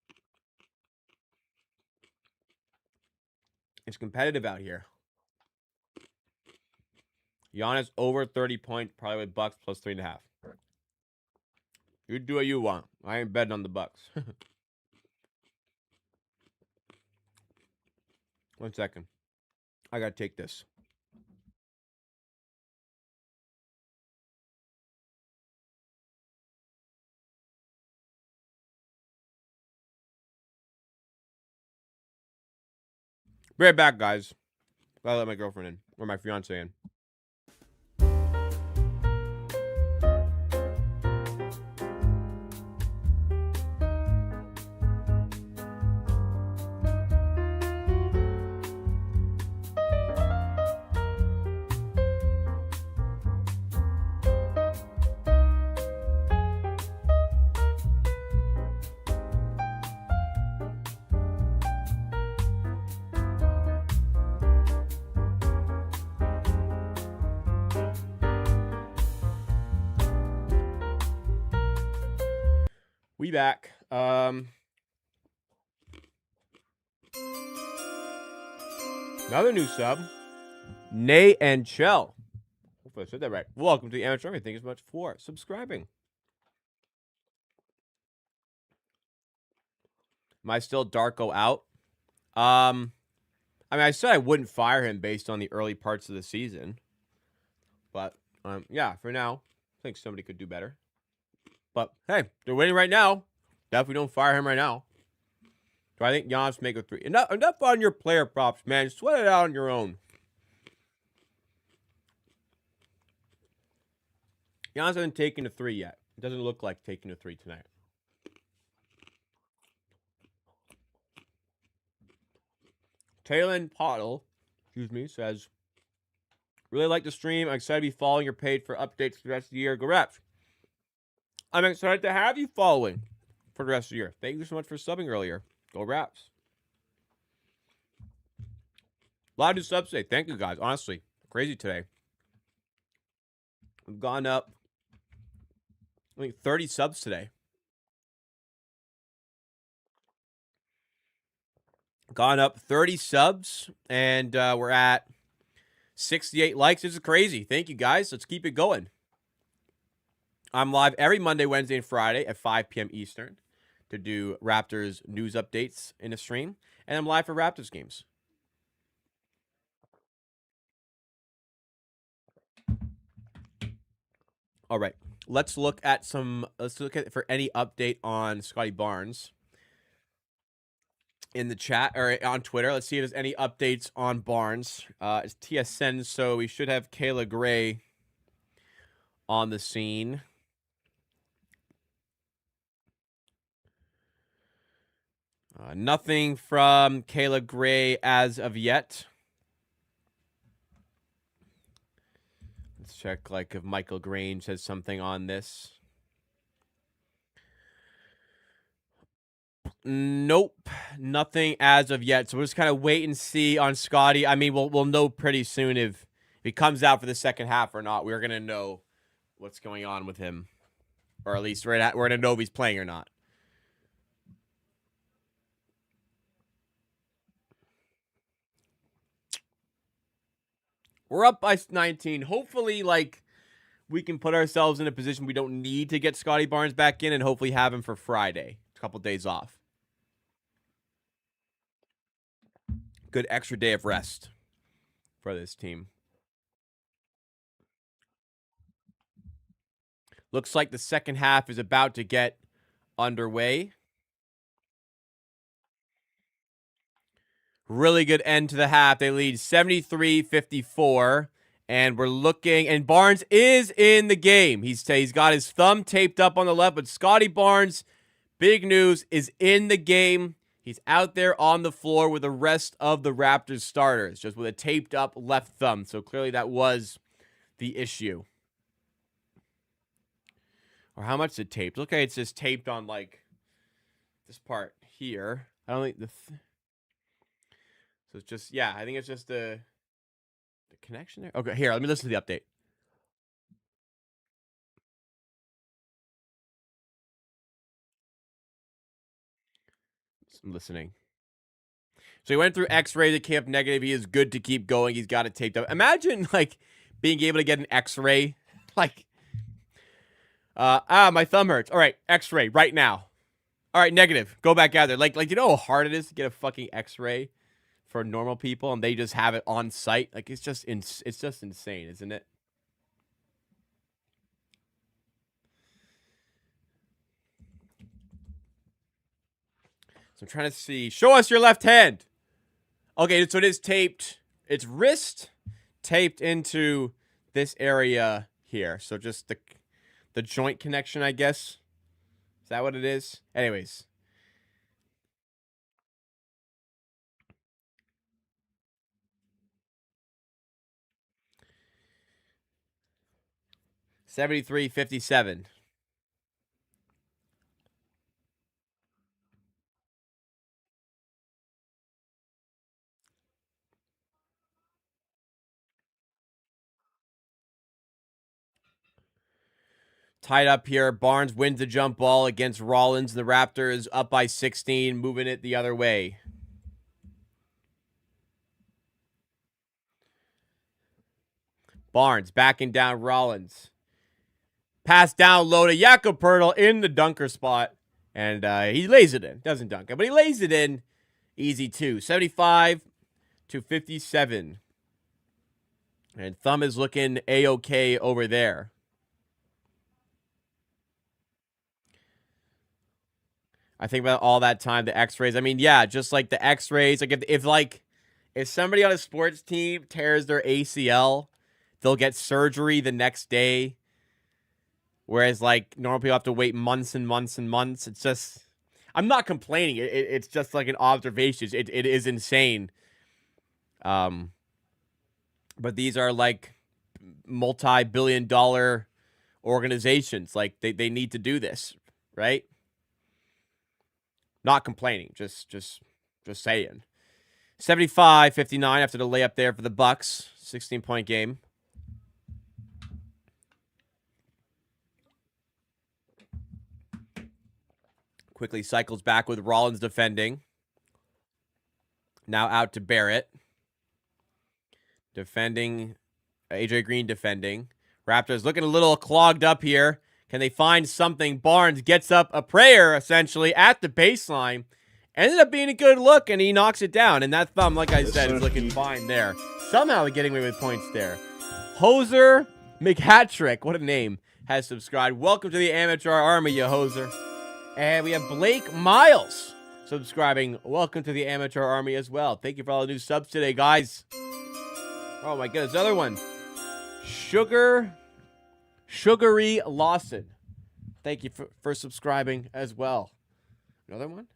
It's competitive out here. Giannis over 30 points, probably with Bucks plus 3.5. You do what you want. I ain't betting on the Bucks. 1 second. I gotta take this. Be right back, guys. Gotta let my girlfriend in. Or my fiance in. We back. Another new sub. Nay and Chell. Hopefully I said that right. Welcome to the Amateur Army. Thank you so much for subscribing. Am I still Darko out? I mean, I said I wouldn't fire him based on the early parts of the season. But, yeah, for now, I think somebody could do better. But, hey, they're winning right now. Definitely don't fire him right now. Do I think Giannis make a 3? Enough on your player props, man. Sweat it out on your own. Giannis hasn't taken a 3 yet. It doesn't look like taking a 3 tonight. Taylon Pottle, says, really like the stream. I'm excited to be following your page for updates for the rest of the year. Go Raps. I'm excited to have you following for the rest of the year. Thank you so much for subbing earlier. Go Raps. A lot of new subs today. Thank you, guys. Honestly, crazy today. We've gone up, I think, 30 subs today. Gone up 30 subs, and we're at 68 likes. This is crazy. Thank you, guys. Let's keep it going. I'm live every Monday, Wednesday, and Friday at 5 p.m. Eastern to do Raptors news updates in a stream. And I'm live for Raptors games. All right. Let's look at for any update on Scotty Barnes in the chat or on Twitter. Let's see if there's any updates on Barnes. It's TSN, so we should have Kayla Gray on the scene. Nothing from Kayla Gray as of yet. Let's check if Michael Grange has something on this. Nope, nothing as of yet. So we'll just kind of wait and see on Scotty. I mean, we'll know pretty soon if he comes out for the second half or not. We're gonna know what's going on with him, or at least we're gonna know if he's playing or not. We're up by 19. Hopefully, we can put ourselves in a position we don't need to get Scotty Barnes back in, and hopefully have him for Friday. A couple days off. Good extra day of rest for this team. Looks like the second half is about to get underway. Really good end to the half. They lead 73-54. And we're looking, and Barnes is in the game. He's got his thumb taped up on the left, but Scotty Barnes, big news, is in the game. He's out there on the floor with the rest of the Raptors starters, just with a taped up left thumb. So clearly that was the issue. Or how much is it taped? Okay, it's just taped on this part here. I don't think so it's just, yeah, I think it's just the connection there. Okay, here, let me listen to the update. I'm listening. So he went through X-rays, it came up negative. He is good to keep going. He's got it taped up. Imagine like being able to get an X-ray, like, my thumb hurts. All right, X-ray right now. All right, negative. Go back out there. Like you know how hard it is to get a fucking X-ray for normal people, and they just have it on site. Like it's just insane, isn't it? So I'm trying to see. Show us your left hand. Okay, so it is taped. It's wrist taped into this area here. So just the joint connection, I guess. Is that what it is? Anyways. $73.57. Tied up here. Barnes wins the jump ball against Rollins. The Raptors up by 16, moving it the other way. Barnes backing down Rollins. Pass down low to Jakob Poeltl in the dunker spot. And he lays it in. Doesn't dunk it, but he lays it in. Easy too. 75-57. And thumb is looking A-OK over there. I think about all that time, the X-rays. I mean, yeah, just like the X-rays. Like if somebody on a sports team tears their ACL, they'll get surgery the next day. Whereas like normal people have to wait months and months and months. It's just, I'm not complaining. It's just like an observation. It is insane. But these are like multi-billion-dollar organizations. Like they need to do this, right? Not complaining, just saying. 75-59 after the layup there for the Bucks. 16-point game. Quickly cycles back with Rollins defending. Now out to Barrett. Defending. AJ Green defending. Raptors looking a little clogged up here. Can they find something? Barnes gets up a prayer, essentially, at the baseline. Ended up being a good look, and he knocks it down. And that thumb, like I said, is looking fine there. Somehow getting away with points there. Hoser McHattrick, what a name, has subscribed. Welcome to the Amateur Army, you hoser. And we have Blake Miles subscribing. Welcome to the Amateur Army as well. Thank you for all the new subs today, guys. Oh, my goodness. Another one. Sugary Lawson. Thank you for subscribing as well. Another one?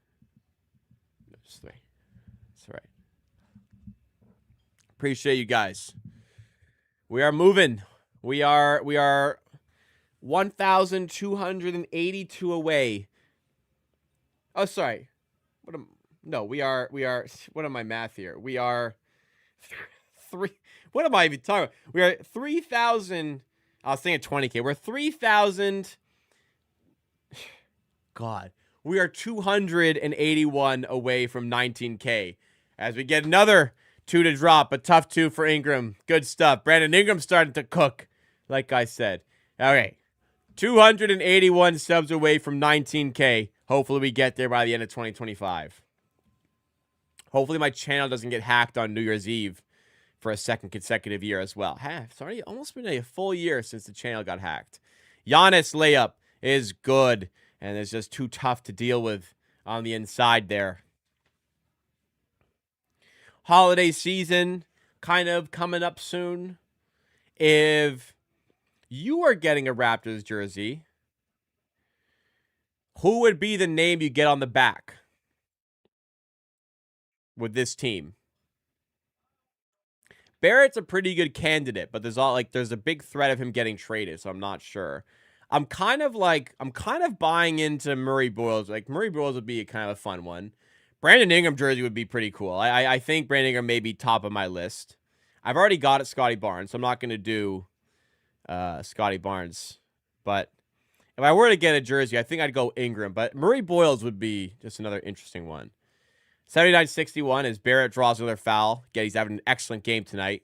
No, just three. That's all right. Appreciate you guys. We are moving. We are 1,282 away. Oh, sorry. We are, what am I math here? We are what am I even talking about? We are 3,000. I was thinking 20K. We're 3,000. God. We are 281 away from 19K. As we get another 2 to drop. A tough 2 for Ingram. Good stuff. Brandon Ingram's starting to cook, like I said. Okay. 281 subs away from 19K. Hopefully we get there by the end of 2025. Hopefully my channel doesn't get hacked on New Year's Eve for a second consecutive year as well. It's already almost been a full year since the channel got hacked. Giannis layup is good, and it's just too tough to deal with on the inside there. Holiday season kind of coming up soon. If you are getting a Raptors jersey, who would be the name you get on the back with this team? Barrett's a pretty good candidate, but there's a big threat of him getting traded, so I'm not sure. I'm kind of buying into Murray Boyles. Like Murray Boyles would be kind of a fun one. Brandon Ingram jersey would be pretty cool. I think Brandon Ingram may be top of my list. I've already got it Scotty Barnes, so I'm not going to do Scotty Barnes. But if I were to get a jersey, I think I'd go Ingram. But Murray Boyles would be just another interesting one. 79-61 as Barrett draws another foul. Again, he's having an excellent game tonight.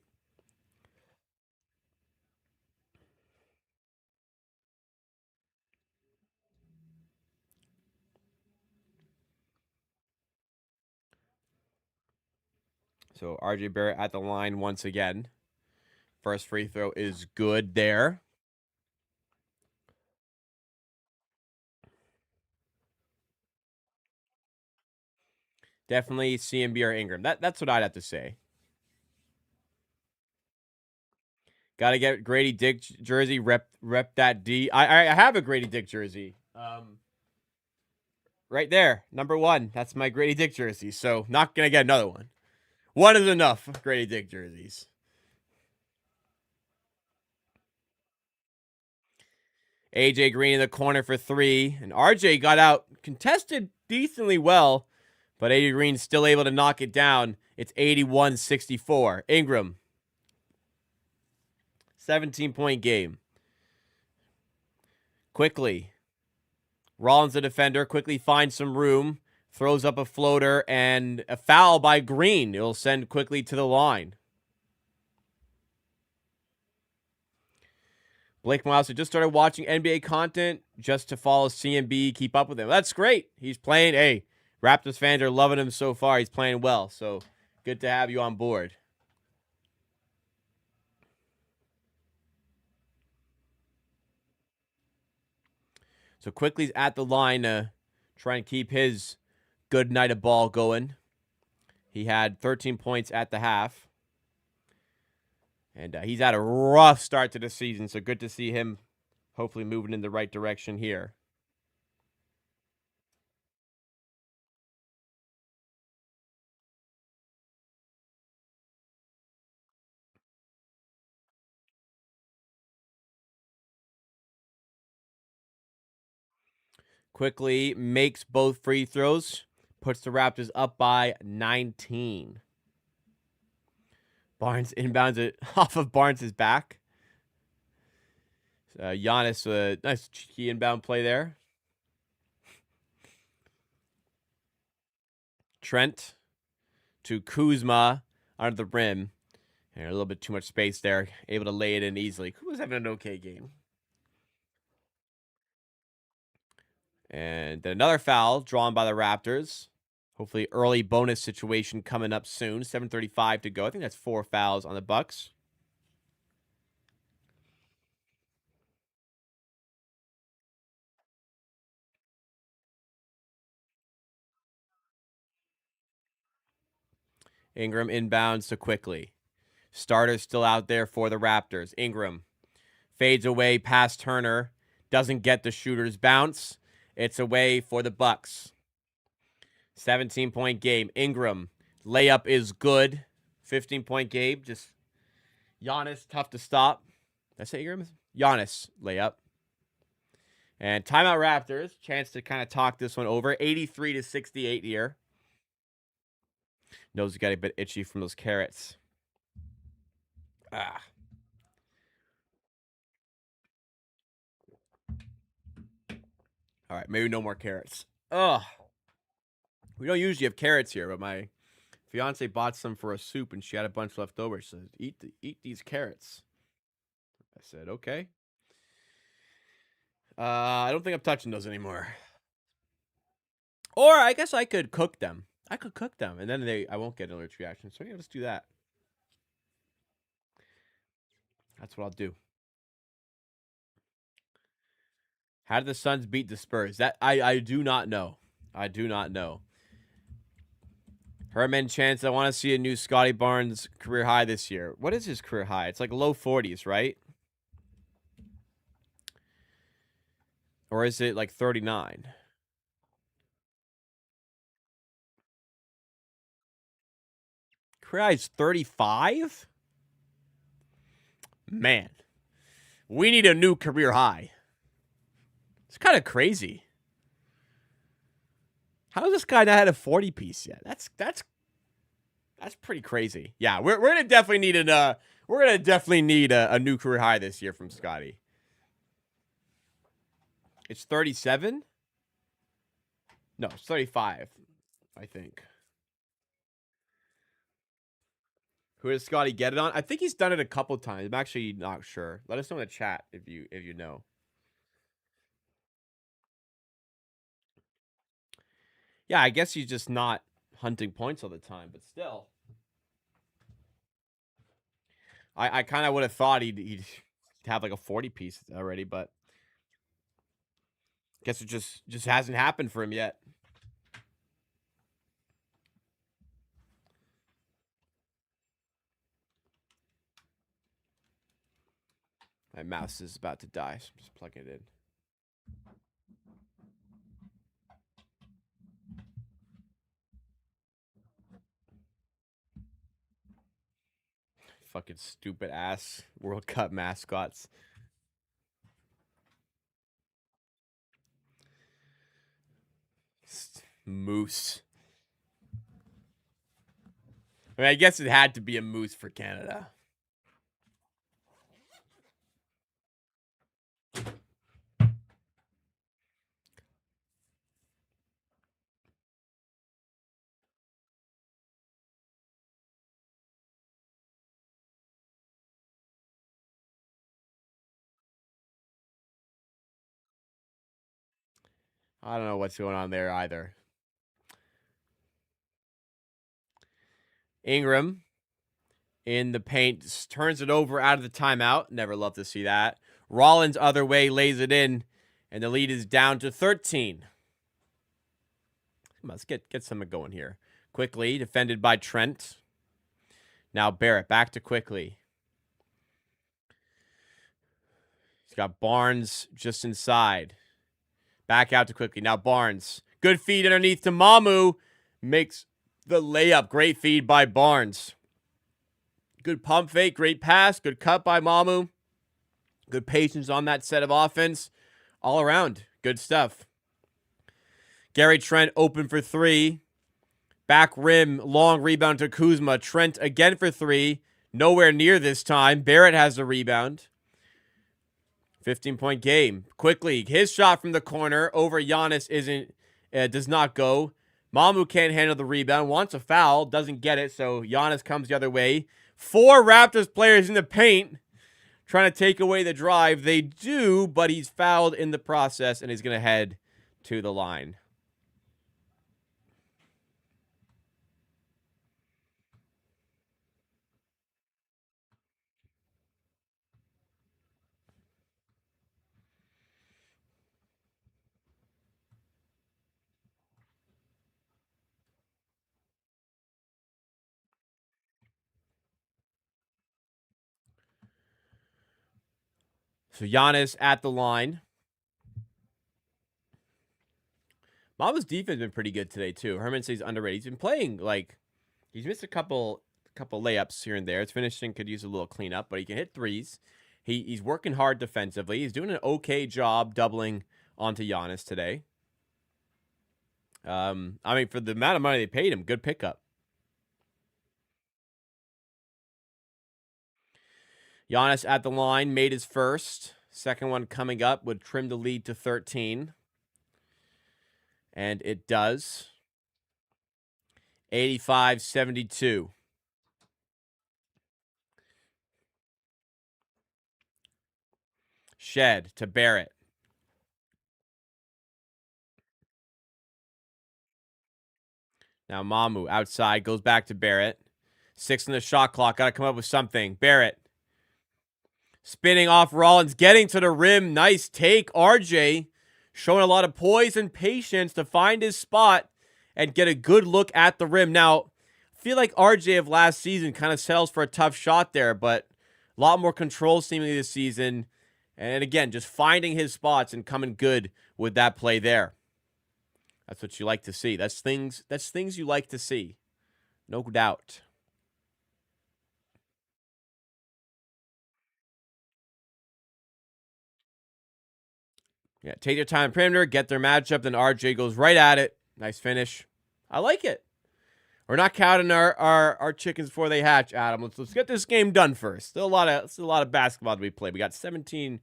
So RJ Barrett at the line once again. First free throw is good there. Definitely CMB or Ingram. That's what I'd have to say. Got to get Grady Dick jersey. Rep that D. I have a Grady Dick jersey. Right there, number 1. That's my Grady Dick jersey. So not gonna get another one. One is enough. Grady Dick jerseys. AJ Green in the corner for 3, and RJ got out contested decently well, but AJ Green still able to knock it down. It's 81-64. Ingram, 17-point game. Quickly, Rollins, the defender, quickly finds some room, throws up a floater, and a foul by Green. It'll send quickly to the line. Blake Miles just started watching NBA content just to follow CMB, keep up with him. That's great. He's playing. Hey, Raptors fans are loving him so far. He's playing well, so good to have you on board. So Quickly's at the line to try and keep his good night of ball going. He had 13 points at the half. And he's had a rough start to the season, so good to see him hopefully moving in the right direction here. Quickly makes both free throws, puts the Raptors up by 19. Barnes inbounds it off of Barnes' back. Giannis, nice cheeky inbound play there. Trent to Kuzma under the rim. And a little bit too much space there. Able to lay it in easily. Kuzma's having an okay game. And then another foul drawn by the Raptors. Hopefully early bonus situation coming up soon. 7:35 to go. I think that's 4 fouls on the Bucks. Ingram inbounds to Quickly. Starter's still out there for the Raptors. Ingram fades away past Turner. Doesn't get the shooter's bounce. It's away for the Bucks. 17-point game. Ingram, layup is good. 15-point game. Just Giannis, tough to stop. Did I say Ingram? Giannis, layup. And timeout Raptors. Chance to kind of talk this one over. 83-68 here. Nose got a bit itchy from those carrots. Ah. All right, maybe no more carrots. Ugh. We don't usually have carrots here, but my fiance bought some for a soup, and she had a bunch left over. She said, eat these carrots. I said, okay. I don't think I'm touching those anymore. Or I guess I could cook them. I could cook them, and then I won't get an allergic reaction. So yeah, let's do that. That's what I'll do. How did the Suns beat the Spurs? That I do not know. I do not know. Herman Chance, I want to see a new Scotty Barnes career high this year. What is his career high? It's like low 40s, right? Or is it like 39? Career high is 35? Man, we need a new career high. It's kind of crazy. How has this guy not had a 40 piece yet? That's pretty crazy. Yeah, we're gonna definitely need a new career high this year from Scotty. It's 37. No, it's 35. I think. Who does Scotty get it on? I think he's done it a couple times. I'm actually not sure. Let us know in the chat if you know. Yeah, I guess he's just not hunting points all the time, but still. I kind of would have thought he'd have like a 40 piece already, but guess it just hasn't happened for him yet. My mouse is about to die, so I'm just plugging it in. Fucking stupid ass World Cup mascots. Moose. I mean, I guess it had to be a moose for Canada. I don't know what's going on there either. Ingram in the paint turns it over out of the timeout. Never love to see that. Rollins other way lays it in, and the lead is down to 13. Come on, let's get something going here. Quickly defended by Trent. Now Barrett back to Quickly. He's got Barnes just inside. Back out to Quickly. Now Barnes. Good feed underneath to Mamu. Makes the layup. Great feed by Barnes. Good pump fake. Great pass. Good cut by Mamu. Good patience on that set of offense. All around. Good stuff. Gary Trent open for three. Back rim. Long rebound to Kuzma. Trent again for three. Nowhere near this time. Barrett has the rebound. 15-point game. Quickly, his shot from the corner over Giannis does not go. Mamu can't handle the rebound. Wants a foul. Doesn't get it. So Giannis comes the other way. 4 Raptors players in the paint trying to take away the drive. They do, but he's fouled in the process, and he's going to head to the line. So Giannis at the line. Mamu's defense has been pretty good today, too. Herman says he's underrated. He's been playing, he's missed a couple layups here and there. His finishing could use a little cleanup, but he can hit threes. He's working hard defensively. He's doing an okay job doubling onto Giannis today. I mean, for the amount of money they paid him, good pickup. Giannis at the line, made his first. Second one coming up would trim the lead to 13. And it does. 85-72. Shed to Barrett. Now Mamu outside, goes back to Barrett. 6 on the shot clock. Got to come up with something. Barrett. Spinning off Rollins, getting to the rim. Nice take. RJ showing a lot of poise and patience to find his spot and get a good look at the rim. Now, I feel like RJ of last season kind of settles for a tough shot there, but a lot more control seemingly this season. And again, just finding his spots and coming good with that play there. That's what you like to see. That's things you like to see. No doubt. Yeah, take their time perimeter, get their matchup, then RJ goes right at it. Nice finish. I like it. We're not counting our chickens before they hatch, Adam. Let's get this game done first. Still a lot of basketball to be played. We got 17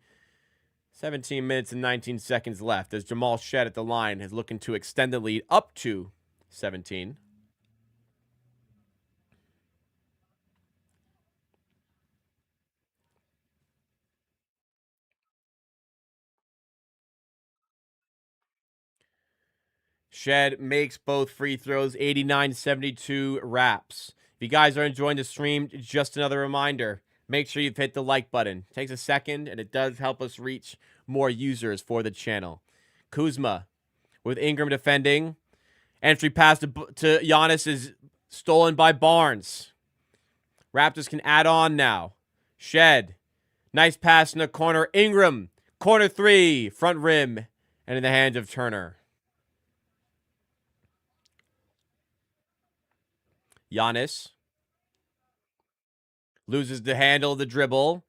minutes and 19 seconds left as Jamal Shed at the line is looking to extend the lead up to 17. Shed makes both free throws, 89-72 Raps. If you guys are enjoying the stream, just another reminder, make sure you've hit the like button. It takes a second, and it does help us reach more users for the channel. Kuzma with Ingram defending. Entry pass to Giannis is stolen by Barnes. Raptors can add on now. Shed. Nice pass in the corner. Ingram. Corner three. Front rim. And in the hands of Turner. Giannis. Loses the handle of the dribble.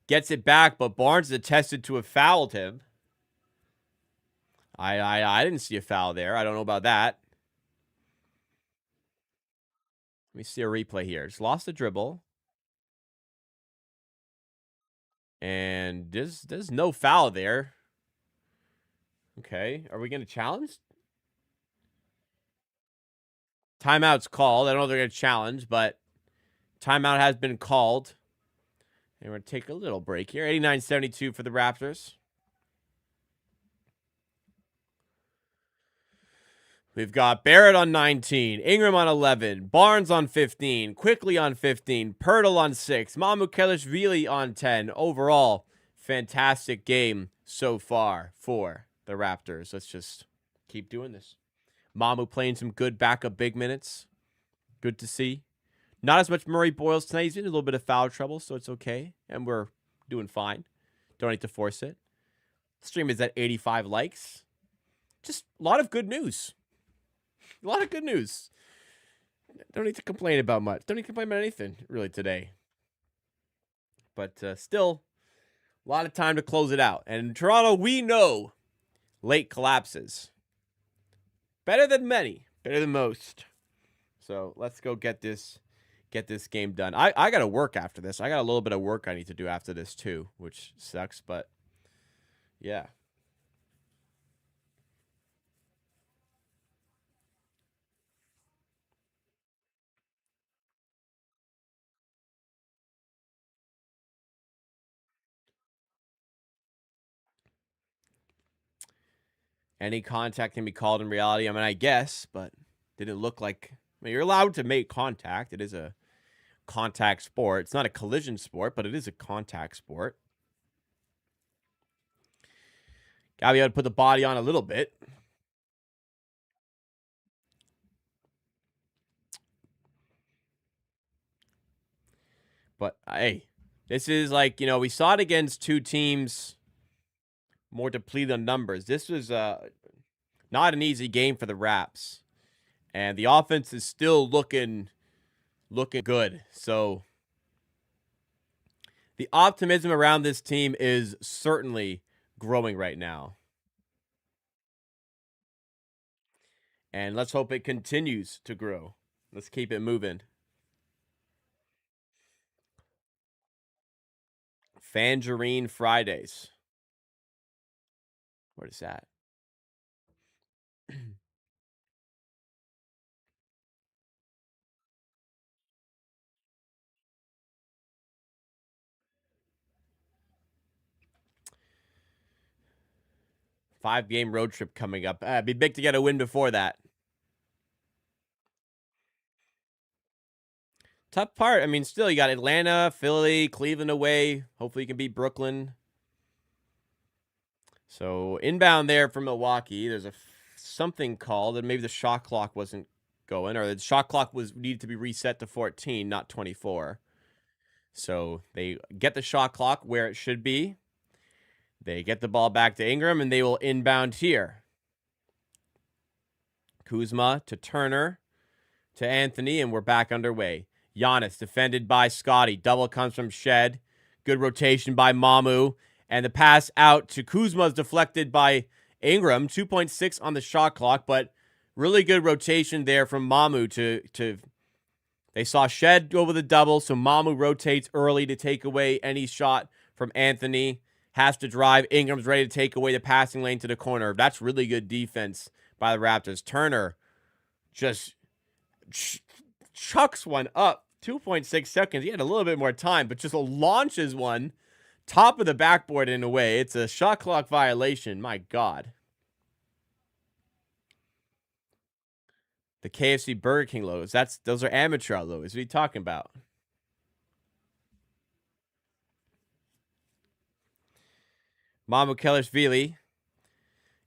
Gets it back, but Barnes is attested to have fouled him. I didn't see a foul there. I don't know about that. Let me see a replay here. Just lost the dribble. And there's no foul there. Okay. Are we going to challenge? Timeout's called. I don't know if they're going to challenge, but timeout has been called. And we're going to take a little break here. 89-72 for the Raptors. We've got Barrett on 19, Ingram on 11, Barnes on 15, Quickly on 15, Pirtle on 6, Mamukelishvili on 10. Overall, fantastic game so far for the Raptors. Let's just keep doing this. Mamu playing some good backup big minutes. Good to see. Not as much Murray Boyles tonight. He's in a little bit of foul trouble, so it's okay. And we're doing fine. Don't need to force it. Stream is at 85 likes. Just a lot of good news. A lot of good news. Don't need to complain about much. Don't need to complain about anything, really, today. But still, a lot of time to close it out. And in Toronto, we know late collapses. Better than many. Better than most. So let's go get this game done. I got to work after this. I got a little bit of work I need to do after this, too, which sucks. But, yeah. Any contact can be called in reality. I mean, I guess, but didn't look like... I mean, you're allowed to make contact. It is a contact sport. It's not a collision sport, but it is a contact sport. Gotta be able to put the body on a little bit. But, hey, this is like, we saw it against two teams more depleted on numbers. This was not an easy game for the Raps. And the offense is still looking good. So the optimism around this team is certainly growing right now. And let's hope it continues to grow. Let's keep it moving. Fangerine Fridays. What is that? Five-game road trip coming up. It'd be big to get a win before that. Tough part. I mean, still, you got Atlanta, Philly, Cleveland away. Hopefully you can beat Brooklyn. So, inbound there from Milwaukee. There's something called, and maybe the shot clock wasn't going, or the shot clock needed to be reset to 14, not 24. So, they get the shot clock where it should be. They get the ball back to Ingram, and they will inbound here. Kuzma to Turner to Anthony, and we're back underway. Giannis defended by Scotty. Double comes from Shed. Good rotation by Mamu. And the pass out to Kuzma is deflected by Ingram. 2.6 on the shot clock, but really good rotation there from Mamu to they saw Shed go with a double, so Mamu rotates early to take away any shot from Anthony. Has to drive. Ingram's ready to take away the passing lane to the corner. That's really good defense by the Raptors. Turner just chucks one up. 2.6 seconds. He had a little bit more time, but just launches one top of the backboard in a way. It's a shot clock violation. My God. The KFC Burger King logos. Those are amateur logos. What are you talking about? Mamukelishvili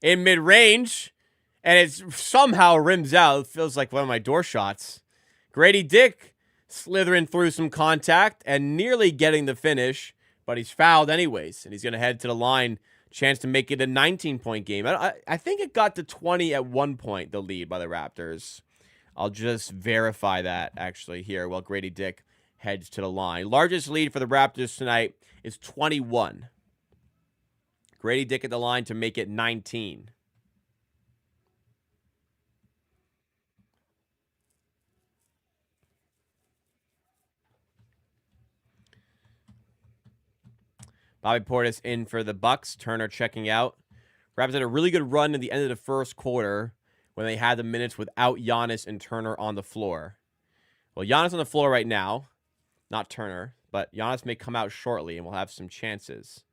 in mid-range, and it somehow rims out. It feels like one of my door shots. Grady Dick slithering through some contact and nearly getting the finish, but he's fouled anyways, and he's going to head to the line. Chance to make it a 19-point game. I think it got to 20 at one point, the lead by the Raptors. I'll just verify that, actually, here while Grady Dick heads to the line. Largest lead for the Raptors tonight is 21. Grady Dick at the line to make it 19. Bobby Portis in for the Bucks. Turner checking out. Raptors had a really good run at the end of the first quarter when they had the minutes without Giannis and Turner on the floor. Well, Giannis on the floor right now. Not Turner, but Giannis may come out shortly and we'll have some chances.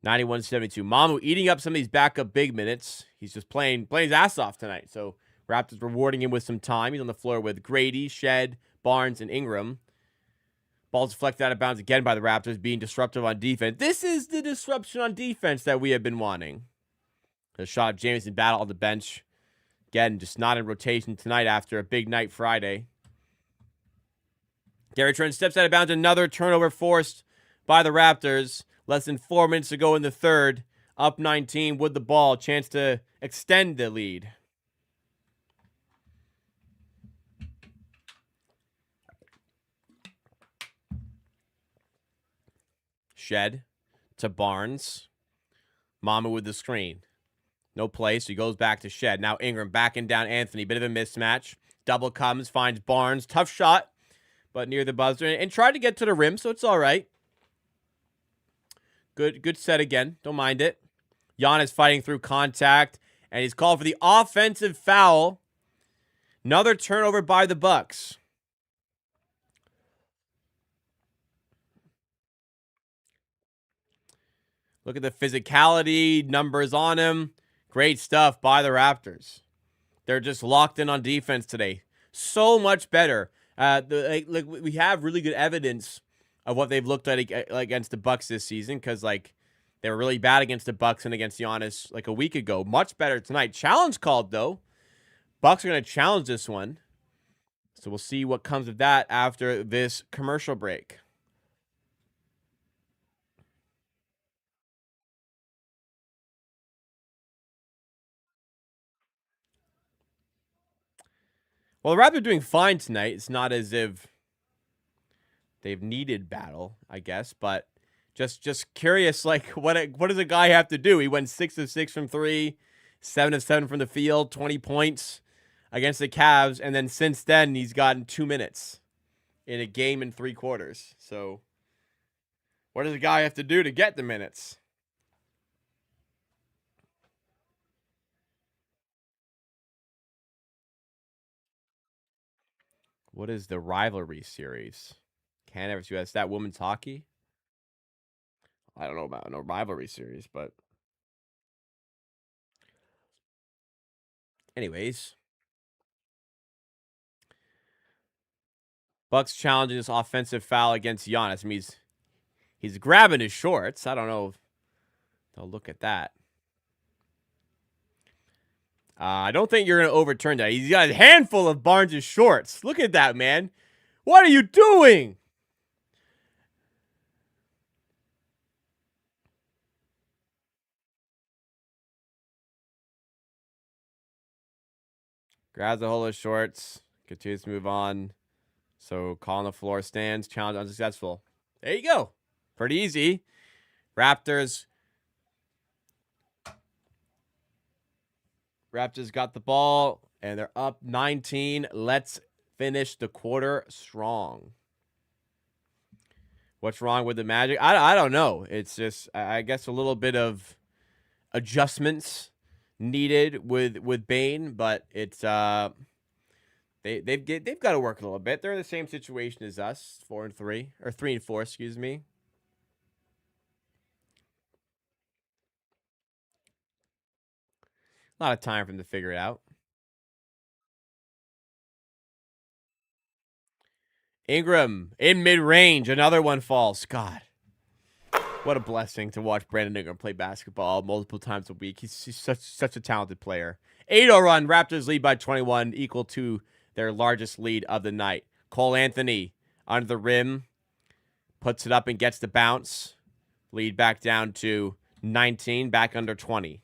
91-72. Mamu eating up some of these backup big minutes. He's just playing his ass off tonight. So Raptors rewarding him with some time. He's on the floor with Grady, Shed, Barnes, and Ingram. Ball's deflected out of bounds again by the Raptors, being disruptive on defense. This is the disruption on defense that we have been wanting. The shot of Jamison Battle on the bench. Again, just not in rotation tonight after a big night Friday. Gary Trent steps out of bounds. Another turnover forced by the Raptors. Less than 4 minutes to go in the third. Up 19 with the ball. Chance to extend the lead. Shed to Barnes. Mamu with the screen. No play, so he goes back to Shed. Now Ingram backing down Anthony. Bit of a mismatch. Double comes, finds Barnes. Tough shot, but near the buzzer. And tried to get to the rim, so it's all right. Good set again. Don't mind it. Giannis fighting through contact, and he's called for the offensive foul. Another turnover by the Bucks. Look at the physicality, numbers on him. Great stuff by the Raptors. They're just locked in on defense today. So much better. We have really good evidence of what they've looked like against the Bucks this season, because they were really bad against the Bucks and against Giannis like a week ago. Much better tonight. Challenge called though. Bucks are going to challenge this one. So we'll see what comes of that after this commercial break. Well, the Raptors are doing fine tonight. It's not as if they've needed battle, I guess, but just curious, like what does a guy have to do? He went 6 of 6 from 3, 7 of 7 from the field, 20 points against the Cavs, and then since then he's gotten 2 minutes in a game in 3 quarters. So what does a guy have to do to get the minutes? What is the rivalry series? Can't ever see that's that women's hockey. I don't know about no rivalry series, but anyways. Bucks challenging this offensive foul against Giannis. I mean, he's grabbing his shorts. I don't know if they'll look at that. I don't think you're going to overturn that. He's got a handful of Barnes' shorts. Look at that, man. What are you doing? Grabs a hold of shorts. Continues to move on. So, call on the floor stands. Challenge unsuccessful. There you go. Pretty easy. Raptors got the ball, and they're up 19. Let's finish the quarter strong. What's wrong with the Magic? I don't know. It's just, I guess, a little bit of adjustments needed with Bane, but it's they've got to work a little bit. They're in the same situation as us, 4-3 or 3-4, excuse me. A lot of time for them to figure it out. Ingram in mid-range. Another one falls. God, what a blessing to watch Brandon Ingram play basketball multiple times a week. He's such a talented player. 8-0 run. Raptors lead by 21, equal to their largest lead of the night. Cole Anthony under the rim. Puts it up and gets the bounce. Lead back down to 19, back under 20.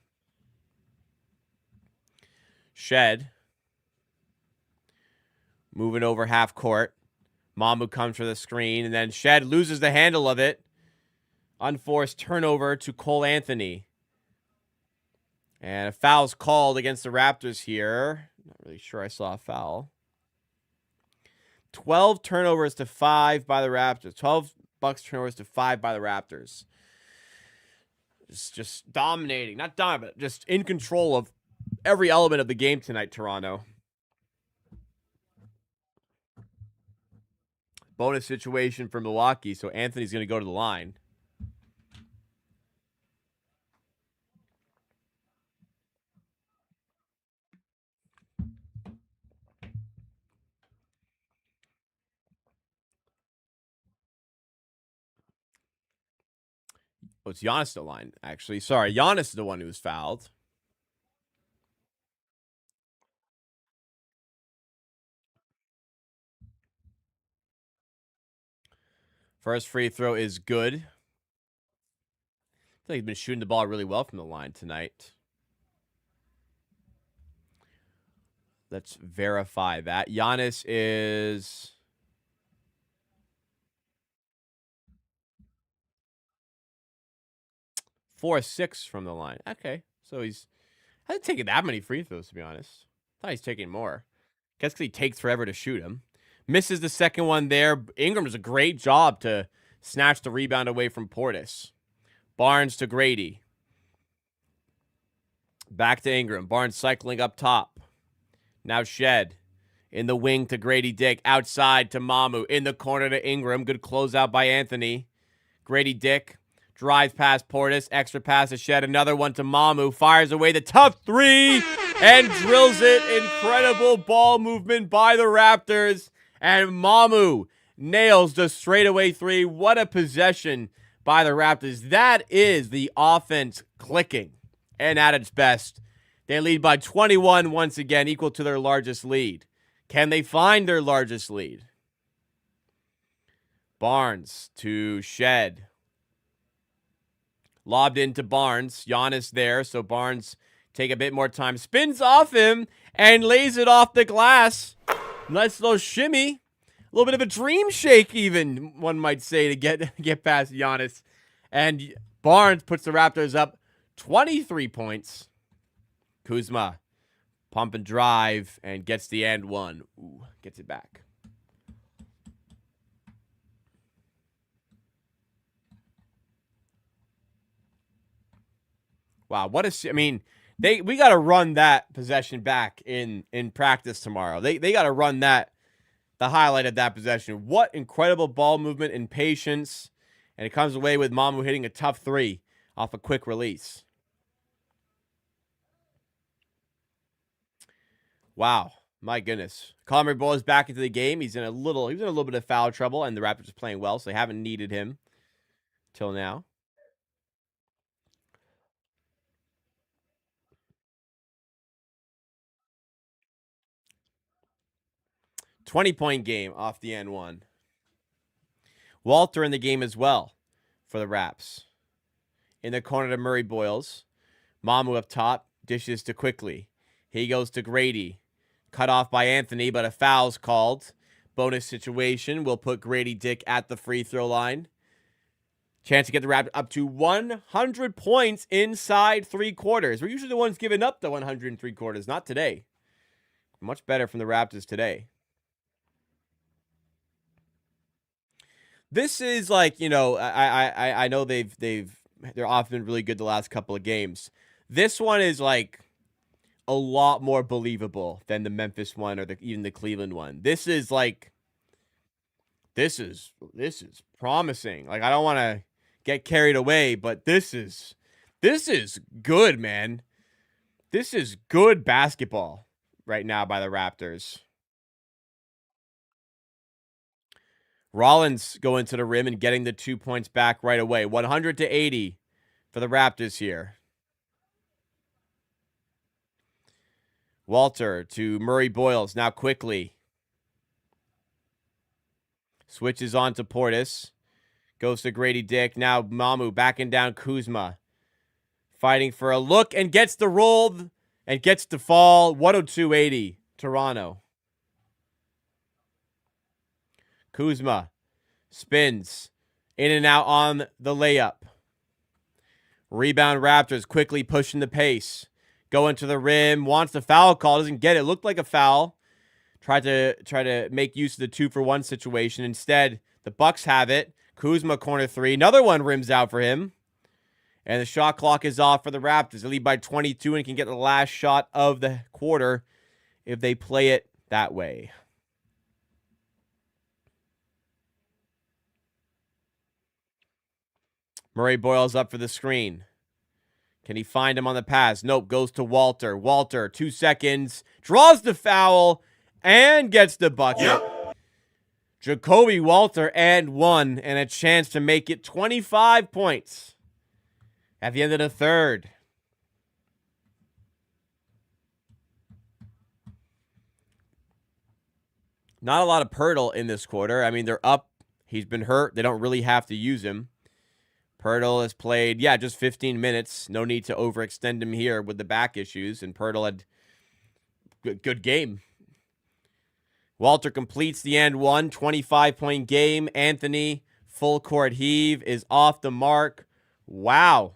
Shed. Moving over half court. Mamu comes for the screen, and then Shed loses the handle of it. Unforced turnover to Cole Anthony. And a foul's called against the Raptors here. Not really sure I saw a foul. 12 turnovers to 5 by the Raptors. 12 Bucks turnovers to 5 by the Raptors. Just dominating. Not dominant, but just in control of every element of the game tonight, Toronto. Bonus situation for Milwaukee, so Anthony's going to go to the line. Oh, it's Giannis the line, actually. Sorry, Giannis is the one who was fouled. First free throw is good. I feel like he's been shooting the ball really well from the line tonight. Let's verify that. Giannis is 4-6 from the line. Okay, so he's hasn't taken that many free throws, to be honest. I thought he's taking more. Guess because he takes forever to shoot him. Misses the second one there. Ingram does a great job to snatch the rebound away from Portis. Barnes to Grady. Back to Ingram. Barnes cycling up top. Now Shed. In the wing to Grady Dick. Outside to Mamu. In the corner to Ingram. Good closeout by Anthony. Grady Dick drives past Portis. Extra pass to Shed. Another one to Mamu. Fires away the tough three. And drills it. Incredible ball movement by the Raptors. And Mamu nails the straightaway three. What a possession by the Raptors. That is the offense clicking. And at its best. They lead by 21 once again, equal to their largest lead. Can they find their largest lead? Barnes to Shed. Lobbed into Barnes. Giannis there, so Barnes take a bit more time. Spins off him and lays it off the glass. Nice little shimmy. A little bit of a dream shake even, one might say, to get past Giannis. And Barnes puts the Raptors up 23 points. Kuzma, pump and drive, and gets the and one. Ooh, gets it back. Wow, what a... I mean, we got to run that possession back in practice tomorrow. They got to run that, the highlight of that possession. What incredible ball movement and patience. And it comes away with Mamu hitting a tough three off a quick release. Wow, my goodness. Conor Bull is back into the game. He was in a little bit of foul trouble, and the Raptors are playing well, so they haven't needed him till now. $20-point game off the N1. Walter in the game as well for the Raps. In the corner to Murray Boyles. Mamu up top, dishes to Quickly. He goes to Grady. Cut off by Anthony, but a foul's called. Bonus situation will put Grady Dick at the free throw line. Chance to get the Raptors up to 100 points inside 3 quarters. We're usually the ones giving up the 100 in 3 quarters. Not today. Much better from the Raptors today. This is like, you know, I know they're often really good the last couple of games. This one is like a lot more believable than the Memphis one or even the Cleveland one. This is like, this is promising. Like, I don't want to get carried away, but this is good, man. This is good basketball right now by the Raptors. Rollins going to the rim and getting the 2 points back right away. 100-80 for the Raptors here. Walter to Murray Boyles. Now quickly. Switches on to Portis. Goes to Grady Dick. Now Mamu backing down Kuzma. Fighting for a look and gets the roll and gets the fall. 102-80 Toronto. Kuzma spins in and out on the layup. Rebound Raptors quickly pushing the pace. Going to the rim, wants the foul call, doesn't get it. Looked like a foul. Tried to make use of the 2-for-1 situation. Instead, the Bucks have it. Kuzma corner three. Another one rims out for him. And the shot clock is off for the Raptors. They lead by 22 and can get the last shot of the quarter if they play it that way. Murray Boyles up for the screen. Can he find him on the pass? Nope, goes to Walter. Walter, 2 seconds, draws the foul, and gets the bucket. Yep. Jacoby Walter and 1, and a chance to make it 25 points at the end of the third. Not a lot of Pirtle in this quarter. I mean, they're up. He's been hurt. They don't really have to use him. Pirtle has played, just 15 minutes. No need to overextend him here with the back issues. And Pirtle had good game. Walter completes the and one, 25-point game. Anthony, full court heave, is off the mark. Wow.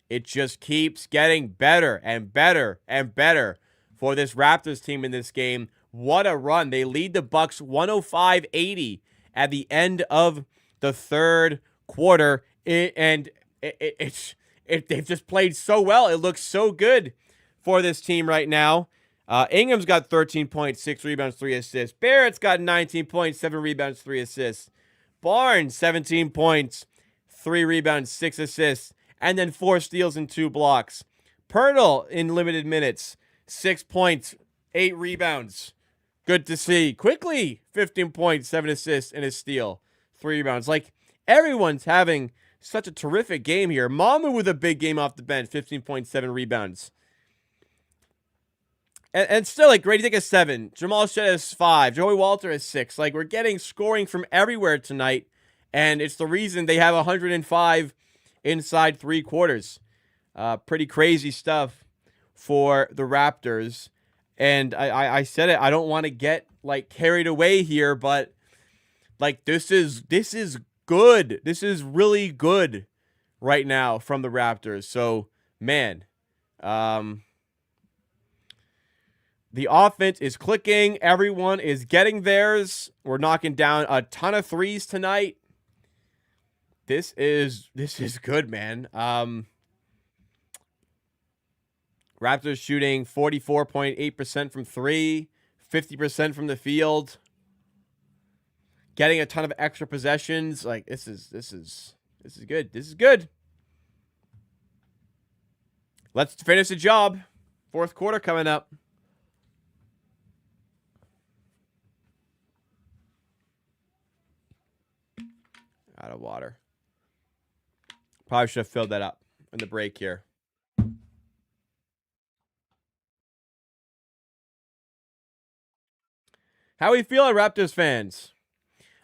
It just keeps getting better and better and better for this Raptors team in this game. What a run. They lead the Bucks 105-80 at the end of the third quarter. They've just played so well. It looks so good for this team right now. Ingram's got 13 points, 6 rebounds, 3 assists. Barrett's got 19 points, 7 rebounds, 3 assists. Barnes, 17 points, 3 rebounds, 6 assists, and then 4 steals and 2 blocks. Pirtle in limited minutes, 6 points, 8 rebounds. Good to see. Quickly, 15 points, 7 assists, and a steal, 3 rebounds. Like, everyone's having such a terrific game here. Mamu with a big game off the bench, 15.7 rebounds. And still, like, Grady Dick has 7. Jamal Shead has 5. Joey Walter has 6. Like, we're getting scoring from everywhere tonight, and it's the reason they have 105 inside 3 quarters. Pretty crazy stuff for the Raptors. And I said it, I don't want to get, like, carried away here, but, like, this is good. This is really good right now from the Raptors. So, man, the offense is clicking. Everyone is getting theirs. We're knocking down a ton of threes tonight. This is good, man. Raptors shooting 44.8% from 3, 50% from the field. Getting a ton of extra possessions. Like, this is good. This is good. Let's finish the job. Fourth quarter coming up. Out of water. Probably should have filled that up in the break here. How we feeling, Raptors fans?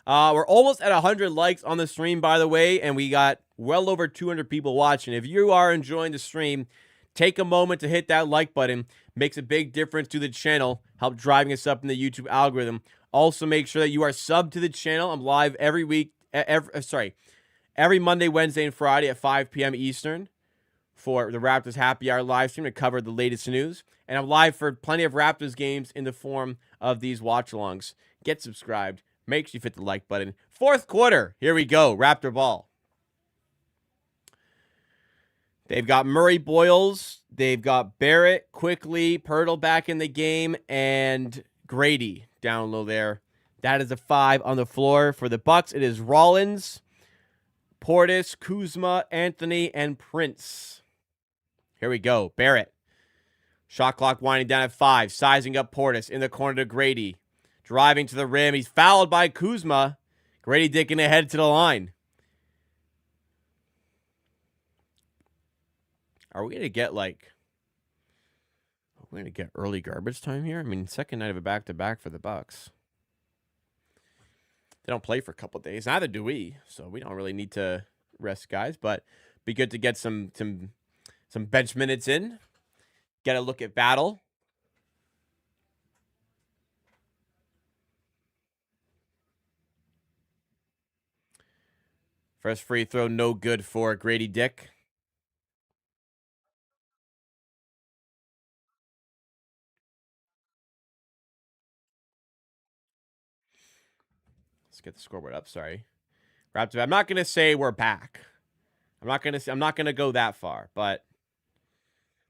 We're almost at 100 likes on the stream, by the way, and we got well over 200 people watching. If you are enjoying the stream, take a moment to hit that like button. Makes a big difference to the channel. Help driving us up in the YouTube algorithm. Also, make sure that you are subbed to the channel. I'm live every week. Every Monday, Wednesday, and Friday at 5 p.m. Eastern for the Raptors Happy Hour live stream to cover the latest news. And I'm live for plenty of Raptors games in the form of these watch-alongs. Get subscribed. Make sure you hit the like button. Fourth quarter. Here we go. Raptor ball. They've got Murray Boyles. They've got Barrett, Quickly, Pirtle back in the game, and Grady down low there. That is a 5 on the floor. For the Bucks, it is Rollins, Portis, Kuzma, Anthony, and Prince. Here we go. Barrett. Shot clock winding down at 5. Sizing up Portis in the corner to Grady. Driving to the rim. He's fouled by Kuzma. Grady Dick gonna head to the line. Are we gonna get we're gonna get early garbage time here? I mean, second night of a back-to-back for the Bucks. They don't play for a couple days. Neither do we, so we don't really need to rest guys. But be good to get some bench minutes in. Get a look at Battle. First free throw, no good for Grady Dick. Let's get the scoreboard up. Sorry, Raptors. I'm not gonna say we're back. I'm not gonna go that far, but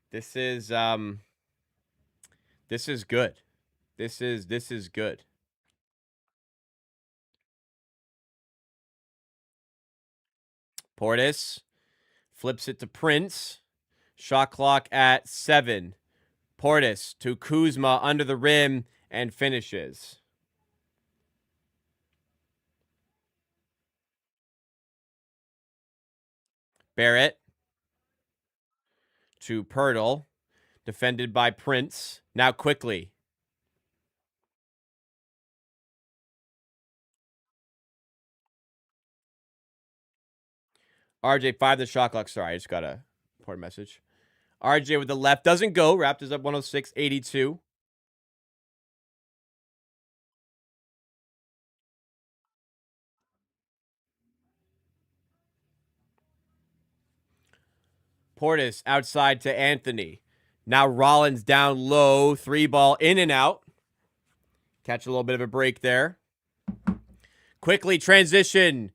this is good. This is good. Portis flips it to Prince. Shot clock at 7. Portis to Kuzma under the rim and finishes. Barrett to Pirtle. Defended by Prince. Now quickly. RJ 5 the shot clock. Sorry, I just got a important message. RJ with the left doesn't go. Raptors up 106-82. Portis outside to Anthony. Now Rollins down low. 3-ball in and out. Catch a little bit of a break there. Quickly transition.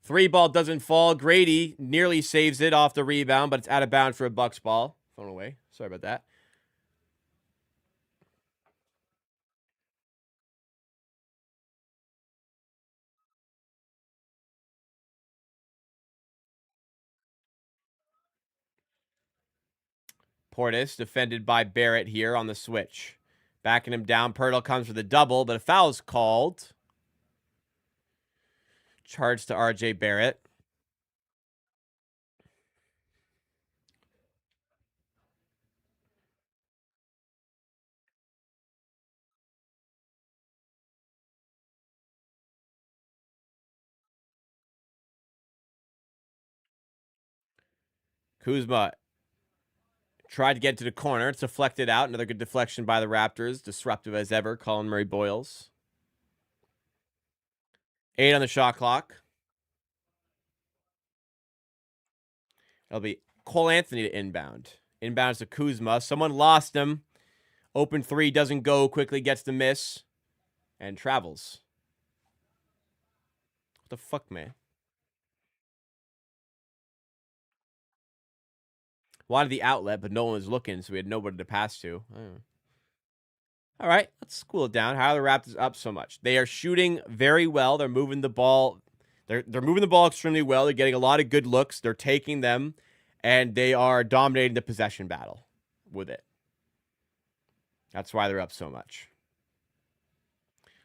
3-ball doesn't fall. Grady nearly saves it off the rebound, but it's out of bounds for a Bucks ball. Phone away. Sorry about that. Portis defended by Barrett here on the switch. Backing him down. Pirtle comes for the double, but a foul's called. Charge to RJ Barrett. Kuzma tried to get to the corner. It's deflected out. Another good deflection by the Raptors. Disruptive as ever, Colin Murray Boyles. 8 on the shot clock. It'll be Cole Anthony to inbound. Inbounds to Kuzma. Someone lost him. Open 3 doesn't go. Quickly gets the miss. And travels. What the fuck, man? Wanted the outlet, but no one was looking, so we had nobody to pass to. All right, let's cool it down. How are the Raptors up so much? They are shooting very well. They're moving the ball. They're moving the ball extremely well. They're getting a lot of good looks. They're taking them, and they are dominating the possession battle with it. That's why they're up so much.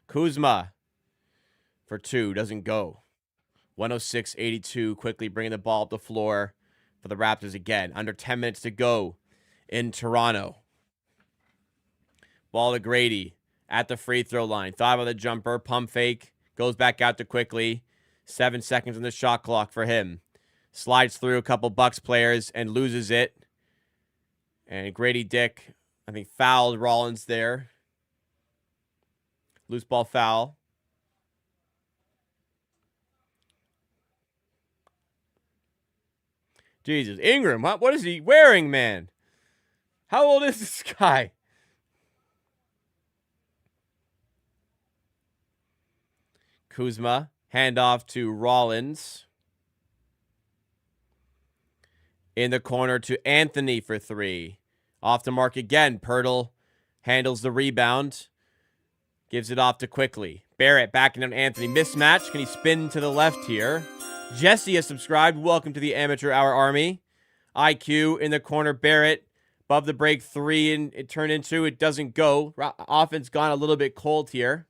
Kuzma for 2 doesn't go. 106-82. Quickly bringing the ball up the floor for the Raptors again. Under 10 minutes to go in Toronto. Ball to Grady at the free throw line. Thought of the jumper. Pump fake. Goes back out to Quickly. 7 seconds on the shot clock for him. Slides through a couple Bucks players and loses it. And Grady Dick, I think, fouled Rollins there. Loose ball foul. Jesus. Ingram, what is he wearing, man? How old is this guy? Kuzma, handoff to Rollins. In the corner to Anthony for 3. Off the mark again. Pirtle handles the rebound. Gives it off to Quickly. Barrett backing on Anthony. Mismatch. Can he spin to the left here? Jesse has subscribed. Welcome to the Amateur Hour Army. IQ in the corner. Barrett above the break 3 and it turned into it doesn't go. Offense gone a little bit cold here.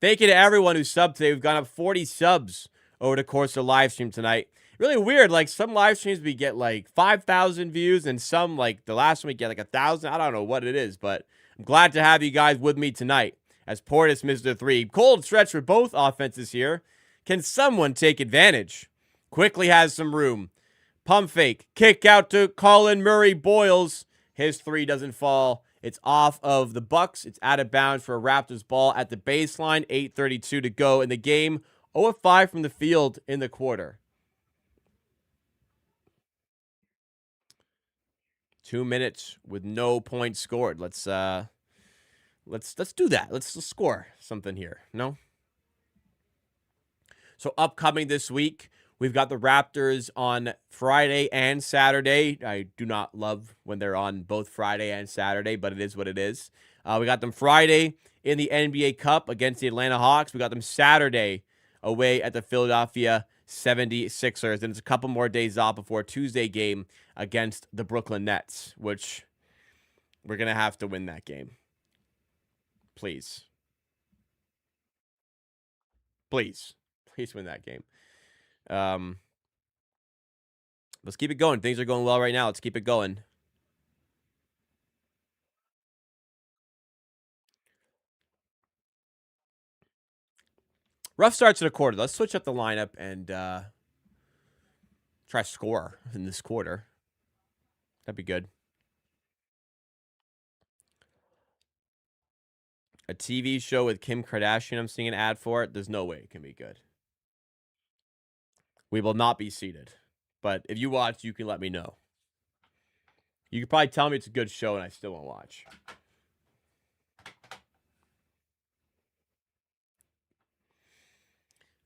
Thank you to everyone who subbed today. We've gone up 40 subs over the course of the live stream tonight. Really weird. Like, some live streams we get like 5,000 views, and some, like the last one, we get like 1,000. I don't know what it is, but I'm glad to have you guys with me tonight as Portis misses the three. Cold stretch for both offenses here. Can someone take advantage? Quickly has some room. Pump fake. Kick out to Colin Murray Boyles. His three doesn't fall. It's off of the Bucks. It's out of bounds for a Raptors ball at the baseline. 8:32 to go in the game. 0-5 from the field in the quarter. 2 minutes with no points scored. Let's do that. Let's score something here. No? So upcoming this week, we've got the Raptors on Friday and Saturday. I do not love when they're on both Friday and Saturday, but it is what it is. We got them Friday in the NBA Cup against the Atlanta Hawks. We got them Saturday away at the Philadelphia 76ers. And it's a couple more days off before Tuesday game against the Brooklyn Nets, which we're going to have to win that game. Please. Please win that game. Let's keep it going. Things are going well right now. Let's keep it going. Rough start to the quarter. Let's switch up the lineup and try score in this quarter. That'd be good. A TV show with Kim Kardashian. I'm seeing an ad for it. There's no way it can be good. We will not be seated. But if you watch, you can let me know. You could probably tell me it's a good show and I still won't watch.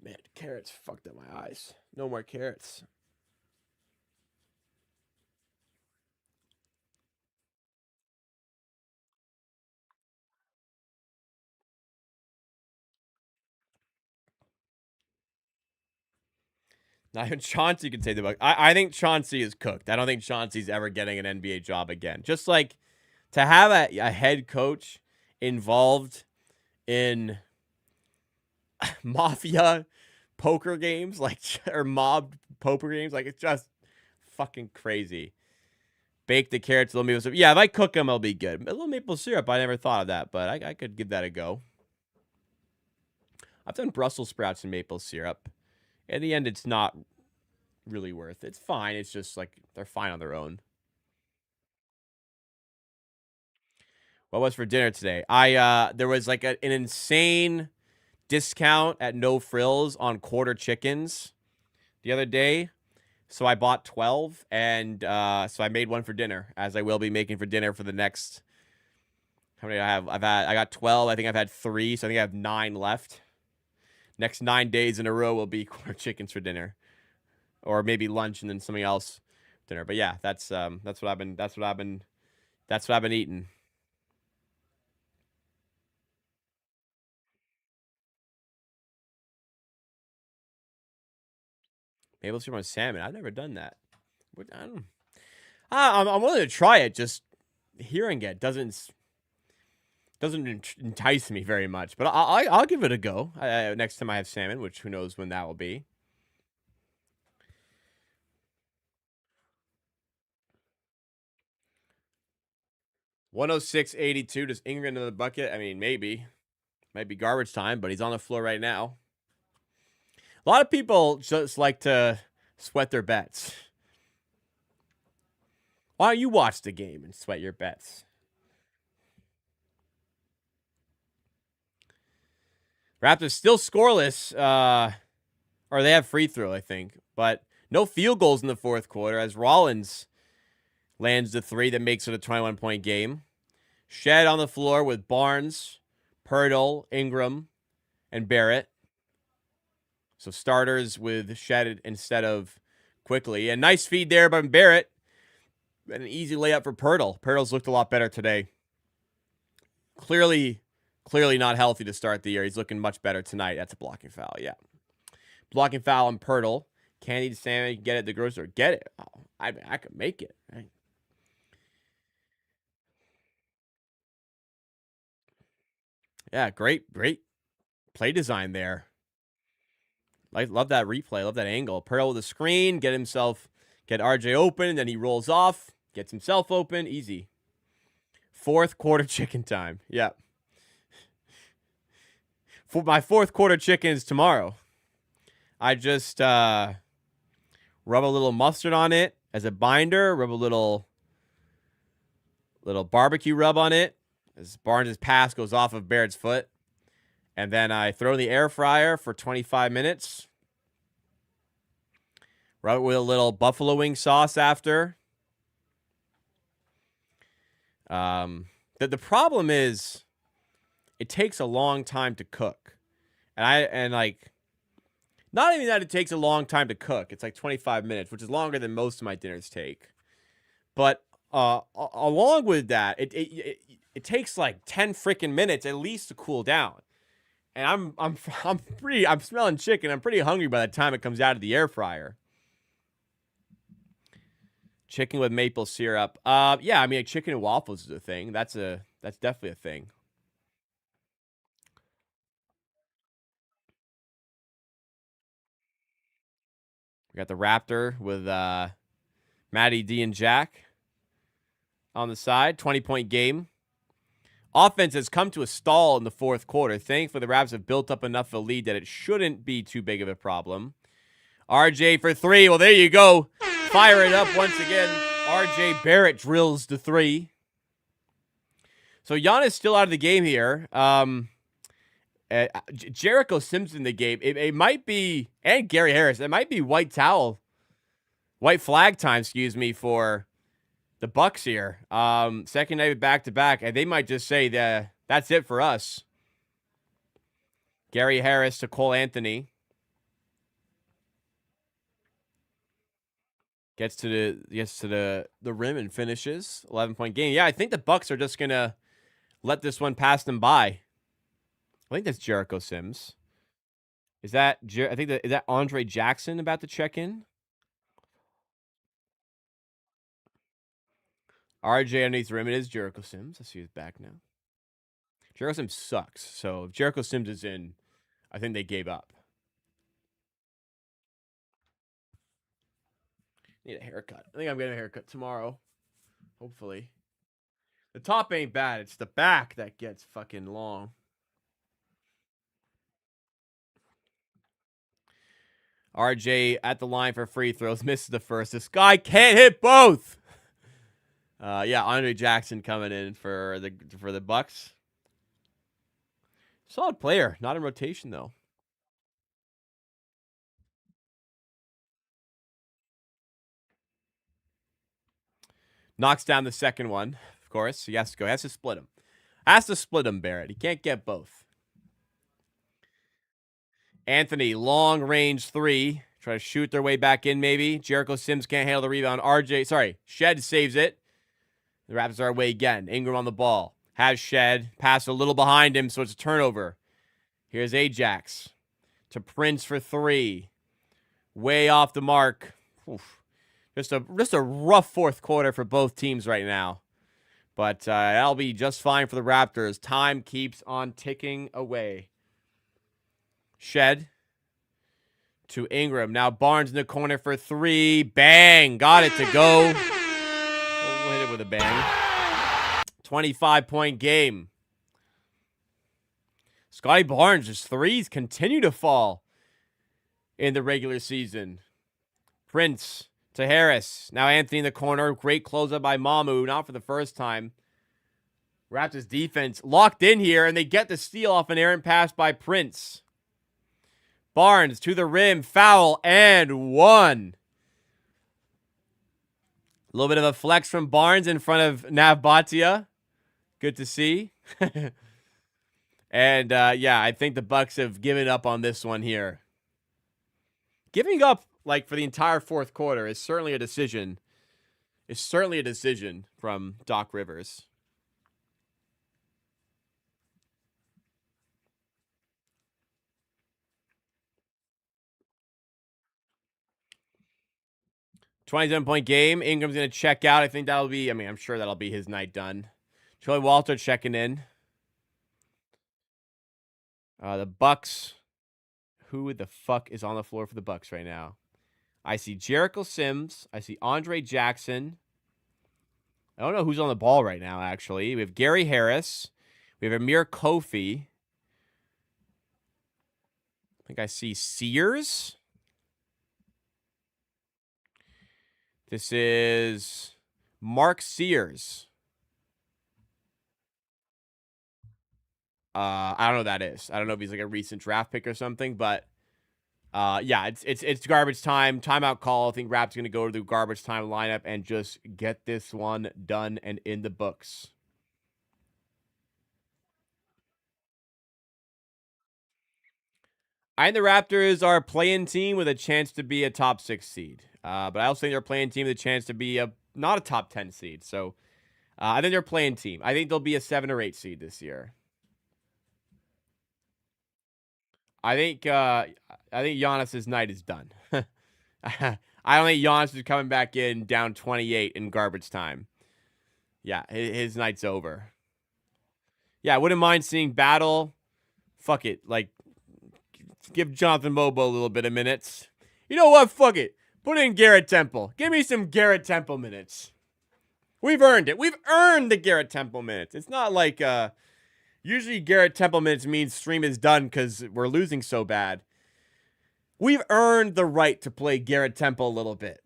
Man, carrots fucked up my eyes. No more carrots. Not even Chauncey can say the Bucks. I think Chauncey is cooked. I don't think Chauncey's ever getting an NBA job again. Just like to have a head coach involved in mafia poker games, like, or mob poker games, like, it's just fucking crazy. Bake the carrots, little maple syrup. Yeah, if I cook them, it'll be good. A little maple syrup, I never thought of that, but I could give that a go. I've done Brussels sprouts and maple syrup. In the end, it's not really worth it. It's fine. It's just like they're fine on their own. What was for dinner today? There was like an insane discount at No Frills on quarter chickens the other day. So I bought 12 and so I made one for dinner, as I will be making for dinner for the next, how many I have? I got 12. I think I've had 3, so I think I have 9 left. Next 9 days in a row will be quarter chickens for dinner, or maybe lunch and then something else dinner. But yeah, that's what I've been eating. Maple syrup on salmon. I've never done that. I'm willing to try it. Just hearing it doesn't entice me very much. But I'll give it a go next time I have salmon, which who knows when that will be. $106.82. Does Ingram into the bucket? I mean, maybe. Might be garbage time, but he's on the floor right now. A lot of people just like to sweat their bets. Why don't you watch the game and sweat your bets? Raptors still scoreless. Or they have free throw, I think. But no field goals in the fourth quarter as Rollins lands the 3 that makes it a 21-point game. Shed on the floor with Barnes, Pirtle, Ingram, and Barrett. So starters with Shed instead of Quickly. And nice feed there by Barrett. And an easy layup for Pirtle. Pirtle's looked a lot better today. Clearly not healthy to start the year. He's looking much better tonight. That's a blocking foul, yeah. Blocking foul on Pirtle. Candied salmon, you can get it at the grocery store. Get it. Oh, I could make it. Right? Yeah, great play design there. Love that replay. Love that angle. Pearl with the screen. Get RJ open. And then he rolls off. Gets himself open. Easy. Fourth quarter chicken time. Yep. For my fourth quarter chicken is tomorrow. I just rub a little mustard on it as a binder. Rub a little barbecue rub on it as Barnes' pass goes off of Barrett's foot. And then I throw in the air fryer for 25 minutes. Rub it with a little buffalo wing sauce after. The problem is it takes a long time to cook. And not even that it takes a long time to cook. It's like 25 minutes, which is longer than most of my dinners take. But along with that, it takes like 10 freaking minutes at least to cool down. And I'm smelling chicken. I'm pretty hungry by the time it comes out of the air fryer. Chicken with maple syrup. Yeah, I mean, like chicken and waffles is a thing. That's definitely a thing. We got the Raptor with Matty D and Jack on the side. 20-point game. Offense has come to a stall in the fourth quarter. Thankfully, the Raps have built up enough of a lead that it shouldn't be too big of a problem. RJ for three. Well, there you go. Fire it up once again. RJ Barrett drills the three. So Giannis still out of the game here. Jericho Sims in the game. It might be, and Gary Harris. It might be white flag time, for the Bucks here. Second night back-to-back, and they might just say that that's it for us. Gary Harris to Cole Anthony. Gets to the rim and finishes. 11-point game. Yeah, I think the Bucks are just gonna let this one pass them by. I think that's Jericho Sims. Is that Andre Jackson about to check in? RJ underneath the rim. It is Jericho Sims. I see he's back now. Jericho Sims sucks. So if Jericho Sims is in, I think they gave up. Need a haircut. I think I'm getting a haircut tomorrow. Hopefully. The top ain't bad. It's the back that gets fucking long. RJ at the line for free throws. Misses the first. This guy can't hit both. Yeah, Andre Jackson coming in for the Bucks. Solid player. Not in rotation, though. Knocks down the second one, of course. He has to go. He has to split him. Barrett. He can't get both. Anthony, long range three. Try to shoot their way back in, maybe. Jericho Sims can't handle the rebound. Shed saves it. The Raptors are away again. Ingram on the ball. Has Shed. Pass a little behind him, so it's a turnover. Here's Ajax to Prince for three. Way off the mark. Oof. Just a rough fourth quarter for both teams right now. But that'll be just fine for the Raptors. Time keeps on ticking away. Shed to Ingram. Now Barnes in the corner for three. Bang. Got it to go. We'll hit it with a bang. 25-point game. Scotty Barnes' threes continue to fall in the regular season. Prince to Harris. Now Anthony in the corner. Great closeout by Mamu. Not for the first time. Raptors defense locked in here, and they get the steal off an errant pass by Prince. Barnes to the rim. Foul and one. A little bit of a flex from Barnes in front of Nav Bhatia. Good to see. And, yeah, I think the Bucks have given up on this one here. Giving up, for the entire fourth quarter is certainly a decision. It's certainly a decision from Doc Rivers. $27-point game. Ingram's going to check out. I think that'll be, I'm sure that'll be his night done. Troy Walter checking in. The Bucks. Who the fuck is on the floor for the Bucks right now? I see Jericho Sims. I see Andre Jackson. I don't know who's on the ball right now, actually. We have Gary Harris. We have Amir Kofi. I think I see Sears. This is Mark Sears. I don't know who that is. I don't know if he's like a recent draft pick or something, but yeah, it's garbage time. Timeout call. I think Rap's gonna go to the garbage time lineup and just get this one done and in the books. I think the Raptors are a play-in team with a chance to be a top 6 seed. But I also think they're a play-in team with a chance to be not a top 10 seed. So I think they're a play-in team. I think they'll be a 7 or 8 seed this year. I think Giannis's night is done. I don't think Giannis is coming back in down 28 in garbage time. Yeah, his night's over. Yeah, I wouldn't mind seeing Battle. Fuck it. Like, give Jonathan Mobo a little bit of minutes. You know what? Fuck it. Put in Garrett Temple. Give me some Garrett Temple minutes. We've earned it. We've earned the Garrett Temple minutes. It's not like usually Garrett Temple minutes means stream is done because we're losing so bad. We've earned the right to play Garrett Temple a little bit.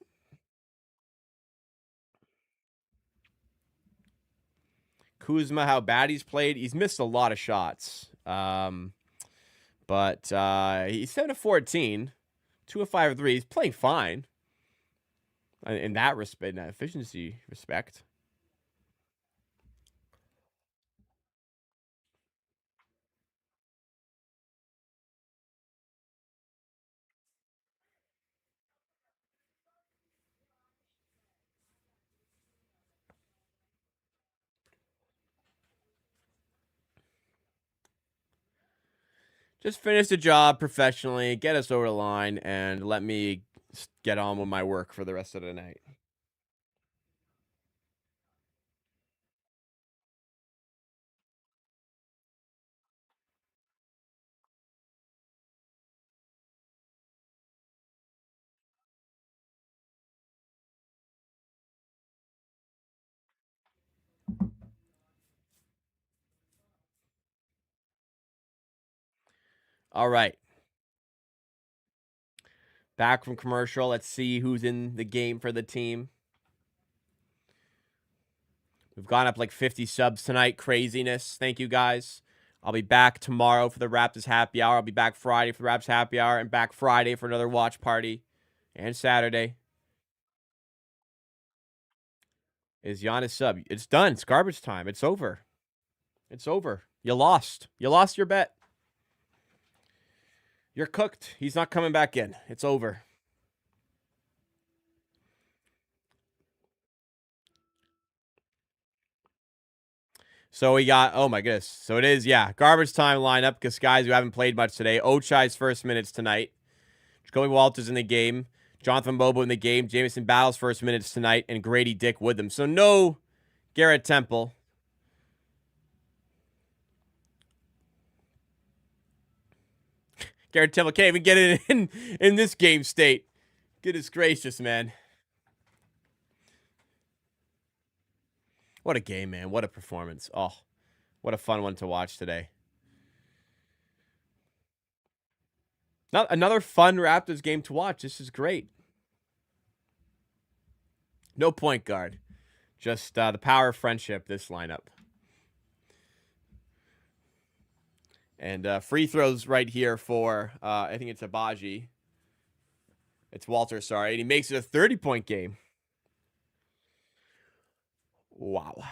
Kuzma, how bad he's played. He's missed a lot of shots. But he's 7 of 14, 2 of 5 of 3. He's playing fine. In that respect, in that efficiency respect. Just finish the job professionally, get us over the line, and let me get on with my work for the rest of the night. All right. Back from commercial. Let's see who's in the game for the team. We've gone up like 50 subs tonight. Craziness. Thank you, guys. I'll be back tomorrow for the Raptors Happy Hour. I'll be back Friday for the Raptors Happy Hour and back Friday for another watch party. And Saturday is Giannis sub. It's done. It's garbage time. It's over. It's over. You lost. You lost your bet. You're cooked. He's not coming back in. It's over. So we got, oh my goodness. So it is, yeah, garbage time lineup because guys who haven't played much today. Ochai's first minutes tonight. Jacoby Walters in the game. Jonathan Bobo in the game. Jamison Battle's first minutes tonight. And Grady Dick with them. So no Garrett Temple. Garrett Temple can't even get it in this game state. Goodness gracious, man. What a game, man. What a performance. Oh, what a fun one to watch today. Not another fun Raptors game to watch. This is great. No point guard. Just the power of friendship, this lineup. And free throws right here for, I think it's Abaji. It's Walter, sorry. And he makes it a 30-point game. Wow.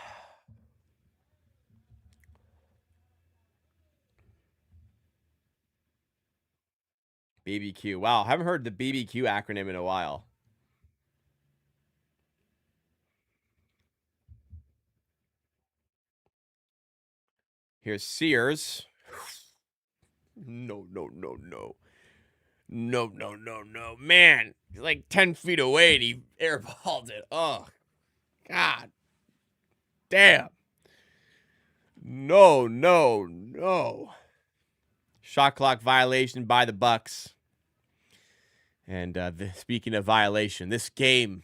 BBQ. Wow, haven't heard the BBQ acronym in a while. Here's Sears. No. No. Man, he's like 10 feet away and he airballed it. Oh, God. Damn. No. Shot clock violation by the Bucks. And speaking of violation, this game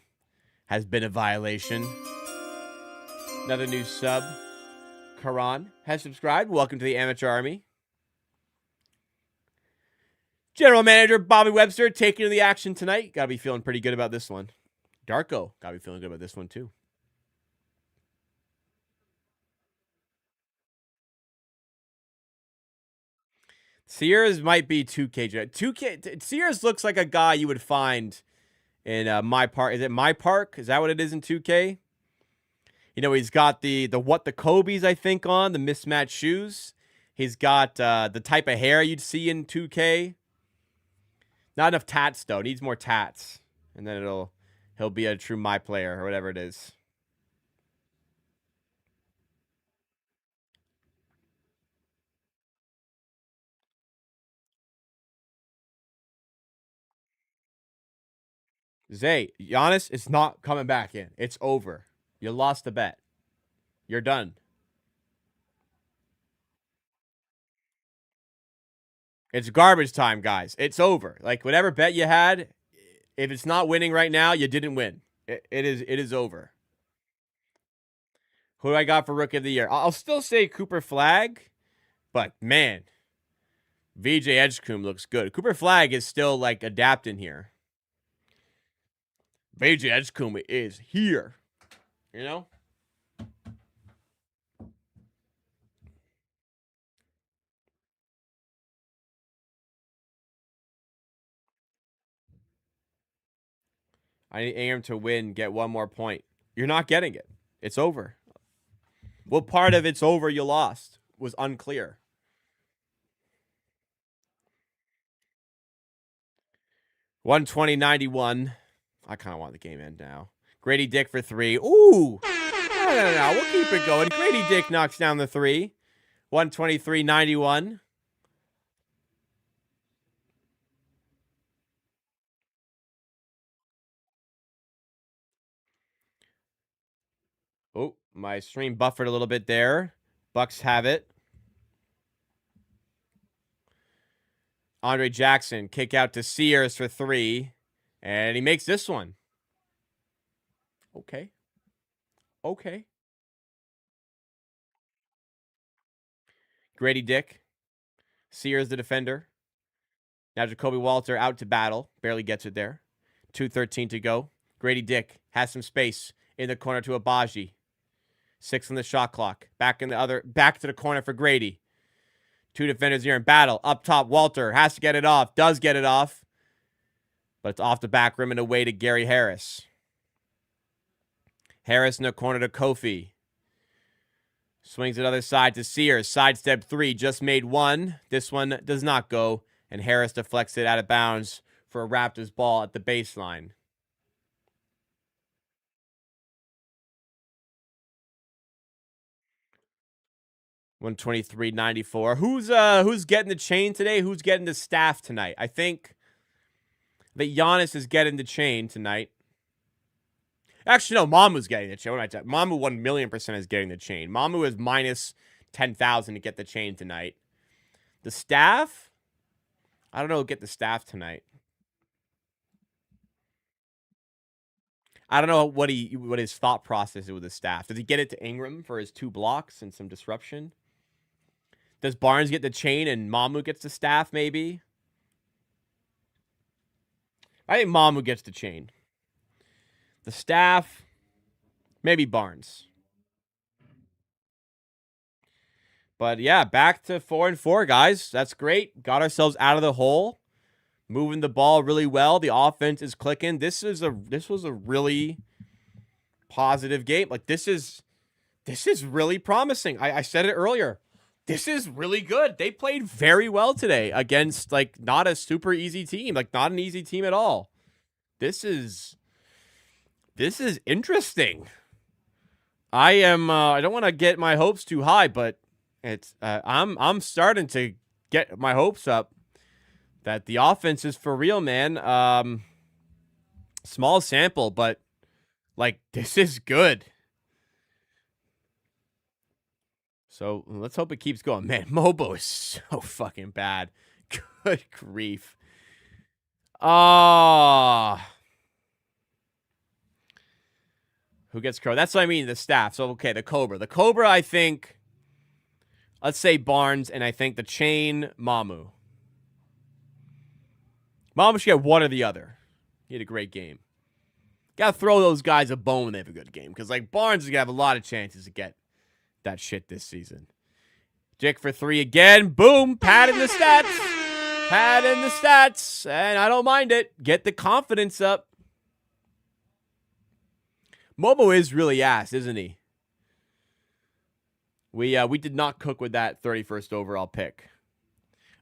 has been a violation. Another new sub. Karan has subscribed. Welcome to the Amateur Army. General Manager Bobby Webster taking to the action tonight. Got to be feeling pretty good about this one. Darko got to be feeling good about this one too. Sears might be 2K. 2K. Sears looks like a guy you would find in My Park. Is it My Park? Is that what it is in 2K? You know, he's got the Kobe's, I think, on, the mismatched shoes. He's got the type of hair you'd see in 2K. Not enough tats, though. Needs more tats. And then he'll be a true My Player or whatever it is. Zay, Giannis is not coming back in. It's over. You lost the bet. You're done. It's garbage time, guys. It's over. Like, whatever bet you had, if it's not winning right now, you didn't win. It is over. Who do I got for Rookie of the Year? I'll still say Cooper Flagg, but man, VJ Edgecombe looks good. Cooper Flagg is still like adapting here. VJ Edgecombe is here. You know? I need Ingram to win, get one more point. You're not getting it. It's over. What part of it's over you lost was unclear. $120.91. I kind of want the game end now. Grady Dick for 3. Ooh. No. We'll keep it going. Grady Dick knocks down the 3. 123.91. Oh, my stream buffered a little bit there. Bucks have it. Andre Jackson, kick out to Sears for 3. And he makes this one. Okay. Grady Dick. Sears the defender. Now Jacoby Walter out to battle. Barely gets it there. 2:13 to go. Grady Dick has some space in the corner to Abaji. 6 on the shot clock. Back to the corner for Grady. 2 defenders here in battle. Up top, Walter has to get it off. Does get it off. But it's off the back rim and away to Gary Harris. Harris in the corner to Kofi. Swings it other side to Sears. Sidestep 3. Just made 1. This one does not go. And Harris deflects it out of bounds for a Raptors ball at the baseline. $123.94. Who's getting the chain today? Who's getting the staff tonight? I think that Giannis is getting the chain tonight. Actually, no, Mamu's getting the chain. What am I talking? Mamu 1,000,000% is getting the chain. Mamu is minus 10,000 to get the chain tonight. The staff? I don't know who'll get the staff tonight. I don't know what his thought process is with the staff. Does he get it to Ingram for his 2 blocks and some disruption? Does Barnes get the chain and Mamu gets the staff, maybe? I think Mamu gets the chain. The staff, maybe Barnes. But yeah, back to 4-4, guys. That's great. Got ourselves out of the hole. Moving the ball really well. The offense is clicking. This was a really positive game. Like this is really promising. I said it earlier. This is really good. They played very well today against like not a super easy team, like not an easy team at all. This is interesting. I don't want to get my hopes too high, but it's I'm starting to get my hopes up that the offense is for real, man. Small sample, but like this is good. So let's hope it keeps going. Man, Mobo is so fucking bad. Good grief. Who gets Crow? That's what I mean, the staff. So, okay, the Cobra. The Cobra, I think, let's say Barnes, and I think the Chain, Mamu. Mamu should get one or the other. He had a great game. Got to throw those guys a bone when they have a good game. Because, like, Barnes is going to have a lot of chances to get that shit this season. Dick for 3 again. Boom. Pad in the stats. Pad in the stats. And I don't mind it. Get the confidence up. Momo is really ass, isn't he? We did not cook with that 31st overall pick.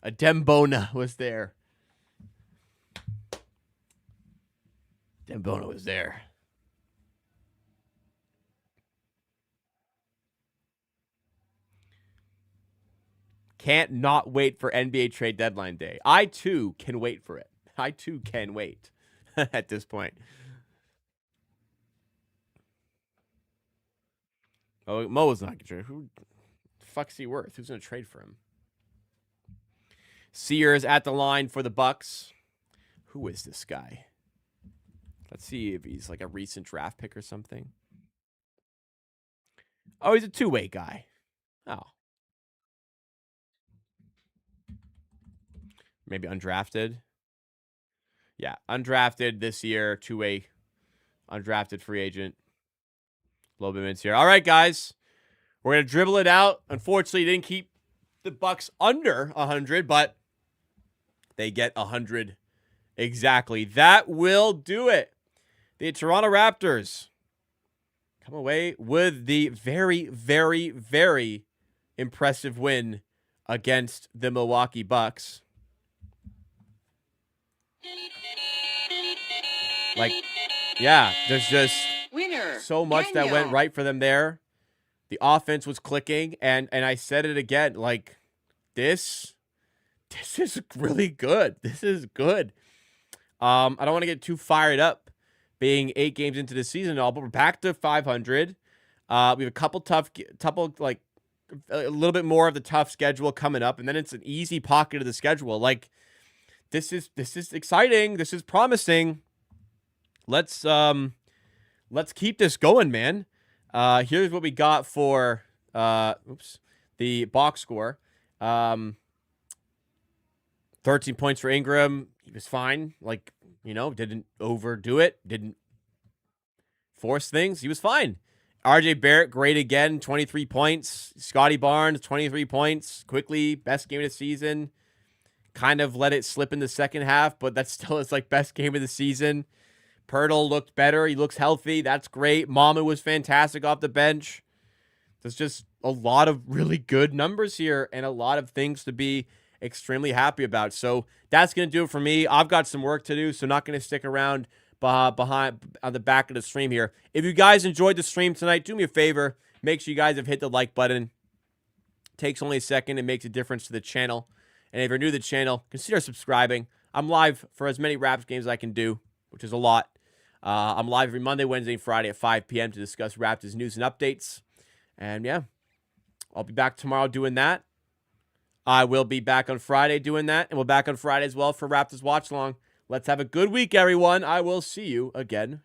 A Dembona was there. Dembona was there. Can't not wait for NBA trade deadline day. I, too, can wait for it. I, too, can wait at this point. Oh, Mo's not going to trade. Who the fuck's he worth? Who's going to trade for him? Sears at the line for the Bucks. Who is this guy? Let's see if he's like a recent draft pick or something. Oh, he's a two-way guy. Oh. Maybe undrafted. Yeah, undrafted this year, two-way, undrafted free agent. A little bit minutes here. All right, guys. We're going to dribble it out. Unfortunately, didn't keep the Bucks under 100, but they get 100 exactly. That will do it. The Toronto Raptors come away with the very, very, very impressive win against the Milwaukee Bucks. Like, yeah, there's just so much that went right for them there. The offense was clicking, and I said it again, like, this is really good. This is good. I don't want to get too fired up being 8 games into the season and all, but we're back to 500. We have a couple like a little bit more of the tough schedule coming up, and then it's an easy pocket of the schedule. Like, this is exciting. This is promising. Let's keep this going, man. Here's what we got for the box score. 13 points for Ingram. He was fine. Like, didn't overdo it. Didn't force things. He was fine. RJ Barrett, great again. 23 points. Scotty Barnes, 23 points. Quickly, best game of the season. Kind of let it slip in the second half, but that's still his best game of the season. Pirtle looked better. He looks healthy. That's great. Mamu was fantastic off the bench. There's just a lot of really good numbers here and a lot of things to be extremely happy about. So that's going to do it for me. I've got some work to do, so not going to stick around behind on the back of the stream here. If you guys enjoyed the stream tonight, do me a favor. Make sure you guys have hit the like button. Takes only a second. It makes a difference to the channel. And if you're new to the channel, consider subscribing. I'm live for as many Raps games as I can do, which is a lot. I'm live every Monday, Wednesday, and Friday at 5 p.m. to discuss Raptors news and updates. And yeah, I'll be back tomorrow doing that. I will be back on Friday doing that. And we'll be back on Friday as well for Raptors Watch Along. Let's have a good week, everyone. I will see you again